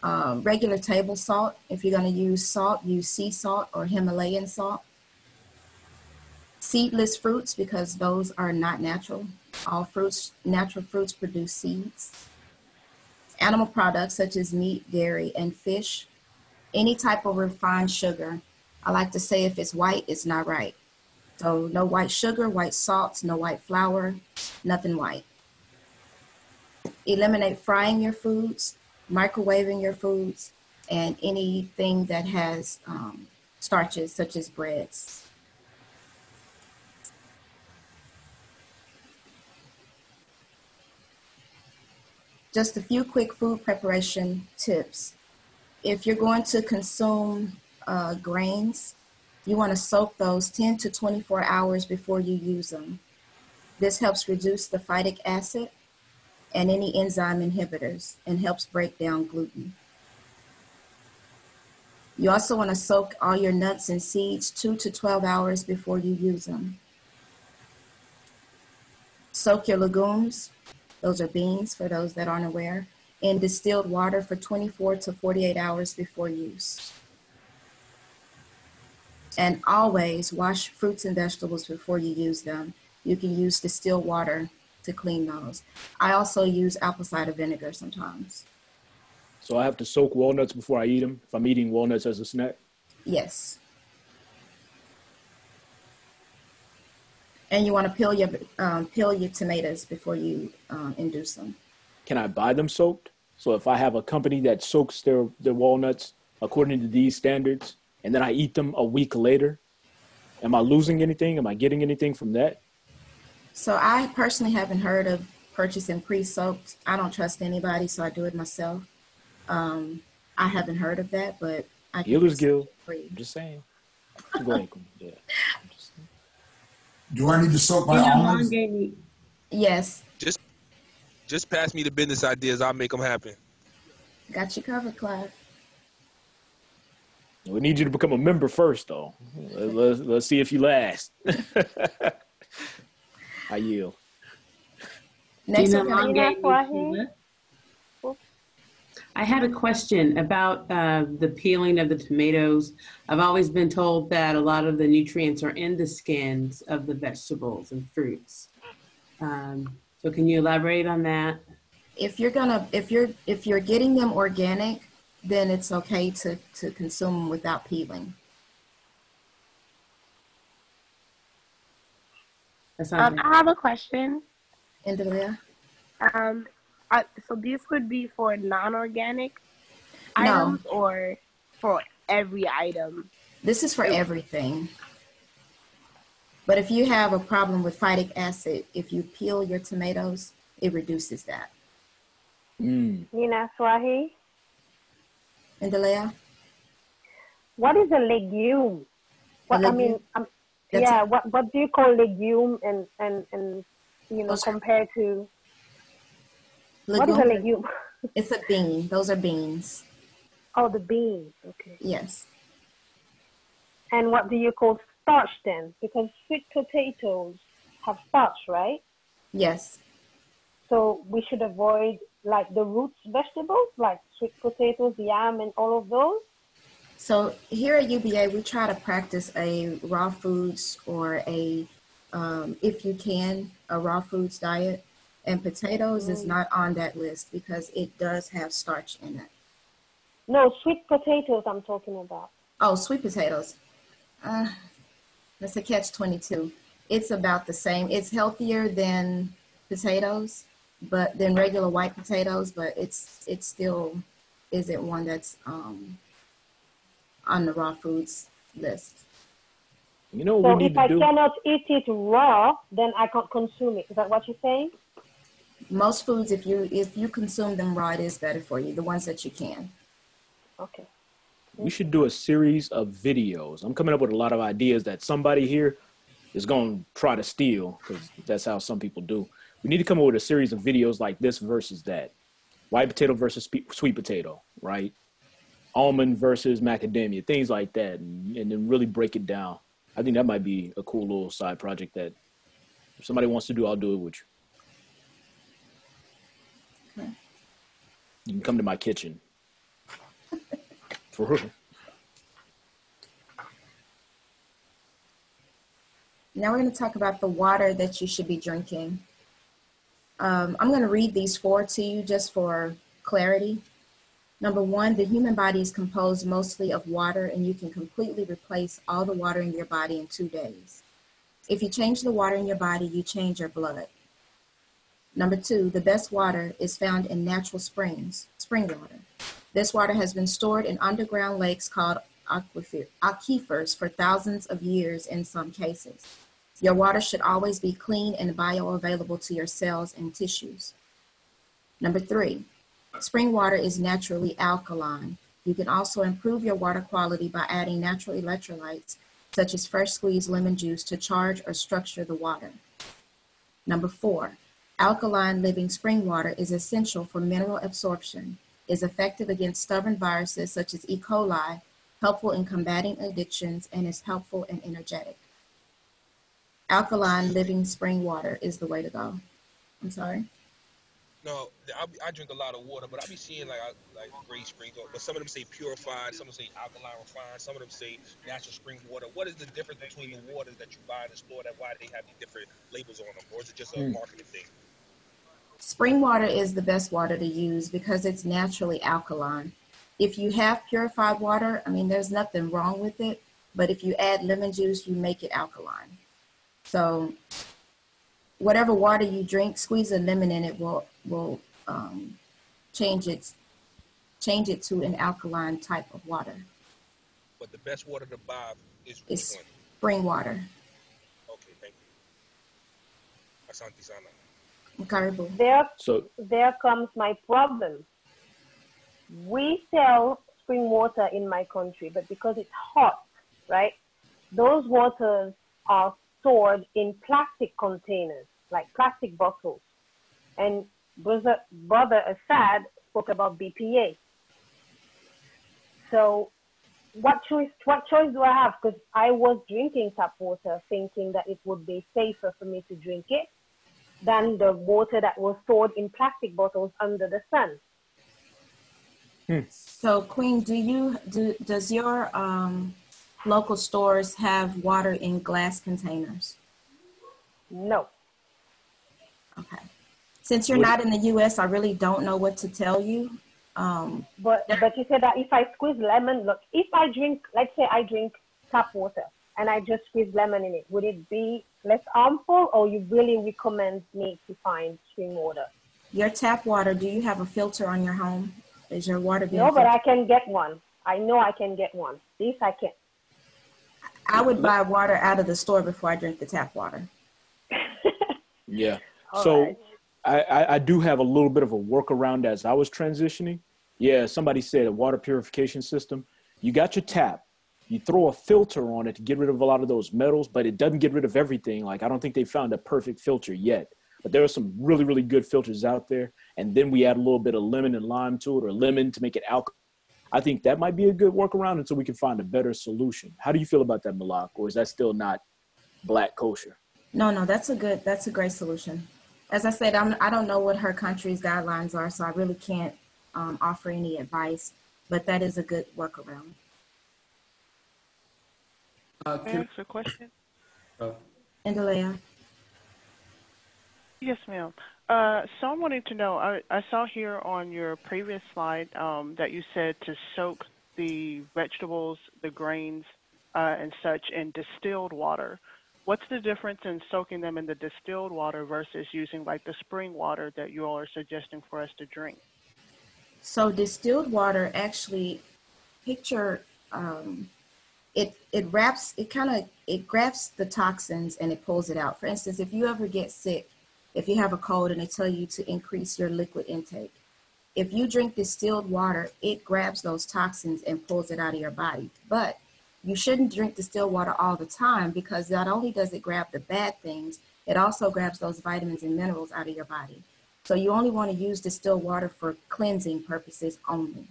Regular table salt, if you're going to use salt, use sea salt or Himalayan salt. Seedless fruits, because those are not natural. All fruits, natural fruits produce seeds. Animal products such as meat, dairy, and fish. Any type of refined sugar. I like to say if it's white, it's not right. So no white sugar, white salts, no white flour, nothing white. Eliminate frying your foods, microwaving your foods, and anything that has starches such as breads. Just a few quick food preparation tips. If you're going to consume grains, you want to soak those 10 to 24 hours before you use them. This helps reduce the phytic acid and any enzyme inhibitors and helps break down gluten. You also want to soak all your nuts and seeds 2 to 12 hours before you use them. Soak your legumes, those are beans for those that aren't aware, in distilled water for 24 to 48 hours before use. And always wash fruits and vegetables before you use them. You can use distilled water to clean those. I also use apple cider vinegar sometimes. So I have to soak walnuts before I eat them if I'm eating walnuts as a snack? Yes. And you want to peel your tomatoes before you induce them. Can I buy them soaked? So if I have a company that soaks their walnuts according to these standards, and then I eat them a week later, am I losing anything? Am I getting anything from that? So I personally haven't heard of purchasing pre-soaked. I don't trust anybody, so I do it myself. I haven't heard of that, but I can Dealer's Guild. free. I'm just saying. Go ahead. Yeah. Do I need to soak my almonds? Yes. Just pass me the business ideas. I'll make them happen. Got you covered, Clive. We need you to become a member first, though. Let's see if you last. I yield. Next Gina one, Longe, I had a question about the peeling of the tomatoes. I've always been told that a lot of the nutrients are in the skins of the vegetables and fruits. So can you elaborate on that? If you're getting them organic, then it's okay to consume them without peeling. I have a question. Indelia? So this would be for non-organic No. items or for every item? This is for everything. But if you have a problem with phytic acid, if you peel your tomatoes, it reduces that. Nina Swahi? Indelia? What is a legume? What I mean, yeah. What do you call legume and you know compared to? What is a legume? It's a bean. Those are beans. Oh, the beans. Okay. Yes. And what do you call starch then? Because sweet potatoes have starch, right? Yes. So we should avoid like the roots vegetables, like sweet potatoes, yam, and all of those. So here at UBA, we try to practice a raw foods or if you can, a raw foods diet. And potatoes is not on that list because it does have starch in it. No, sweet potatoes I'm talking about. Oh, sweet potatoes. That's a catch-22. It's about the same. It's healthier than potatoes, but than regular white potatoes, but it still isn't one that's on the raw foods list. You know what we need to do? So if I cannot eat it raw, then I can't consume it. Is that what you're saying? Most foods, if you consume them raw, it is better for you. The ones that you can. Okay. we should do a series of videos. I'm coming up with a lot of ideas that somebody here is going to try to steal, because that's how some people do. We need to come up with a series of videos like this versus that. White potato versus sweet potato, right? Almond versus macadamia, things like that, and then really break it down. I think that might be a cool little side project that if somebody wants to do, I'll do it with you. Okay. You can come to my kitchen. For real. Now we're going to talk about the water that you should be drinking. I'm going to read these 4 to you just for clarity. Number 1, the human body is composed mostly of water, and you can completely replace all the water in your body in 2 days. If you change the water in your body, you change your blood. Number 2, the best water is found in natural springs, spring water. This water has been stored in underground lakes called aquifers for thousands of years in some cases. Your water should always be clean and bioavailable to your cells and tissues. Number 3, spring water is naturally alkaline. You can also improve your water quality by adding natural electrolytes, such as fresh squeezed lemon juice, to charge or structure the water. Number 4, alkaline living spring water is essential for mineral absorption, is effective against stubborn viruses such as E. coli, helpful in combating addictions, and is helpful and energetic. Alkaline living spring water is the way to go. I'm sorry. No, I drink a lot of water, but I be seeing like great springs, but some of them say purified, some of them say alkaline refined, some of them say natural spring water. What is the difference between the waters that you buy in the store, that why they have these different labels on them, or is it just a marketing thing? Spring water is the best water to use because it's naturally alkaline. If you have purified water, I mean, there's nothing wrong with it, but if you add lemon juice, you make it alkaline. So whatever water you drink, squeeze a lemon in it will change it to an alkaline type of water. But the best water to buy is spring water. Okay, thank you. Asante sana. There comes my problem. We sell spring water in my country, but because it's hot, right? Those waters are stored in plastic containers, like plastic bottles. And brother Assad spoke about BPA. So what choice do I have? Because I was drinking tap water thinking that it would be safer for me to drink it than the water that was stored in plastic bottles under the sun. So Queen, does your local stores have water in glass containers? No. Okay. Since you're not in the U.S., I really don't know what to tell you. But you said that if I squeeze lemon, look, if I drink, let's say I drink tap water and I just squeeze lemon in it, would it be less harmful, or you really recommend me to find spring water? Your tap water, do you have a filter on your home? Is your water being No, but filtered? I can get one. I know I can get one. This I can. I would buy water out of the store before I drink the tap water. Yeah. All So right. I do have a little bit of a workaround as I was transitioning. Yeah, somebody said a water purification system. You got your tap. You throw a filter on it to get rid of a lot of those metals, but it doesn't get rid of everything. Like, I don't think they found a perfect filter yet. But there are some really, really good filters out there. And then we add a little bit of lemon and lime to it, or lemon to make it alcohol. I think that might be a good workaround until we can find a better solution. How do you feel about that, Malak? Or is that still not black kosher? No, that's a great solution. As I said, I don't know what her country's guidelines are, so I really can't offer any advice, but that is a good workaround. Can I ask a question? Indalea. Yes, ma'am. So I'm wanting to know, I saw here on your previous slide that you said to soak the vegetables, the grains, and such in distilled water. What's the difference in soaking them in the distilled water versus using like the spring water that you all are suggesting for us to drink? So distilled water actually, picture, it grabs the toxins and it pulls it out. For instance, if you ever get sick, if you have a cold and they tell you to increase your liquid intake, if you drink distilled water, it grabs those toxins and pulls it out of your body. But you shouldn't drink distilled water all the time, because not only does it grab the bad things, it also grabs those vitamins and minerals out of your body. So you only want to use distilled water for cleansing purposes only.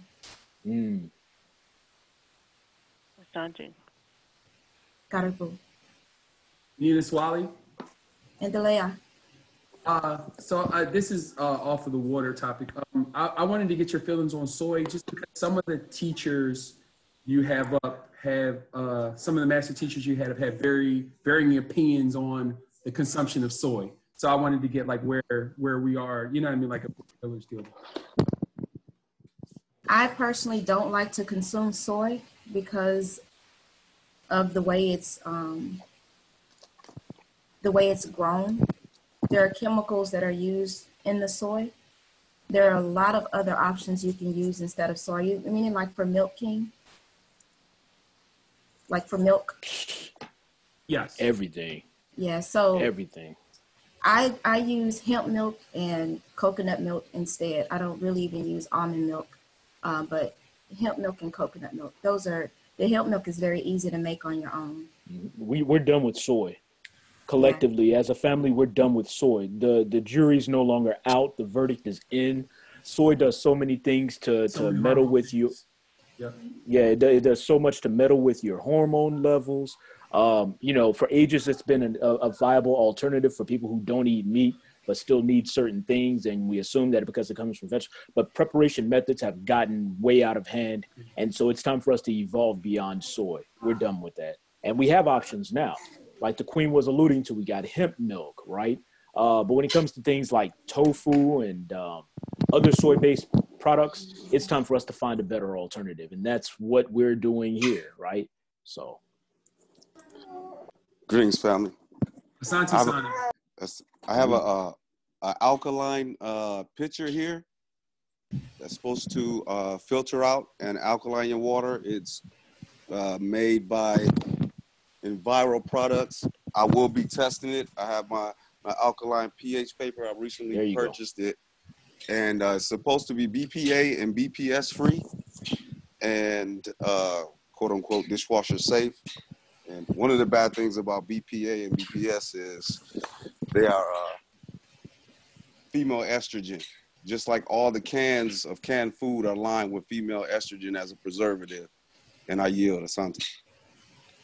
Sanjay. Karibu. Nina Swali. And Delea. This is off of the water topic. I wanted to get your feelings on soy, just because some of the teachers you have some of the master teachers you have had very varying opinions on the consumption of soy. So I wanted to get like where we are, you know what I mean, like a village deal. I personally don't like to consume soy because of the way it's grown. There are chemicals that are used in the soy. There are a lot of other options you can use instead of soy. You meaning like for milking? Like for milk? Yes. Everything. Yeah, so everything. I use hemp milk and coconut milk instead. I don't really even use almond milk, but hemp milk and coconut milk. The hemp milk is very easy to make on your own. We're done with soy. Collectively, as a family, we're done with soy. The jury's no longer out. The verdict is in. Soy does so many things to meddle with you. Yeah, it does so much to meddle with your hormone levels. For ages, it's been a viable alternative for people who don't eat meat but still need certain things, and we assume that because it comes from vegetables. But preparation methods have gotten way out of hand, and so it's time for us to evolve beyond soy. We're done with that, and we have options now. Like the Queen was alluding to, we got hemp milk, right? But when it comes to things like tofu and other soy-based products, it's time for us to find a better alternative. And that's what we're doing here, right? So. Greetings, family. Asante I have a alkaline pitcher here that's supposed to filter out and alkaline your water. It's made by Enviro Products. I will be testing it. I have my alkaline pH paper. I recently purchased it, and it's supposed to be BPA and BPS free, and quote unquote dishwasher safe. And one of the bad things about BPA and BPS is they are female estrogen. Just like all the cans of canned food are lined with female estrogen as a preservative. And I yield, Asante.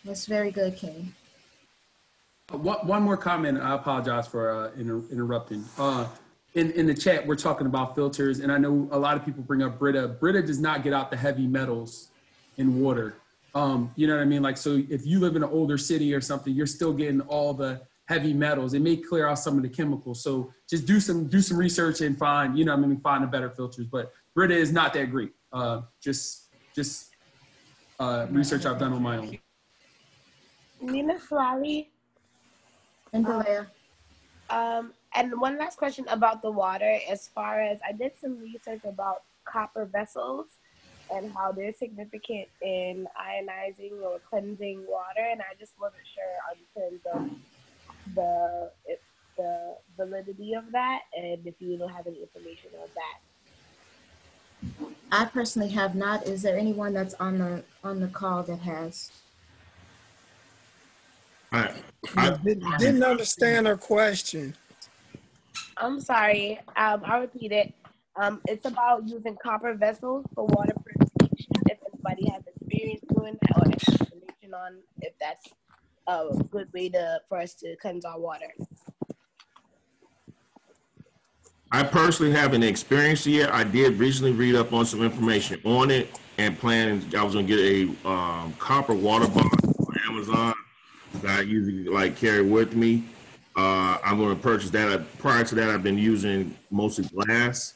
That's very good, Kay. One more comment. I apologize for interrupting. In the chat, we're talking about filters, and I know a lot of people bring up Brita. Brita does not get out the heavy metals in water. You know what I mean? Like, so if you live in an older city or something, you're still getting all the heavy metals. It may clear out some of the chemicals. So just do some research and find, you know what I mean, find the better filters. But Brita is not that great. Just research I've done on my own. Nina Swali. And Delea. And one last question about the water. As far as I did some research about copper vessels and how they're significant in ionizing or cleansing water, and I just wasn't sure in terms of the validity of that, and if you don't have any information on that. I personally have not. Is there anyone that's on the call that has? I didn't understand her question. I'm sorry. I'll repeat it. It's about using copper vessels for water purification. If anybody has experience doing that or any information on if that's a good way for us to cleanse our water. I personally haven't experienced it yet. I did recently read up on some information on it and planned I was going to get a copper water bottle on Amazon that I usually like carry with me. I'm going to purchase that. Prior to that, I've been using mostly glass.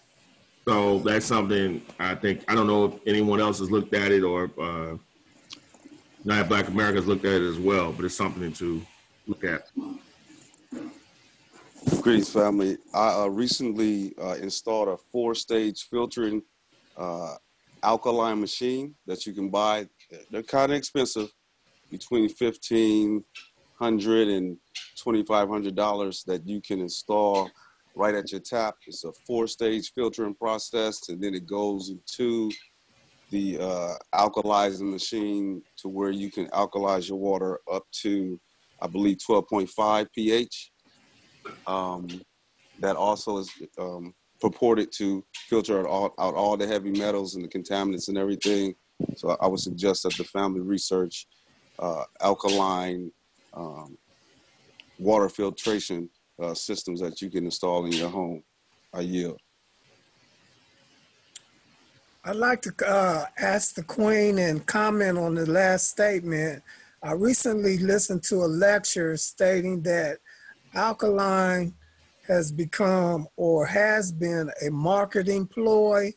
So that's something I don't know if anyone else has looked at it or United Black America has looked at it as well, but it's something to look at. Greetings, family. I recently installed a 4-stage filtering alkaline machine that you can buy. They're kind of expensive, between $1,500 and $2,500, that you can install right at your tap. It's a 4-stage filtering process, and then it goes into the alkalizing machine to where you can alkalize your water up to, I believe, 12.5 pH. That also is purported to filter out all the heavy metals and the contaminants and everything. So I would suggest that the family research alkaline water filtration systems that you can install in your home. I yield. I'd like to ask the Queen and comment on the last statement. I recently listened to a lecture stating that alkaline has become or has been a marketing ploy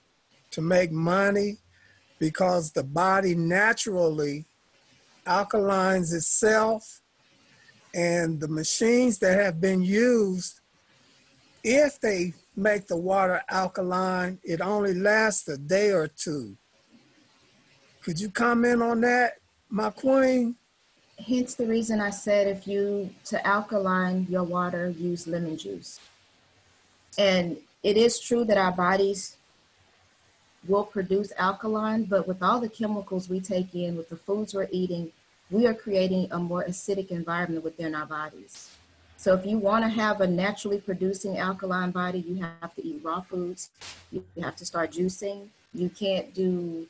to make money because the body naturally alkalines itself, and the machines that have been used, if they make the water alkaline, it only lasts a day or two. Could you comment on that, my queen? Hence the reason I said if you, to alkaline your water, use lemon juice. And it is true that our bodies will produce alkaline, but with all the chemicals we take in, with the foods we're eating, we are creating a more acidic environment within our bodies. So if you want to have a naturally producing alkaline body, you have to eat raw foods. You have to start juicing. You can't do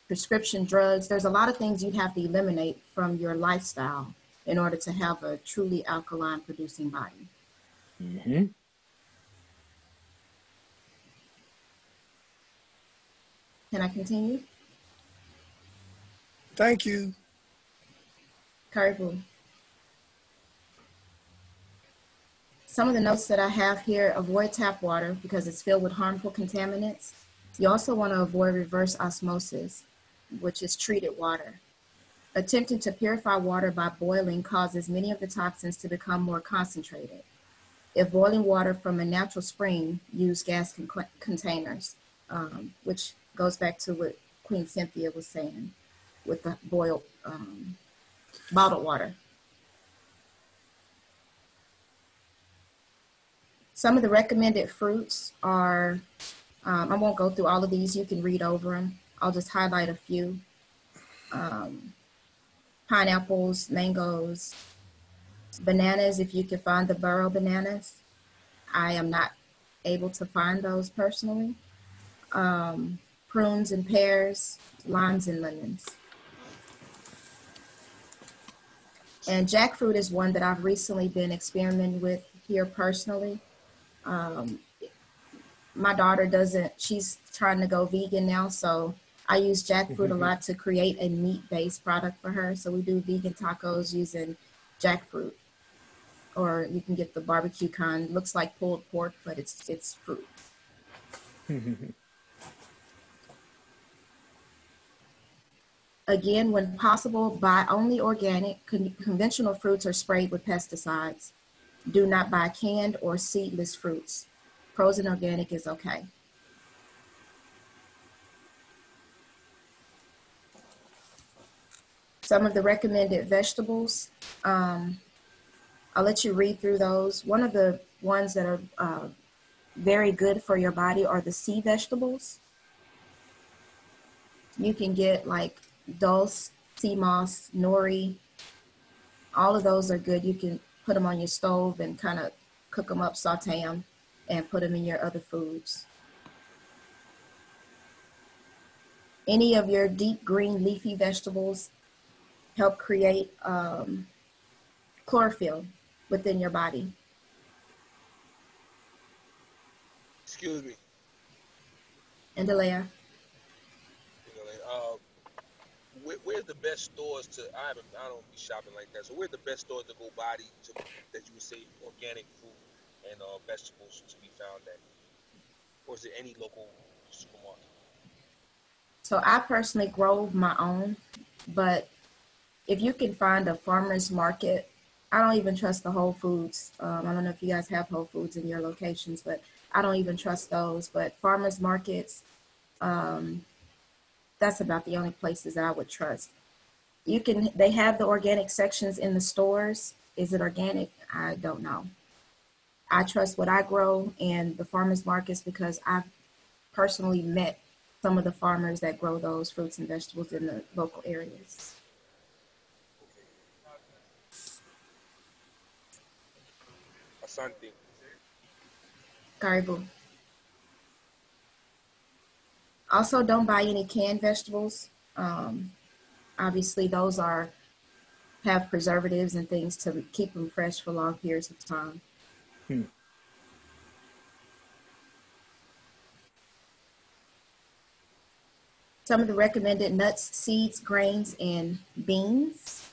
prescription drugs. There's a lot of things you'd have to eliminate from your lifestyle in order to have a truly alkaline producing body. Mm-hmm. Can I continue? Thank you. Karibu. Some of the notes that I have here: avoid tap water because it's filled with harmful contaminants. You also want to avoid reverse osmosis, which is treated water. Attempting to purify water by boiling causes many of the toxins to become more concentrated. If boiling water from a natural spring, use gas containers, which goes back to what Queen Cynthia was saying with the boiled bottled water. Some of the recommended fruits are, I won't go through all of these, you can read over them. I'll just highlight a few. Pineapples, mangoes, bananas, if you can find the burro bananas. I am not able to find those personally. Prunes and pears, limes and lemons. And jackfruit is one that I've recently been experimenting with here personally. My daughter she's trying to go vegan now, so I use jackfruit a lot to create a meat-based product for her. So we do vegan tacos using jackfruit, or you can get the barbecue kind. Looks like pulled pork, but it's fruit. Again, when possible, buy only organic. Conventional fruits are sprayed with pesticides. Do not buy canned or seedless fruits. Frozen organic is okay. Some of the recommended vegetables, I'll let you read through those. One of the ones that are very good for your body are the sea vegetables. You can get like dulse, sea moss, nori. All of those are good. You can put them on your stove and kind of cook them up, saute them, and put them in your other foods. Any of your deep green leafy vegetables help create chlorophyll within your body. Excuse me. Andalea. Where's the best stores to? I don't be shopping like that. So where's the best stores to go buy that you would say organic fruit and vegetables to be found at? Or is it any local supermarket? So I personally grow my own, but if you can find a farmer's market, I don't even trust the Whole Foods. I don't know if you guys have Whole Foods in your locations, but I don't even trust those. But farmer's markets, that's about the only places that I would trust. They have the organic sections in the stores. Is it organic? I don't know. I trust what I grow and the farmers markets because I've personally met some of the farmers that grow those fruits and vegetables in the local areas. Asante. Karibu. Also, don't buy any canned vegetables. Obviously, those have preservatives and things to keep them fresh for long periods of time. Some of the recommended nuts, seeds, grains, and beans.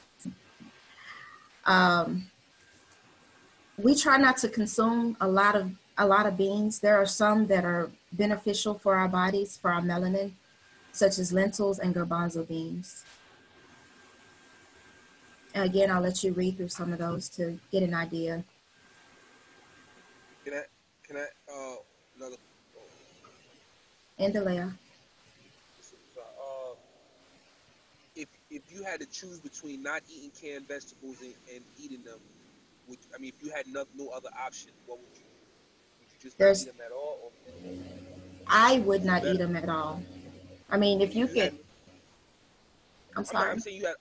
We try not to consume a lot of beans. There are some that are beneficial for our bodies, for our melanin, such as lentils and garbanzo beans. And again, I'll let you read through some of those to get an idea. Can I another? Andalea. If you had to choose between not eating canned vegetables and eating them, if you had no other option, what would you do? Would you just not eat them at all? Or I would not eat them at all. I mean, if you could. I'm sorry. I'm saying you had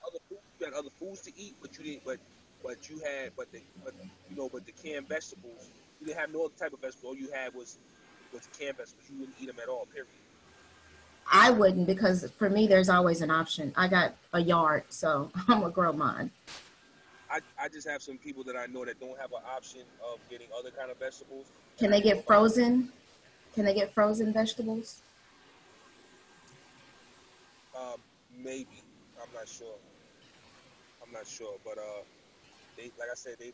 other foods to eat, but you didn't. But the canned vegetables, you didn't have no other type of vegetable. All you had was canned vegetables. You wouldn't eat them at all. Period. I wouldn't, because for me, there's always an option. I got a yard, so I'm gonna grow mine. I just have some people that I know that don't have an option of getting other kind of vegetables. Can they get frozen? Can they get frozen vegetables? Maybe. I'm not sure. But they, like I said, they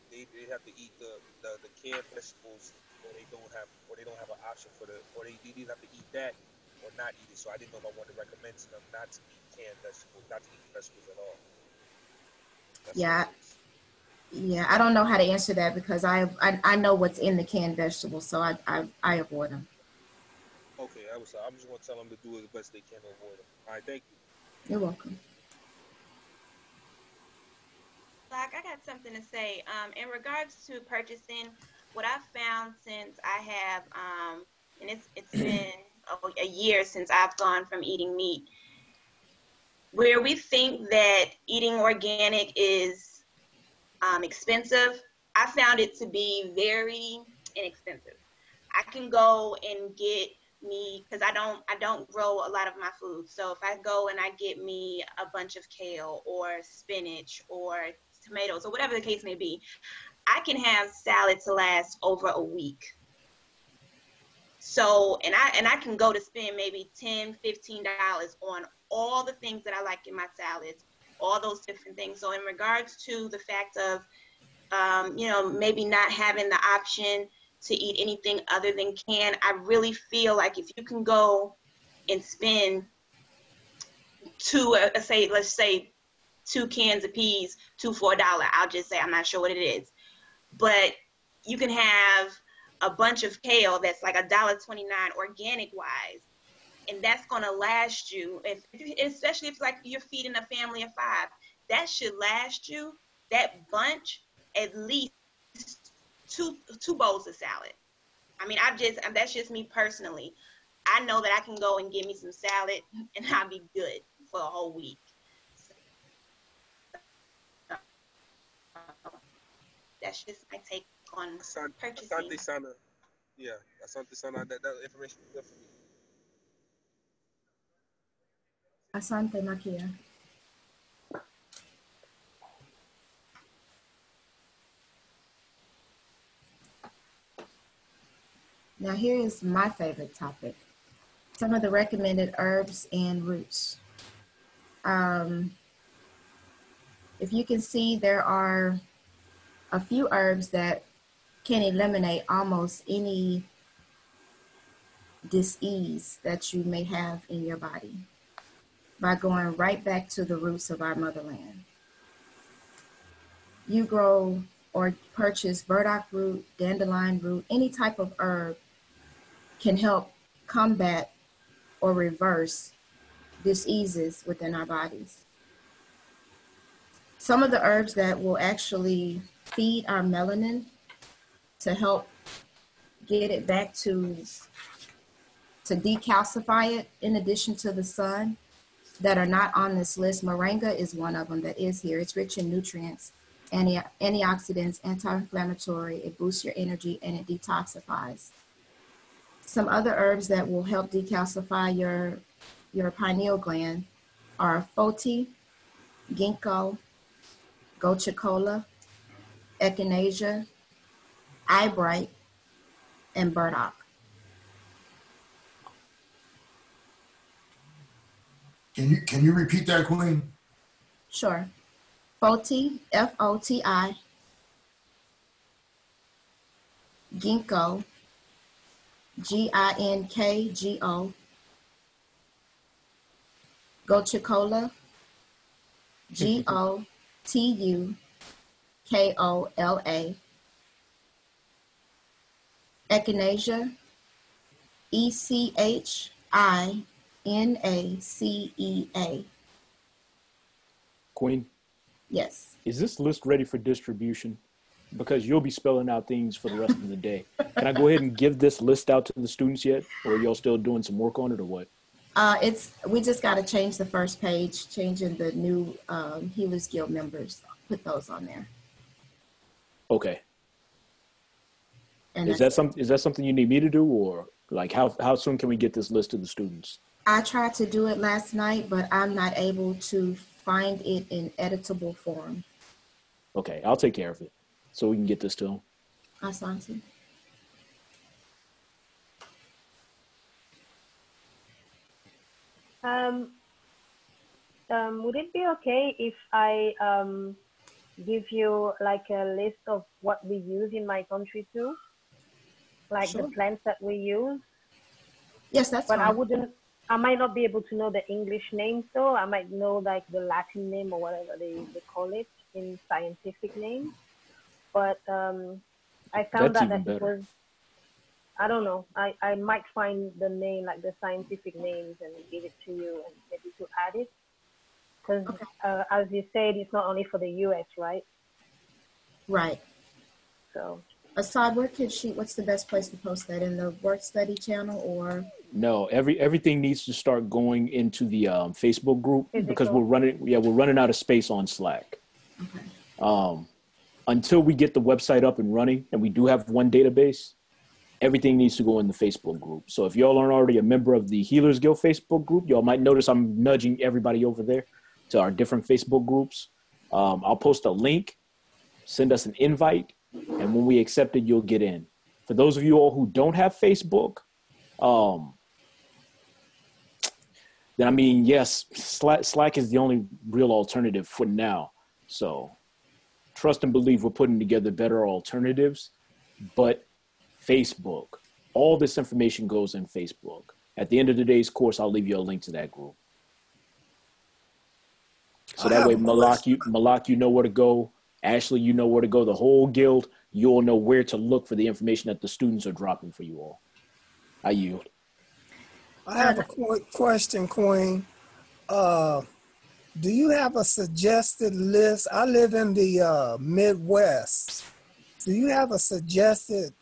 have to eat the canned vegetables, or they don't have an option for or they either have to eat that or not eat it. So I didn't know if I wanted to recommend to them not to eat canned vegetables, not to eat vegetables at all. Yeah, I don't know how to answer that because I know what's in the canned vegetables, so I avoid them. Okay, I'm just gonna tell them to do the best they can to avoid them. All right, thank you. You're welcome. Like, I got something to say. In regards to purchasing, what I've found since I have, and it's been a year since I've gone from eating meat, where we think that eating organic is expensive, I found it to be very inexpensive. I can go and get me, because I don't grow a lot of my food. So if I go and I get me a bunch of kale or spinach or tomatoes or whatever the case may be, I can have salad to last over a week. So, and I can go to spend maybe $10, $15 on all the things that I like in my salads, all those different things. So in regards to the fact of, maybe not having the option to eat anything other than canned, I really feel like if you can go and spend let's say 2 cans of peas, $2 for $1, I'll just say, I'm not sure what it is, but you can have a bunch of kale that's like $1.29 organic wise, and that's gonna last you. Especially if like you're feeding a family of 5, that should last you, that bunch, at least two bowls of salad. I mean, that's just me personally. I know that I can go and get me some salad and I'll be good for a whole week. That's just my take on purchasing. Asante Sana. Yeah, Asante Sana. That information is good for me. Asante Makia. Now here is my favorite topic. Some of the recommended herbs and roots. If you can see, there are a few herbs that can eliminate almost any dis-ease that you may have in your body by going right back to the roots of our motherland. You grow or purchase burdock root, dandelion root, any type of herb can help combat or reverse diseases within our bodies. Some of the herbs that will actually feed our melanin to help get it back to decalcify it, in addition to the sun, that are not on this list. Moringa is one of them that is here. It's rich in nutrients, antioxidants, anti-inflammatory. It boosts your energy and it detoxifies. Some other herbs that will help decalcify your pineal gland are foti, ginkgo, gochicola, echinacea, eyebright, and burdock. Can you repeat that, Queen? Sure. Foti, F-O-T-I, ginkgo, G-I-N-K-G-O, gochicola, G-O-T-U-K-O-L-A, echinacea, E-C-H-I-N-A-C-E-A. Queen? Yes. Is this list ready for distribution? Because you'll be spelling out things for the rest of the day. Can I go ahead and give this list out to the students yet? Or are y'all still doing some work on it or what? We just got to change the first page, changing the new Healers Guild members, put those on there. Okay. And is that something you need me to do, or like how soon can we get this list to the students? I tried to do it last night, but I'm not able to find it in editable form. Okay, I'll take care of it so we can get this to them. Asante. Would it be okay if I give you like a list of what we use in my country too? Like Sure. the plants that we use? Yes, that's but fine. I might not be able to know the English names though. I might know like the Latin name or whatever they call it in scientific names. But I found That's out even that it better. was, I don't know, I might find the name, like the scientific names, and give it to you and maybe to add it. Because as you said, it's not only for the US, right? Right. So. Assad, what's the best place to post that? In the work study channel or? No, everything needs to start going into the Facebook group because we're running out of space on Slack. Okay. Until we get the website up and running, and we do have one database, everything needs to go in the Facebook group. So if y'all aren't already a member of the Healers Guild Facebook group, y'all might notice I'm nudging everybody over there to our different Facebook groups. I'll post a link, send us an invite, and when we accept it, you'll get in. For those of you all who don't have Facebook, then I mean, yes, Slack is the only real alternative for now. So trust and believe we're putting together better alternatives, but Facebook, all this information goes in Facebook. At the end of today's course, I'll leave you a link to that group. So that way, Malak, you know where to go. Ashley, you know where to go. The whole guild, you all know where to look for the information that the students are dropping for you all. I yield. I have a question, Queen. Do you have a suggested list? I live in the Midwest. Do you have a suggested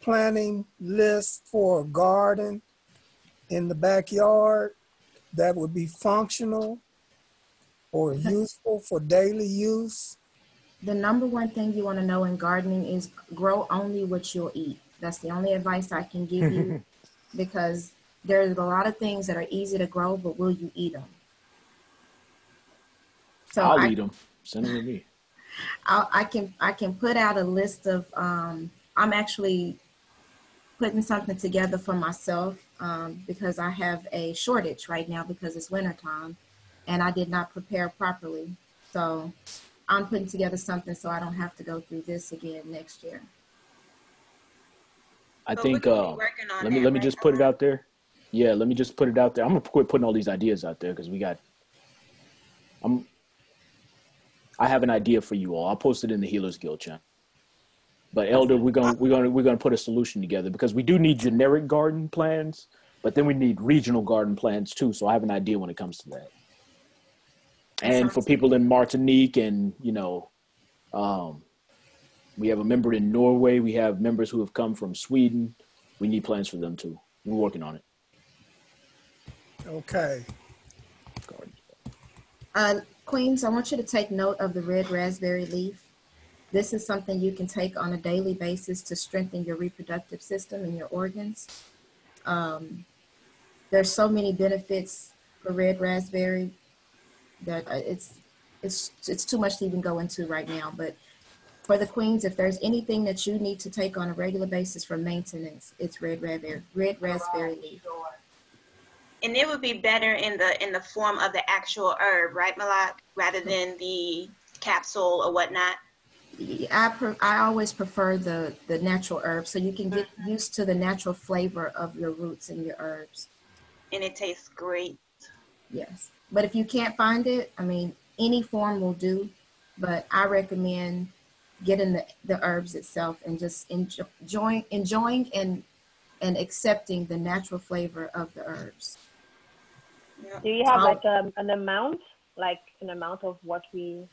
planting list for a garden in the backyard that would be functional or useful for daily use? The number one thing you want to know in gardening is grow only what you'll eat. That's the only advice I can give you because there's a lot of things that are easy to grow, but will you eat them? So I'll eat them. Send them to me. I can put out a list of, I'm actually putting something together for myself because I have a shortage right now because it's wintertime and I did not prepare properly. So I'm putting together something so I don't have to go through this again next year. I think, let me just put it out there. Yeah, let me just put it out there. I'm going to quit putting all these ideas out there because I have an idea for you all. I'll post it in the Healers Guild channel. But Elder, we're gonna put a solution together because we do need generic garden plans, but then we need regional garden plans too. So I have an idea when it comes to that. And for people in Martinique and We have a member in Norway. We have members who have come from Sweden. We need plans for them too. We're working on it. Okay. Queens, I want you to take note of the red raspberry leaf. This is something you can take on a daily basis to strengthen your reproductive system and your organs. There's so many benefits for red raspberry that it's too much to even go into right now. But for the queens, if there's anything that you need to take on a regular basis for maintenance, it's red raspberry leaf. And it would be better in the form of the actual herb, right, Malak, rather than the capsule or whatnot. I always prefer the natural herbs, so you can get used to the natural flavor of your roots and your herbs. And it tastes great. Yes, but if you can't find it, I mean, any form will do. But I recommend getting the herbs itself and just enjoying and accepting the natural flavor of the herbs. Do you have like an amount of what we?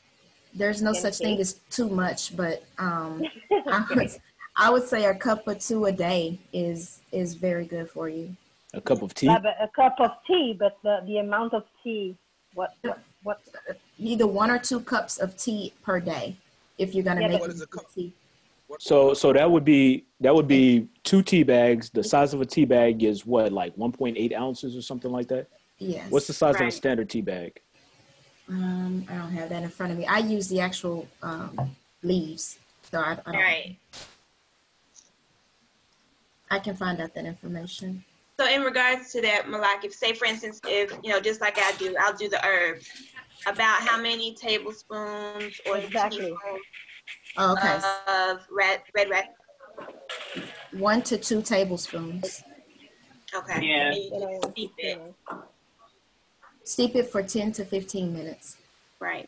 There's no such thing as too much, but I would say a cup or two a day is very good for you. A cup of tea? A cup of tea, but the amount of tea, what? Either 1 or 2 cups of tea per day, if you're gonna make tea. So that would be 2 tea bags. The size of a tea bag is what, like 1.8 ounces or something like that? Yes. What's the size of a standard tea bag? I don't have that in front of me. I use the actual leaves, so I don't. Right. I can find out that information. So in regards to that, Malak, if say for instance, if just like I'll do the herbs. About how many tablespoons or teaspoons of red? 1 to 2 tablespoons. Okay. Yeah. Steep it. Steep it for 10 to 15 minutes. Right.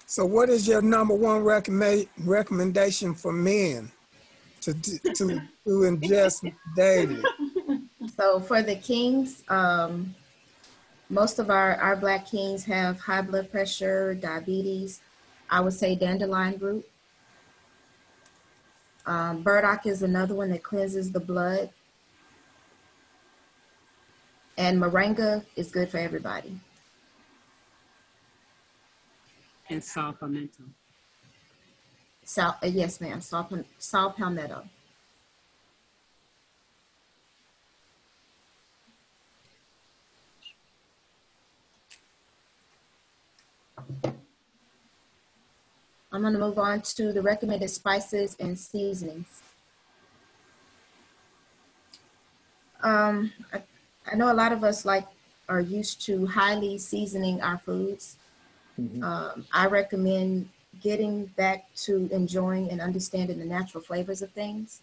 So what is your number one recommendation for men to ingest daily? So for the kings, most of our Black kings have high blood pressure, diabetes. I would say dandelion root. Burdock is another one that cleanses the blood. And moringa is good for everybody. And saw palmetto. Yes, ma'am. Saw palmetto. I'm going to move on to the recommended spices and seasonings. I know a lot of us are used to highly seasoning our foods. Mm-hmm. I recommend getting back to enjoying and understanding the natural flavors of things.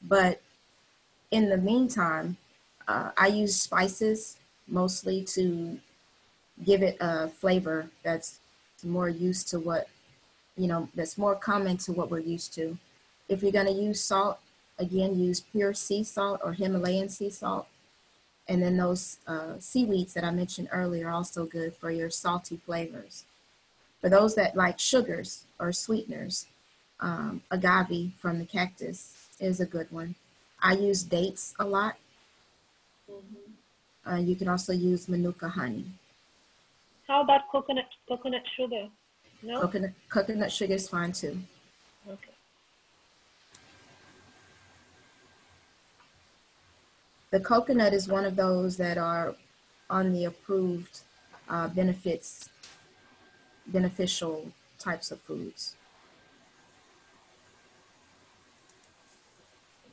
But in the meantime, I use spices mostly to give it a flavor that's more used to what, that's more common to what we're used to. If you're going to use salt, again, use pure sea salt or Himalayan sea salt. And then those seaweeds that I mentioned earlier are also good for your salty flavors. For those that like sugars or sweeteners, agave from the cactus is a good one. I use dates a lot. Mm-hmm. You can also use Manuka honey. How about coconut sugar? No? Coconut sugar is fine too. Okay. The coconut is one of those that are on the approved beneficial types of foods.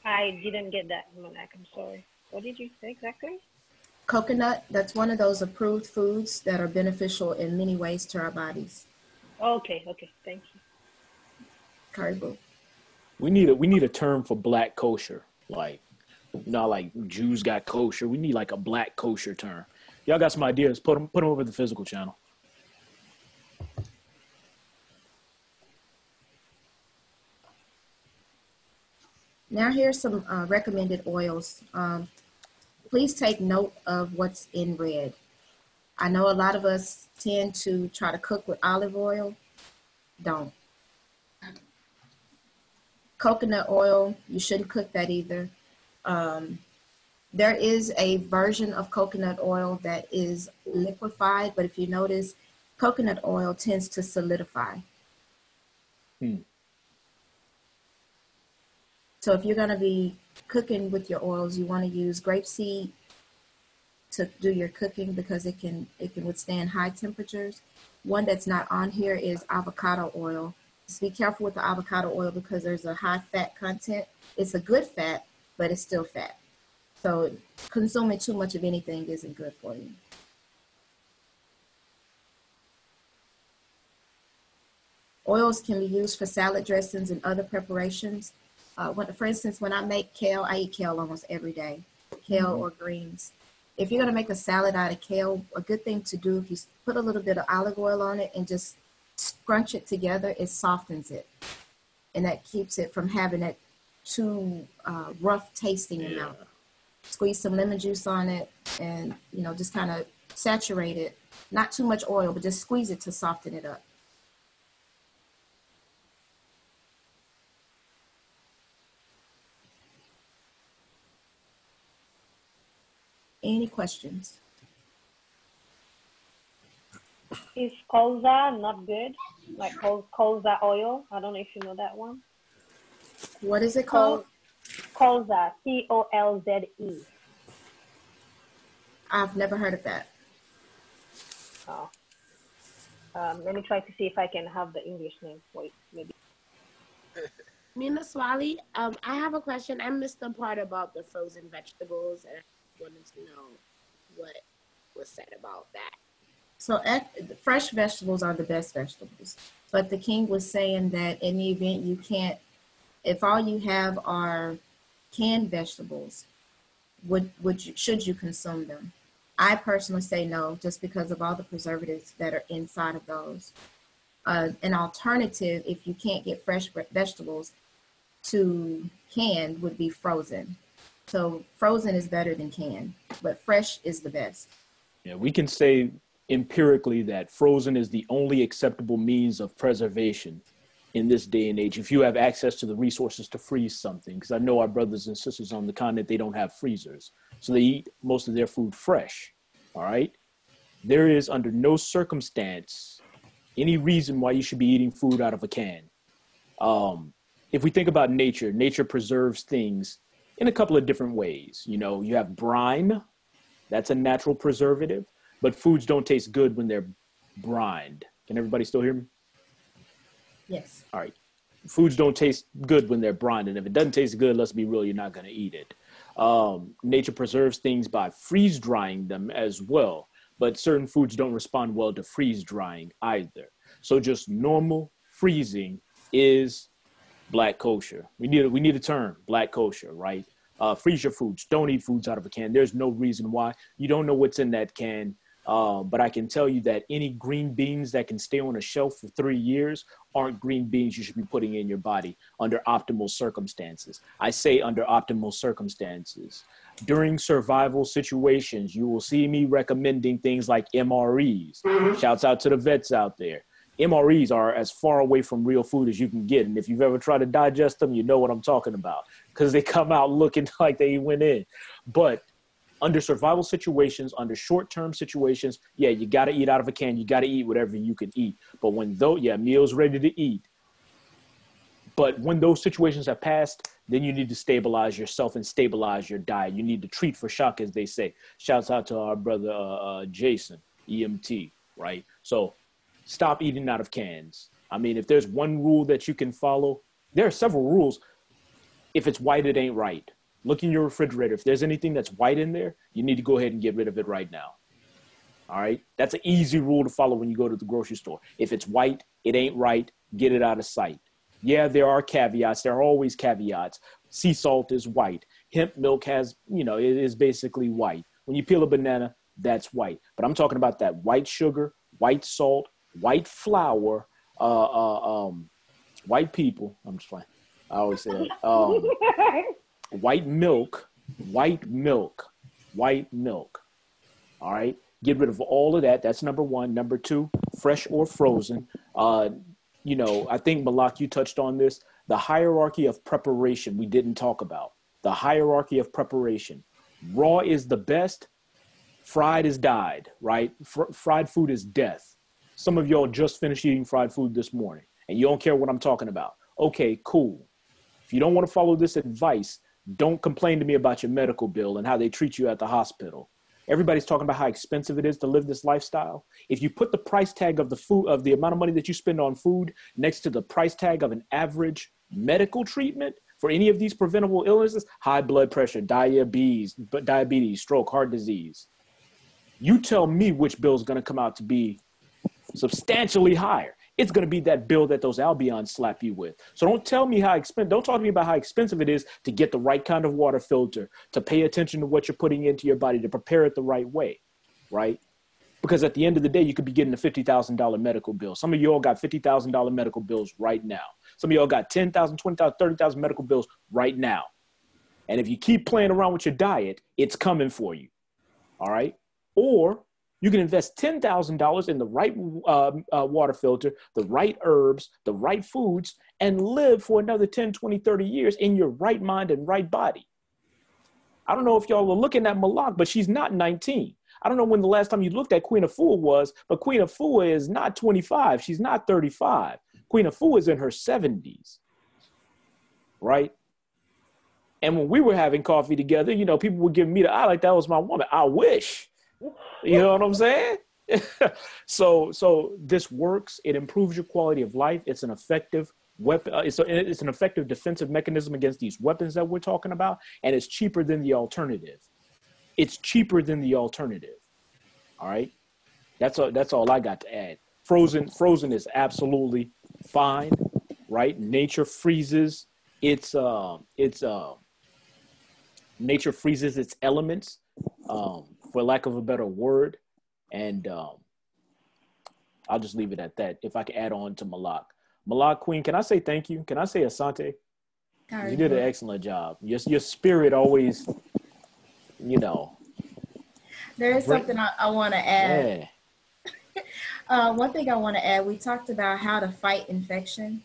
I didn't get that, Malak. I'm sorry. What did you say exactly? Coconut, that's one of those approved foods that are beneficial in many ways to our bodies. Okay, thank you. Karibu. We need a term for Black kosher, like Jews got kosher. We need like a Black kosher term. Y'all got some ideas? Put them over the physical channel. Now here's some recommended oils. Please take note of what's in red. I know a lot of us tend to try to cook with olive oil. don't. Coconut oil, you shouldn't cook that either. There is a version of coconut oil that is liquefied, but if you notice, coconut oil tends to solidify. So if you're going to be cooking with your oils, you want to use grapeseed to do your cooking because it can withstand high temperatures. One that's not on here is avocado oil. Just be careful with the avocado oil because there's a high fat content. It's a good fat, but it's still fat. So consuming too much of anything isn't good for you. Oils can be used for salad dressings and other preparations. For instance, when I make kale, I eat kale almost every day, kale or greens. If you're going to make a salad out of kale, a good thing to do, if you put a little bit of olive oil on it and just scrunch it together, it softens it. And that keeps it from having that too rough tasting in mouth. Squeeze some lemon juice on it and, just kind of saturate it. Not too much oil, but just squeeze it to soften it up. Any questions? Is colza not good? Like colza oil? I don't know if you know that one. What is it called? Colza, C-O-L-Z-E. I've never heard of that. Oh. Let me try to see if I can have the English name. Wait, maybe. Mina Swali, I have a question. I missed the part about the frozen vegetables, and I wanted to know what was said about that. So fresh vegetables are the best vegetables. But the king was saying that in the event you can't, if all you have are canned vegetables, should you consume them? I personally say no, just because of all the preservatives that are inside of those. An alternative, if you can't get fresh vegetables, to canned would be frozen. So frozen is better than canned, but fresh is the best. Yeah, we can say empirically that frozen is the only acceptable means of preservation in this day and age. If you have access to the resources to freeze something, because I know our brothers and sisters on the continent, they don't have freezers. So they eat most of their food fresh, all right? There is under no circumstance any reason why you should be eating food out of a can. If we think about nature, nature preserves things in a couple of different ways. You have brine, that's a natural preservative, but foods don't taste good when they're brined. Can everybody still hear me? Yes. All right. Foods don't taste good when they're brined, and if it doesn't taste good, let's be real, you're not going to eat it. Nature preserves things by freeze drying them as well, but certain foods don't respond well to freeze drying either. So just normal freezing is black kosher. We need a term, black kosher, right? Freeze your foods. Don't eat foods out of a can. There's no reason why. You don't know what's in that can. But I can tell you that any green beans that can stay on a shelf for 3 years aren't green beans you should be putting in your body under optimal circumstances. I say under optimal circumstances. During survival situations, you will see me recommending things like MREs. Shouts out to the vets out there. MREs are as far away from real food as you can get. And if you've ever tried to digest them, you know what I'm talking about because they come out looking like they went in. But under survival situations, under short-term situations, yeah, you got to eat out of a can. You got to eat whatever you can eat. But when meals ready to eat. But when those situations have passed, then you need to stabilize yourself and stabilize your diet. You need to treat for shock, as they say. Shouts out to our brother Jason, EMT, right? So stop eating out of cans. I mean, if there's one rule that you can follow, there are several rules. If it's white, it ain't right. Look in your refrigerator. If there's anything that's white in there, you need to go ahead and get rid of it right now. All right? That's an easy rule to follow when you go to the grocery store. If it's white, it ain't right. Get it out of sight. Yeah, there are caveats. There are always caveats. Sea salt is white. Hemp milk has, it is basically white. When you peel a banana, that's white. But I'm talking about that white sugar, white salt, white flour, white people. I'm just playing. I always say that. White milk. All right. Get rid of all of that. That's number one. Number two, fresh or frozen. you know, I think Malak, you touched on this, the hierarchy of preparation we didn't talk about. The hierarchy of preparation. Raw is the best, fried is died, right? Fried food is death. Some of y'all just finished eating fried food this morning and you don't care what I'm talking about. Okay, cool. If you don't want to follow this advice, don't complain to me about your medical bill and how they treat you at the hospital. Everybody's talking about how expensive it is to live this lifestyle. If you put the price tag of the food, of the amount of money that you spend on food next to the price tag of an average medical treatment for any of these preventable illnesses, high blood pressure, diabetes, stroke, heart disease, you tell me which bill is going to come out to be substantially higher. It's going to be that bill that those Albions slap you with. So don't tell me how expensive, don't talk to me about how expensive it is to get the right kind of water filter, to pay attention to what you're putting into your body, to prepare it the right way, right? Because at the end of the day, you could be getting a $50,000 medical bill. Some of you all got $50,000 medical bills right now. Some of y'all got 10,000, 20,000, 30,000 medical bills right now. And if you keep playing around with your diet, it's coming for you, all right? Or you can invest $10,000 in the right water filter, the right herbs, the right foods, and live for another 10, 20, 30 years in your right mind and right body. I don't know if y'all are looking at Malak, but she's not 19. I don't know when the last time you looked at Queen Afua was, but Queen Afua is not 25. She's not 35. Queen Afua is in her 70s, right? And when we were having coffee together, you know, people would give me the eye like that was my woman. I wish. You know what I'm saying? So this works. It improves your quality of life. It's an effective weapon. It's an effective defensive mechanism against these weapons that we're talking about. And it's cheaper than the alternative. It's cheaper than the alternative. All right. That's all I got to add. Frozen is absolutely fine. Right. Nature freezes nature freezes its elements. For lack of a better word. And I'll just leave it at that. If I can add on to Malak. Malak, Queen, can I say thank you? Can I say asante? You did an excellent job. Your spirit always, you know. There is something I want to add. Yeah. One thing I want to add, we talked about how to fight infection.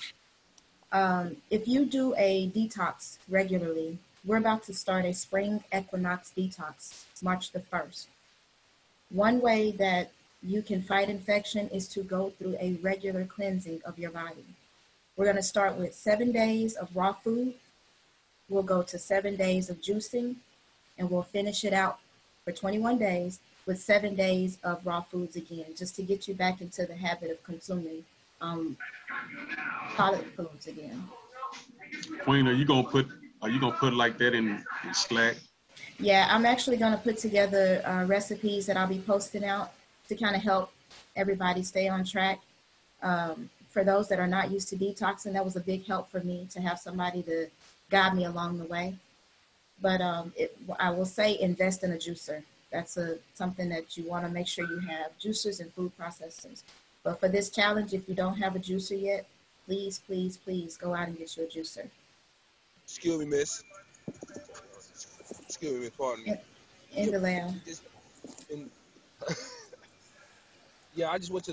If you do a detox regularly, we're about to start a spring equinox detox, March the 1st. One way that you can fight infection is to go through a regular cleansing of your body. We're going to start with 7 days of raw food. We'll go to 7 days of juicing, and we'll finish it out for 21 days with 7 days of raw foods again, just to get you back into the habit of consuming solid foods again. Queen, are you gonna put like that in Slack? Yeah, I'm actually going to put together recipes that I'll be posting out to kind of help everybody stay on track. For those that are not used to detoxing, that was a big help for me to have somebody to guide me along the way. But I will say invest in a juicer. That's something that you want to make sure you have, juicers and food processors. But for this challenge, if you don't have a juicer yet, please, please, please go out and get you a juicer. Excuse me, miss. Excuse me, pardon me. In the lab. Yeah, I just went to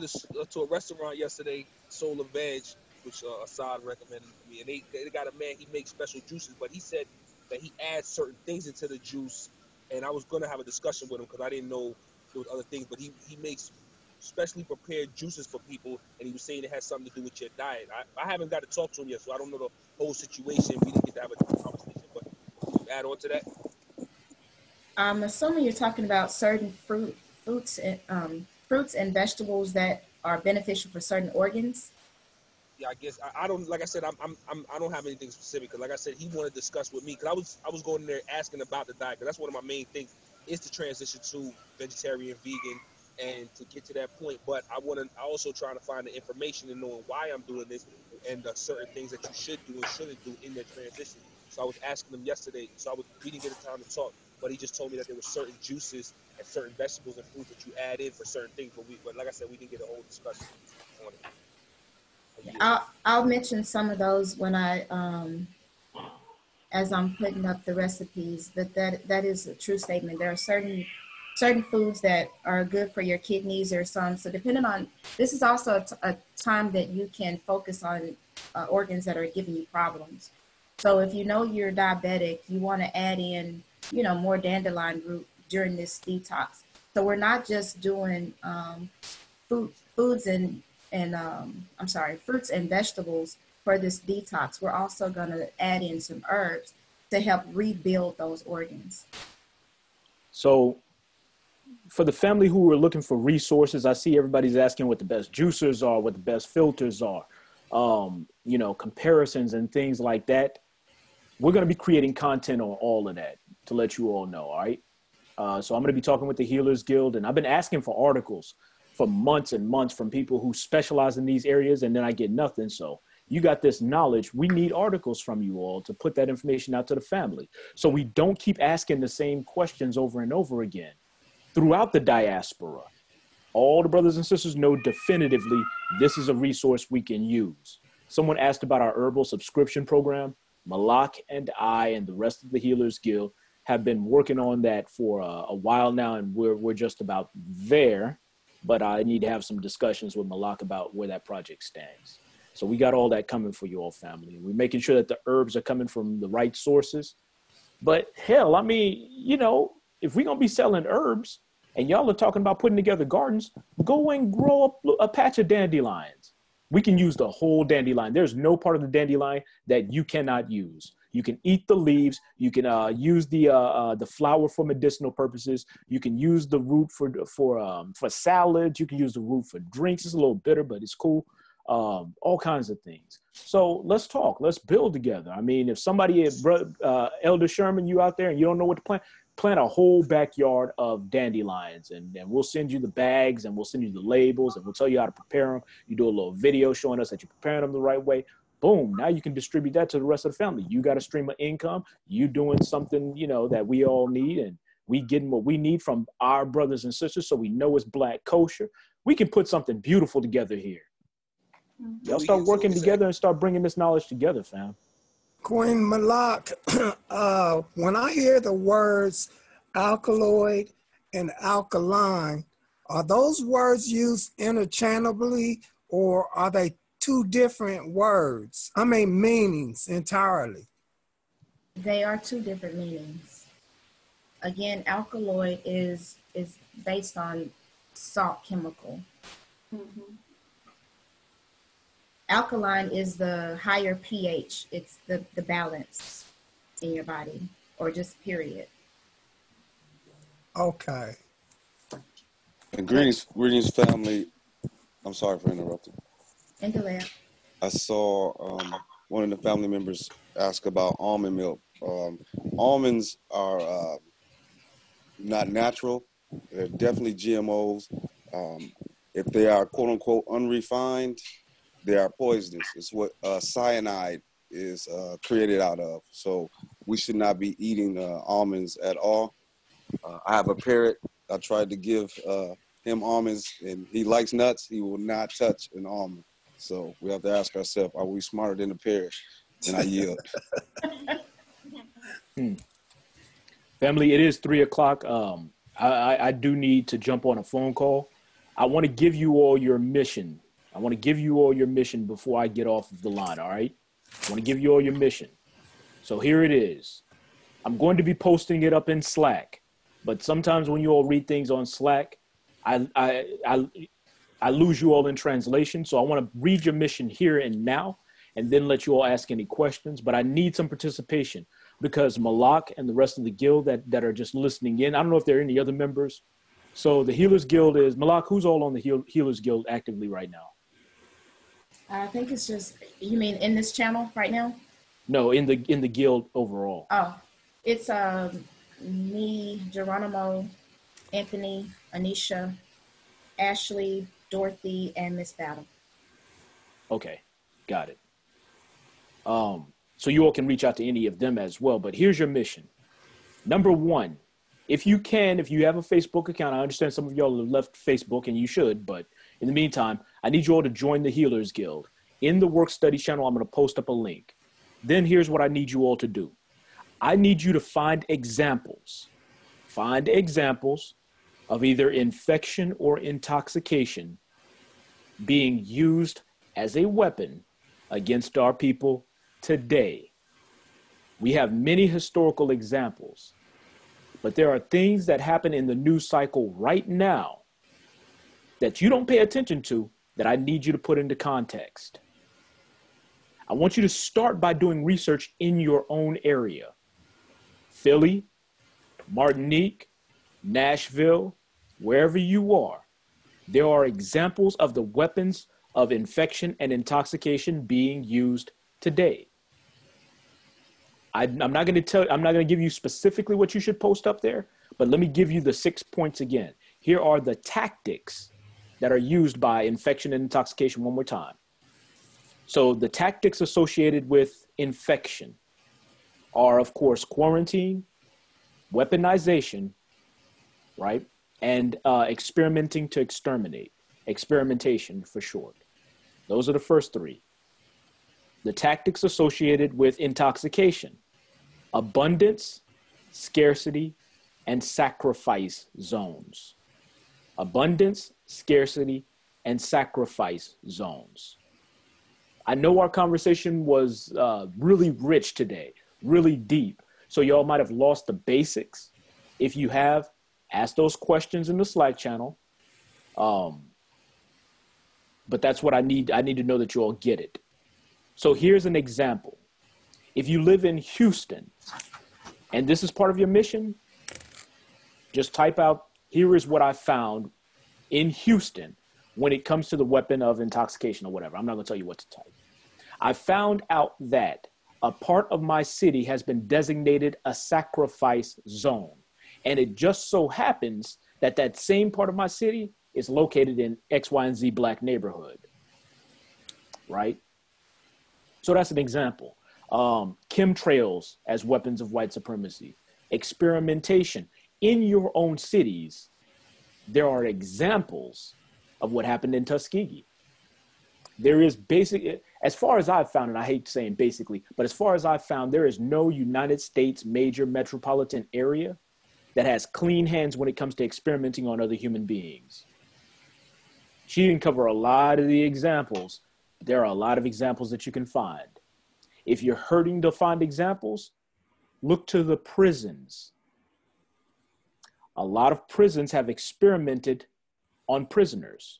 a restaurant yesterday, Soul of Veg, which Assad recommended me, and they got a man. He makes special juices, but he said that he adds certain things into the juice, and I was gonna have a discussion with him because I didn't know there was other things, but he makes specially prepared juices for people, and he was saying it has something to do with your diet. I haven't got to talk to him yet, so I don't know the whole situation. We didn't get to have a conversation, but can you add on to that? I'm assuming you're talking about certain fruits and vegetables that are beneficial for certain organs. Yeah, I guess I don't. Like I said, I don't have anything specific. Cause like I said, he wanted to discuss with me. Cause I was going in there asking about the diet. Cause that's one of my main things is to transition to vegetarian, vegan, and to get to that point. But I also trying to find the information and knowing why I'm doing this and the certain things that you should do and shouldn't do in that transition. So I was asking him yesterday. We didn't get a time to talk, but he just told me that there were certain juices and certain vegetables and fruits that you add in for certain things. But like I said, we didn't get a whole discussion on it. I'll mention some of those when as I'm putting up the recipes, but that is a true statement. There are certain certain foods that are good for your kidneys or some. So depending on, this is also a time that you can focus on organs that are giving you problems. So if you know you're diabetic, you want to add in, more dandelion root during this detox. So we're not just doing fruits and vegetables for this detox. We're also going to add in some herbs to help rebuild those organs. So for the family who are looking for resources, I see everybody's asking what the best juicers are, what the best filters are, comparisons and things like that. We're going to be creating content on all of that to let you all know. All right. So I'm going to be talking with the Healers Guild, and I've been asking for articles for months and months from people who specialize in these areas, and then I get nothing. So you got this knowledge. We need articles from you all to put that information out to the family, so we don't keep asking the same questions over and over again. Throughout the diaspora, all the brothers and sisters know definitively this is a resource we can use. Someone asked about our herbal subscription program. Malak and I and the rest of the Healers Guild have been working on that for a while now, and we're just about there. But I need to have some discussions with Malak about where that project stands. So we got all that coming for you all, family. We're making sure that the herbs are coming from the right sources. But hell, I mean, if we're going to be selling herbs and y'all are talking about putting together gardens, go and grow up a patch of dandelions. We can use the whole dandelion. There's no part of the dandelion that you cannot use. You can eat the leaves. You can use the flower for medicinal purposes. You can use the root for salads. You can use the root for drinks. It's a little bitter, but it's cool. All kinds of things. So let's talk. Let's build together. I mean, if somebody, Elder Sherman, you out there and you don't know what to plant a whole backyard of dandelions, and we'll send you the bags, and we'll send you the labels, and we'll tell you how to prepare them. You do a little video showing us that you're preparing them the right way. Boom. Now you can distribute that to the rest of the family. You got a stream of income. You doing something, that we all need, and we getting what we need from our brothers and sisters, so we know it's Black kosher. We can put something beautiful together here. Y'all start working together and start bringing this knowledge together, fam. Queen Malak, when I hear the words alkaloid and alkaline, are those words used interchangeably, or are they two different words? I mean, meanings entirely. They are two different meanings. Again, alkaloid is based on salt chemical. Mm-hmm. Alkaline is the higher pH. It's the balance in your body, or just period. Okay. And greetings, family. I'm sorry for interrupting. I saw one of the family members ask about almond milk. Almonds are not natural. They're definitely GMOs. If they are quote unquote unrefined, they are poisonous. It's what cyanide is created out of. So we should not be eating almonds at all. I have a parrot. I tried to give him almonds, and he likes nuts. He will not touch an almond. So we have to ask ourselves, are we smarter than the parrot? And I yield. Family, it is 3 o'clock. I do need to jump on a phone call. I want to give you all your mission. I want to give you all your mission before I get off of the line, all right? I want to give you all your mission. So here it is. I'm going to be posting it up in Slack, but sometimes when you all read things on Slack, I lose you all in translation. So I want to read your mission here and now, and then let you all ask any questions. But I need some participation, because Malak and the rest of the guild that are just listening in, I don't know if there are any other members. So the Healers Guild is, Malak, who's all on the Healers Guild actively right now? I think it's just, you mean in this channel right now? No, in the guild overall. Oh, it's me, Geronimo, Anthony, Anisha, Ashley, Dorothy, and Miss Battle. Okay, got it. So you all can reach out to any of them as well, but here's your mission. Number one, if you have a Facebook account, I understand some of y'all have left Facebook, and you should, but in the meantime, I need you all to join the Healers Guild. In the Work Study channel, I'm going to post up a link. Then here's what I need you all to do. I need you to find examples of either infection or intoxication being used as a weapon against our people today. We have many historical examples, but there are things that happen in the news cycle right now that you don't pay attention to that I need you to put into context. I want you to start by doing research in your own area. Philly, Martinique, Nashville, wherever you are, there are examples of the weapons of infection and intoxication being used today. I'm not going to give you specifically what you should post up there, but let me give you the 6 points again. Here are the tactics that are used by infection and intoxication one more time. So the tactics associated with infection are, of course, quarantine, weaponization, right? And experimenting to exterminate, experimentation for short. Those are the first three. The tactics associated with intoxication: abundance, scarcity, and sacrifice zones. Abundance, scarcity, and sacrifice zones. I know our conversation was really rich today, really deep. So y'all might have lost the basics. If you have, ask those questions in the Slack channel. But that's what I need. I need to know that you all get it. So here's an example. If you live in Houston, and this is part of your mission, just type out, here is what I found in Houston when it comes to the weapon of intoxication or whatever. I'm not going to tell you what to type. I found out that a part of my city has been designated a sacrifice zone. And it just so happens that that same part of my city is located in X, Y, and Z Black neighborhood, right? So that's an example. Chemtrails as weapons of white supremacy. Experimentation. In your own cities, there are examples of what happened in Tuskegee. There is as far as I've found, and I hate saying basically, but as far as I've found, there is no United States major metropolitan area that has clean hands when it comes to experimenting on other human beings. She didn't cover a lot of the examples. There are a lot of examples that you can find. If you're hurting to find examples, look to the prisons. A lot of prisons have experimented on prisoners.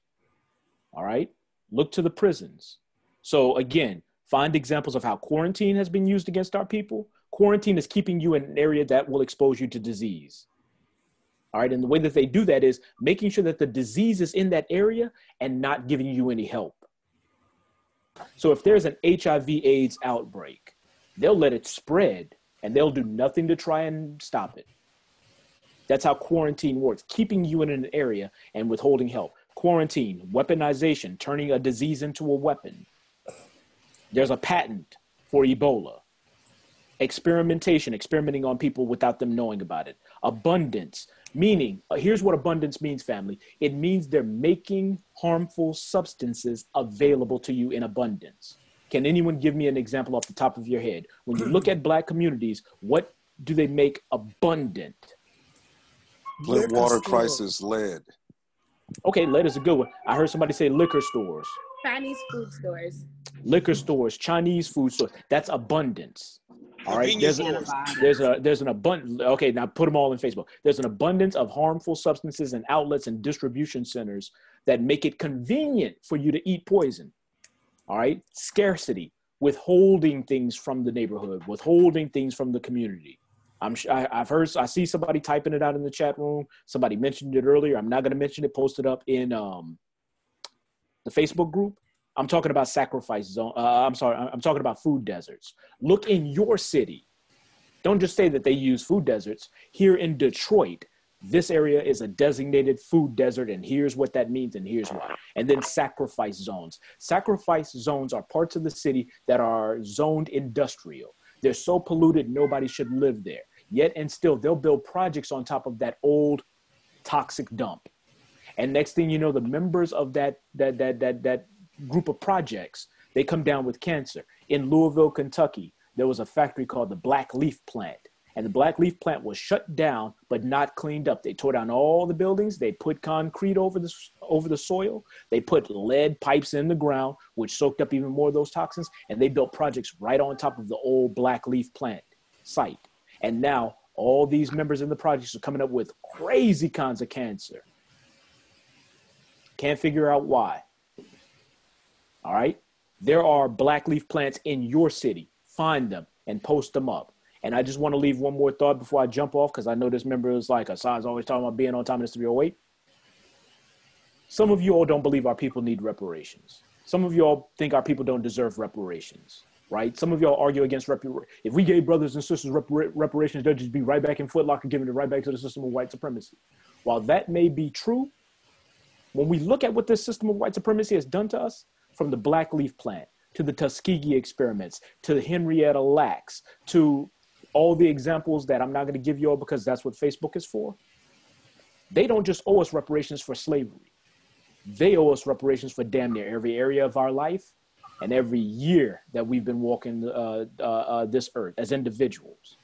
All right? Look to the prisons. So again, find examples of how quarantine has been used against our people. Quarantine is keeping you in an area that will expose you to disease. All right, and the way that they do that is making sure that the disease is in that area and not giving you any help. So if there's an HIV/AIDS outbreak, they'll let it spread and they'll do nothing to try and stop it. That's how quarantine works, keeping you in an area and withholding help. Quarantine, weaponization, turning a disease into a weapon. There's a patent for Ebola. Experimentation, experimenting on people without them knowing about it. Abundance, meaning, here's what abundance means, family. It means they're making harmful substances available to you in abundance. Can anyone give me an example off the top of your head? When you look at Black communities, what do they make abundant? Flint water crisis, lead. Okay, lead is a good one. I heard somebody say liquor stores. Chinese food stores. Liquor stores, Chinese food stores. That's abundance. All right. There's an abundance. Okay, now put them all in Facebook. There's an abundance of harmful substances and outlets and distribution centers that make it convenient for you to eat poison. All right. Scarcity, withholding things from the neighborhood, withholding things from the community. I see somebody typing it out in the chat room. Somebody mentioned it earlier. I'm not going to mention it. Posted up in the Facebook group. I'm talking about sacrifice zone. I'm talking about food deserts. Look in your city. Don't just say that they use food deserts. Here in Detroit, this area is a designated food desert, and here's what that means, and here's why. And then sacrifice zones. Sacrifice zones are parts of the city that are zoned industrial. They're so polluted, nobody should live there. Yet and still, they'll build projects on top of that old toxic dump. And next thing you know, the members of that group of projects, they come down with cancer. In Louisville, Kentucky, there was a factory called the Black Leaf Plant, And the black leaf plant was shut down, but not cleaned up. They tore down all the buildings. They put concrete over the soil. They put lead pipes in the ground, which soaked up even more of those toxins. And they built projects right on top of the old black leaf plant site. And now all these members in the projects are coming up with crazy kinds of cancer. Can't figure out why. All right. There are black leaf plants in your city. Find them and post them up. And I just want to leave one more thought before I jump off, because I know this member is like, Assad's always talking about being on time in this 308. Some of you all don't believe our people need reparations. Some of you all think our people don't deserve reparations, right? Some of y'all argue against reparations. If we gave brothers and sisters reparations, they'll just be right back in Foot Locker, giving it right back to the system of white supremacy. While that may be true, when we look at what this system of white supremacy has done to us, from the black leaf plant to the Tuskegee experiments, to the Henrietta Lacks, to all the examples that I'm not going to give you all because that's what Facebook is for. They don't just owe us reparations for slavery. They owe us reparations for damn near every area of our life and every year that we've been walking this earth as individuals.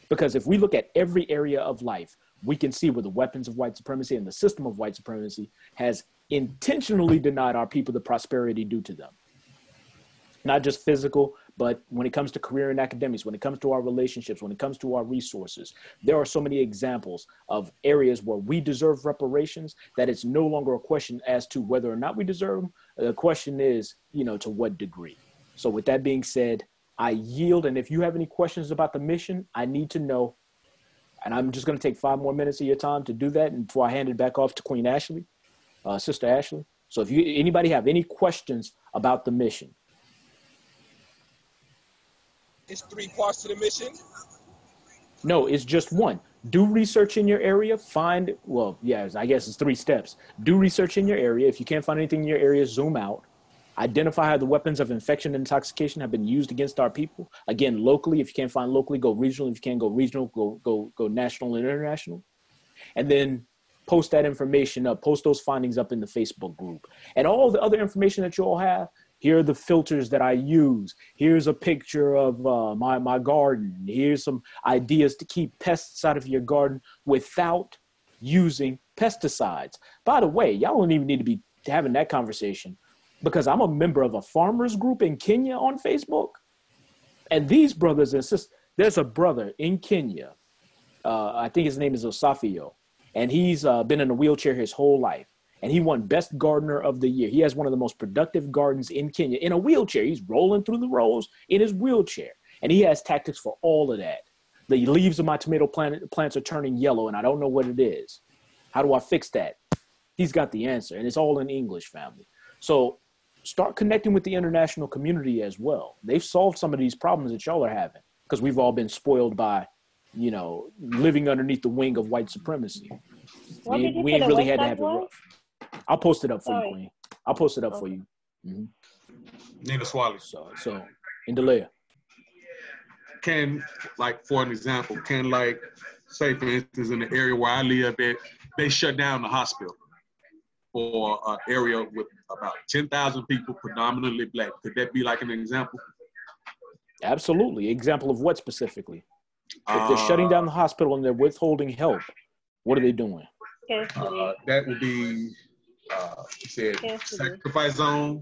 Because if we look at every area of life, we can see where the weapons of white supremacy and the system of white supremacy has intentionally denied our people the prosperity due to them. Not just physical, but when it comes to career and academics, when it comes to our relationships, when it comes to our resources, there are so many examples of areas where we deserve reparations that it's no longer a question as to whether or not we deserve them. The question is, to what degree. So with that being said, I yield. And if you have any questions about the mission, I need to know. And I'm just going to take 5 more minutes of your time to do that. And before I hand it back off to Queen Ashley, Sister Ashley. So if anybody have any questions about the mission. It's 3 parts to the mission? No, it's just one. Do research in your area. I guess it's 3 steps. Do research in your area. If you can't find anything in your area, zoom out. Identify how the weapons of infection and intoxication have been used against our people. Again, locally. If you can't find locally, go regional. If you can't go regional, go national and international. And then post that information up. Post those findings up in the Facebook group. And all the other information that you all have. Here are the filters that I use. Here's a picture of my garden. Here's some ideas to keep pests out of your garden without using pesticides. By the way, y'all don't even need to be having that conversation because I'm a member of a farmers group in Kenya on Facebook. And these brothers and sisters, there's a brother in Kenya. I think his name is Osafio. And he's been in a wheelchair his whole life. And he won Best Gardener of the Year. He has one of the most productive gardens in Kenya in a wheelchair. He's rolling through the rows in his wheelchair. And he has tactics for all of that. The leaves of my tomato plants are turning yellow, and I don't know what it is. How do I fix that? He's got the answer, and it's all in English, family. So start connecting with the international community as well. They've solved some of these problems that y'all are having because we've all been spoiled by, living underneath the wing of white supremacy. We ain't really had to have it rough. I'll post it up for you, Queen. I'll post it up for you. Mm-hmm. Nina Swally. So in Delaya. For an example, say for instance, in the area where I live at, they shut down the hospital for an area with about 10,000 people, predominantly black. Could that be like an example? Absolutely. Example of what specifically? If they're shutting down the hospital and they're withholding help, what are they doing? That would be, sacrifice zone.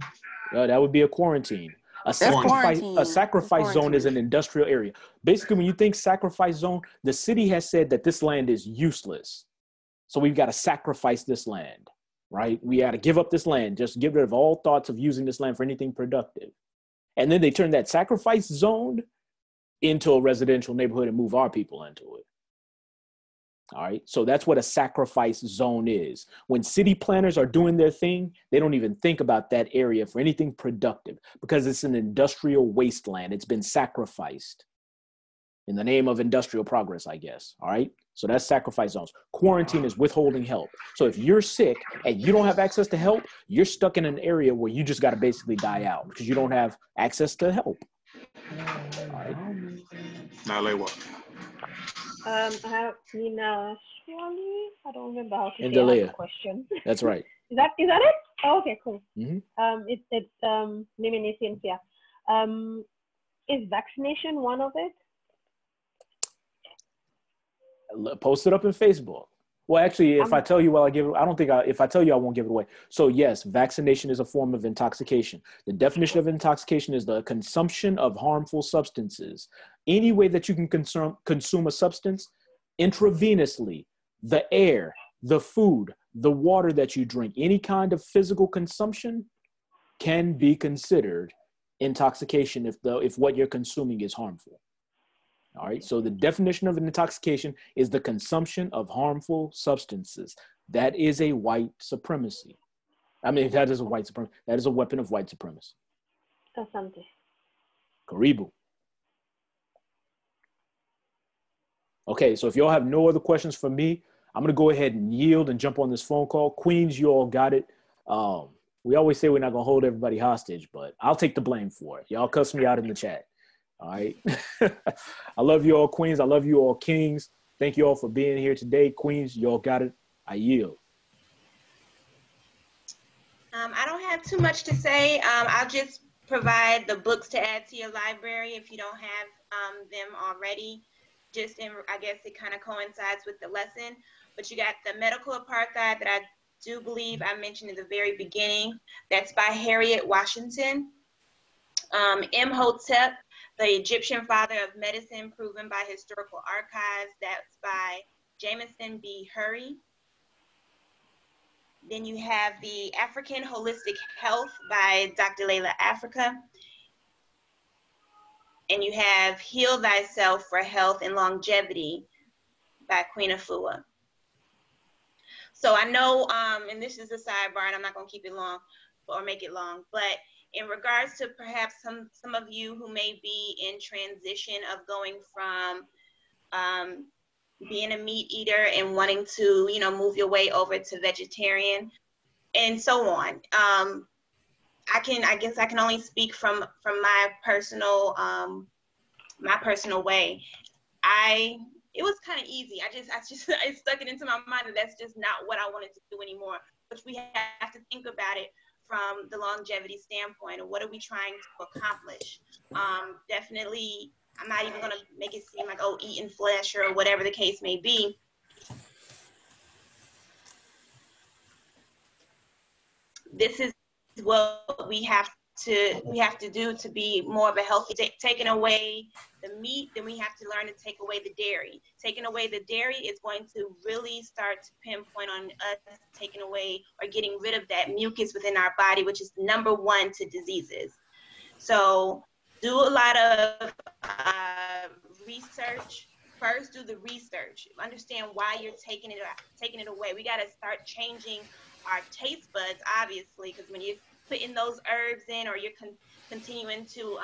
That would be a quarantine. A sacrifice zone is an industrial area. Basically, when you think sacrifice zone, the city has said that this land is useless. So we've got to sacrifice this land, right? We got to give up this land, just get rid of all thoughts of using this land for anything productive. And then they turn that sacrifice zone into a residential neighborhood and move our people into it. All right. So that's what a sacrifice zone is. When city planners are doing their thing, they don't even think about that area for anything productive because it's an industrial wasteland. It's been sacrificed in the name of industrial progress, I guess. All right. So that's sacrifice zones. Quarantine is withholding help. So if you're sick and you don't have access to help, you're stuck in an area where you just got to basically die out because you don't have access to help. All right. Now, lay what? I have Nina Swally. I don't remember how to say the question. That's right. Is that it? Oh, okay, cool. Mm-hmm. It's Mimini Cynthia. Is vaccination one of it? Post it up in Facebook. Well, actually, if I tell you while I give it, I don't think if I tell you, I won't give it away. So yes, vaccination is a form of intoxication. The definition of intoxication is the consumption of harmful substances. Any way that you can consume a substance intravenously, the air, the food, the water that you drink, any kind of physical consumption can be considered intoxication if what you're consuming is harmful. All right, so the definition of an intoxication is the consumption of harmful substances. That is a white supremacy. I mean, that is a white supremacy. That is a weapon of white supremacy. Asante. Karibu. Okay, so if y'all have no other questions for me, I'm gonna go ahead and yield and jump on this phone call. Queens, you all got it. We always say we're not gonna hold everybody hostage, but I'll take the blame for it. Y'all cuss me out in the chat. All right. I love you all, Queens. I love you all, Kings. Thank you all for being here today. Queens, you all got it. I yield. I don't have too much to say. I'll just provide the books to add to your library if you don't have them already. I guess it kind of coincides with the lesson. But you got the Medical Apartheid that I do believe I mentioned in the very beginning. That's by Harriet Washington. Imhotep, the Egyptian father of medicine, proven by historical archives. That's by Jameson B. Hurry. Then you have the African Holistic Health by Dr. Layla Africa. And you have Heal Thyself for Health and Longevity by Queen Afua. So I know, and this is a sidebar, and I'm not going to keep it long or make it long, but in regards to perhaps some of you who may be in transition of going from being a meat eater and wanting to, move your way over to vegetarian and so on. I guess I can only speak from my personal way. It was kind of easy. I stuck it into my mind that that's just not what I wanted to do anymore. But we have to think about it from the longevity standpoint of what are we trying to accomplish. Definitely, I'm not even going to make it seem like, oh, eating flesh or whatever the case may be. This is what we have to do to be more of a healthy. Taking away the meat, then we have to learn to take away the dairy. Taking away the dairy is going to really start to pinpoint on us taking away or getting rid of that mucus within our body, which is number one to diseases. So do a lot of research. First, do the research. Understand why you're taking it away. We got to start changing our taste buds, obviously, because when you're putting those herbs in, or you're continuing to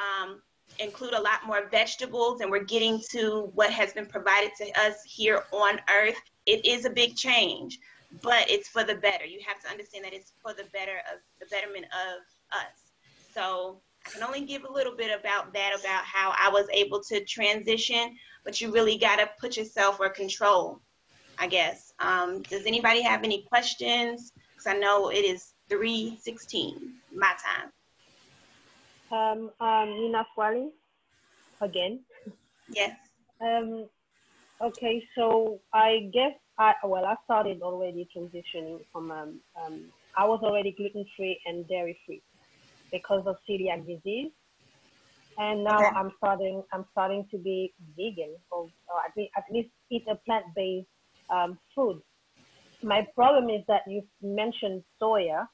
include a lot more vegetables, and we're getting to what has been provided to us here on Earth, it is a big change, but it's for the better. You have to understand that it's for the betterment of us. So I can only give a little bit about how I was able to transition, but you really got to put yourself or control, I guess. Does anybody have any questions? Because I know it is 3:16 my time. Nina Swali again. Yes. Okay, so I guess I started already transitioning from I was already gluten-free and dairy-free because of celiac disease, and now I'm starting to be vegan, or at least eat a plant-based food. My problem is that you mentioned soya,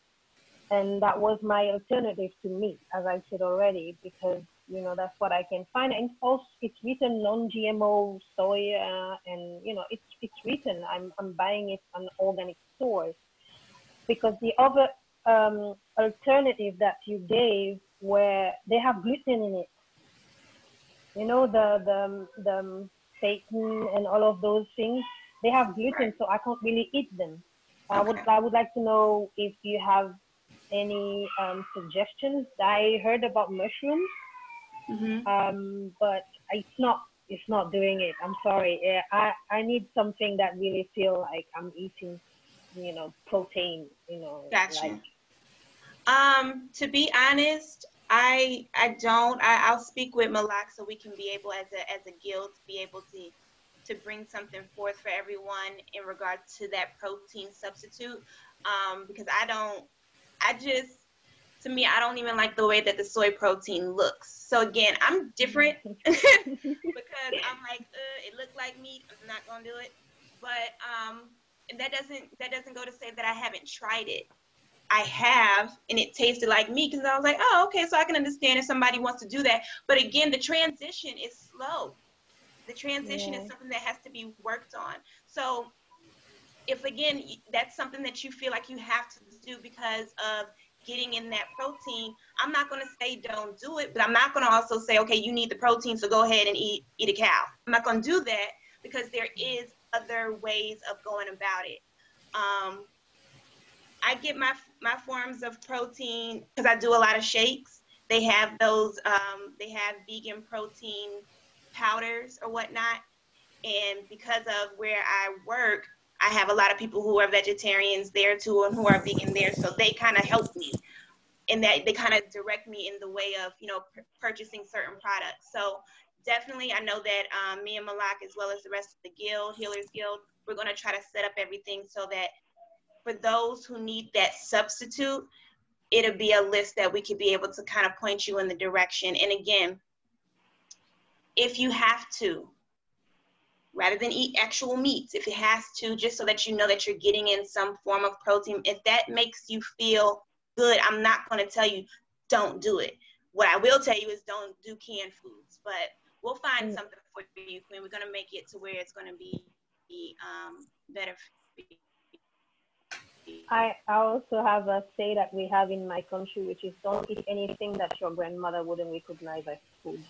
and that was my alternative to meat, as I said already, because that's what I can find. And also, it's written non-GMO soya, and it's written. I'm buying it on organic stores, because the other alternative that you gave, where they have gluten in it, the seitan and all of those things, they have gluten, so I can't really eat them. I would like to know if you have any suggestions. I heard about mushrooms, but it's not doing it. I'm sorry. I need something that really feel like I'm eating, protein. Gotcha. To be honest, I'll speak with Malak so we can be able, as a guild, to be able to to bring something forth for everyone in regard to that protein substitute, because to me, I don't even like the way that the soy protein looks. So again, I'm different because I'm like, it looked like meat. I'm not gonna do it. But that doesn't go to say that I haven't tried it. I have, and it tasted like meat because I was like, oh, okay, so I can understand if somebody wants to do that. But again, the transition is slow. The transition is something that has to be worked on. So if, again, that's something that you feel like you have to do because of getting in that protein, I'm not going to say don't do it, but I'm not going to also say, okay, you need the protein, so go ahead and eat a cow. I'm not going to do that because there is other ways of going about it. I get my forms of protein because I do a lot of shakes. They have those, they have vegan protein powders or whatnot. And because of where I work, I have a lot of people who are vegetarians there too and who are vegan there. So they kind of help me and that they kind of direct me in the way of, purchasing certain products. So definitely, I know that me and Malak, as well as the rest of the guild, Healers Guild, we're going to try to set up everything so that for those who need that substitute, it'll be a list that we could be able to kind of point you in the direction. And again, if you have to, rather than eat actual meats, if it has to, just so that you know that you're getting in some form of protein, if that makes you feel good, I'm not going to tell you don't do it. What I will tell you is don't do canned foods, but we'll find something for you, Queen. We're going to make it to where it's going to be better for you. I also have a say that we have in my country, which is don't eat anything that your grandmother wouldn't recognize as food.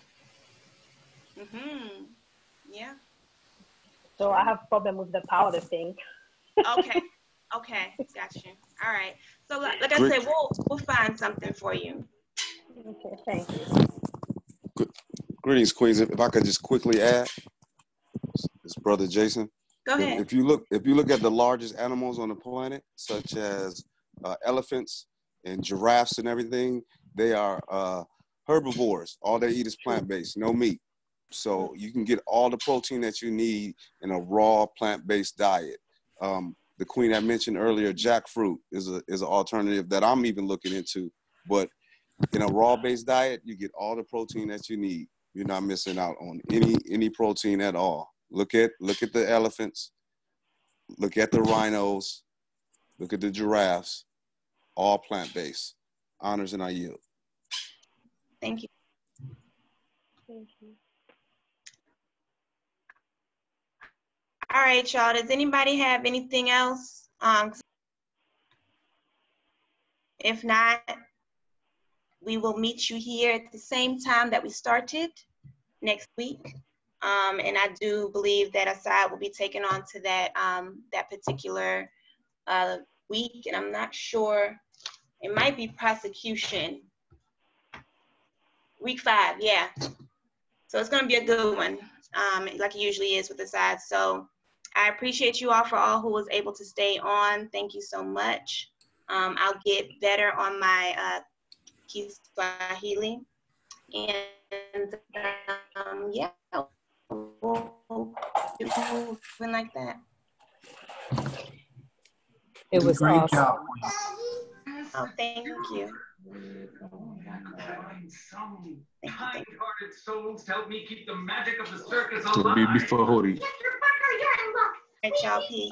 Mm-hmm. Yeah. So I have problem with the powder thing. Okay. Got you. All right. So like I said, we'll find something for you. Okay, thank you. Greetings, Queens. If I could just quickly add, it's Brother Jason. Go ahead. If you look at the largest animals on the planet, such as elephants and giraffes and everything, they are herbivores. All they eat is plant-based, no meat. So you can get all the protein that you need in a raw plant-based diet. The Queen I mentioned earlier, jackfruit is an alternative that I'm even looking into. But in a raw-based diet, you get all the protein that you need. You're not missing out on any protein at all. Look at the elephants, look at the rhinos, look at the giraffes, all plant-based. Honors and I yield. Thank you. Thank you. All right, y'all. Does anybody have anything else? If not, we will meet you here at the same time that we started next week. And I do believe that Asad will be taken on to that that particular week, and I'm not sure. It might be prosecution. Week 5, yeah. So it's gonna be a good one, like it usually is with Asad. So I appreciate you all for all who was able to stay on. Thank you so much. I'll get better on my Kiswahili, and yeah. We'll do something like that. It was great awesome. job. Oh, thank you. Some kind-hearted souls to help me keep the magic of the circus alive. To be before Hody. All right, y'all, peace.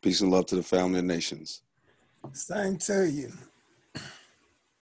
Peace and love to the family and nations. Same to you.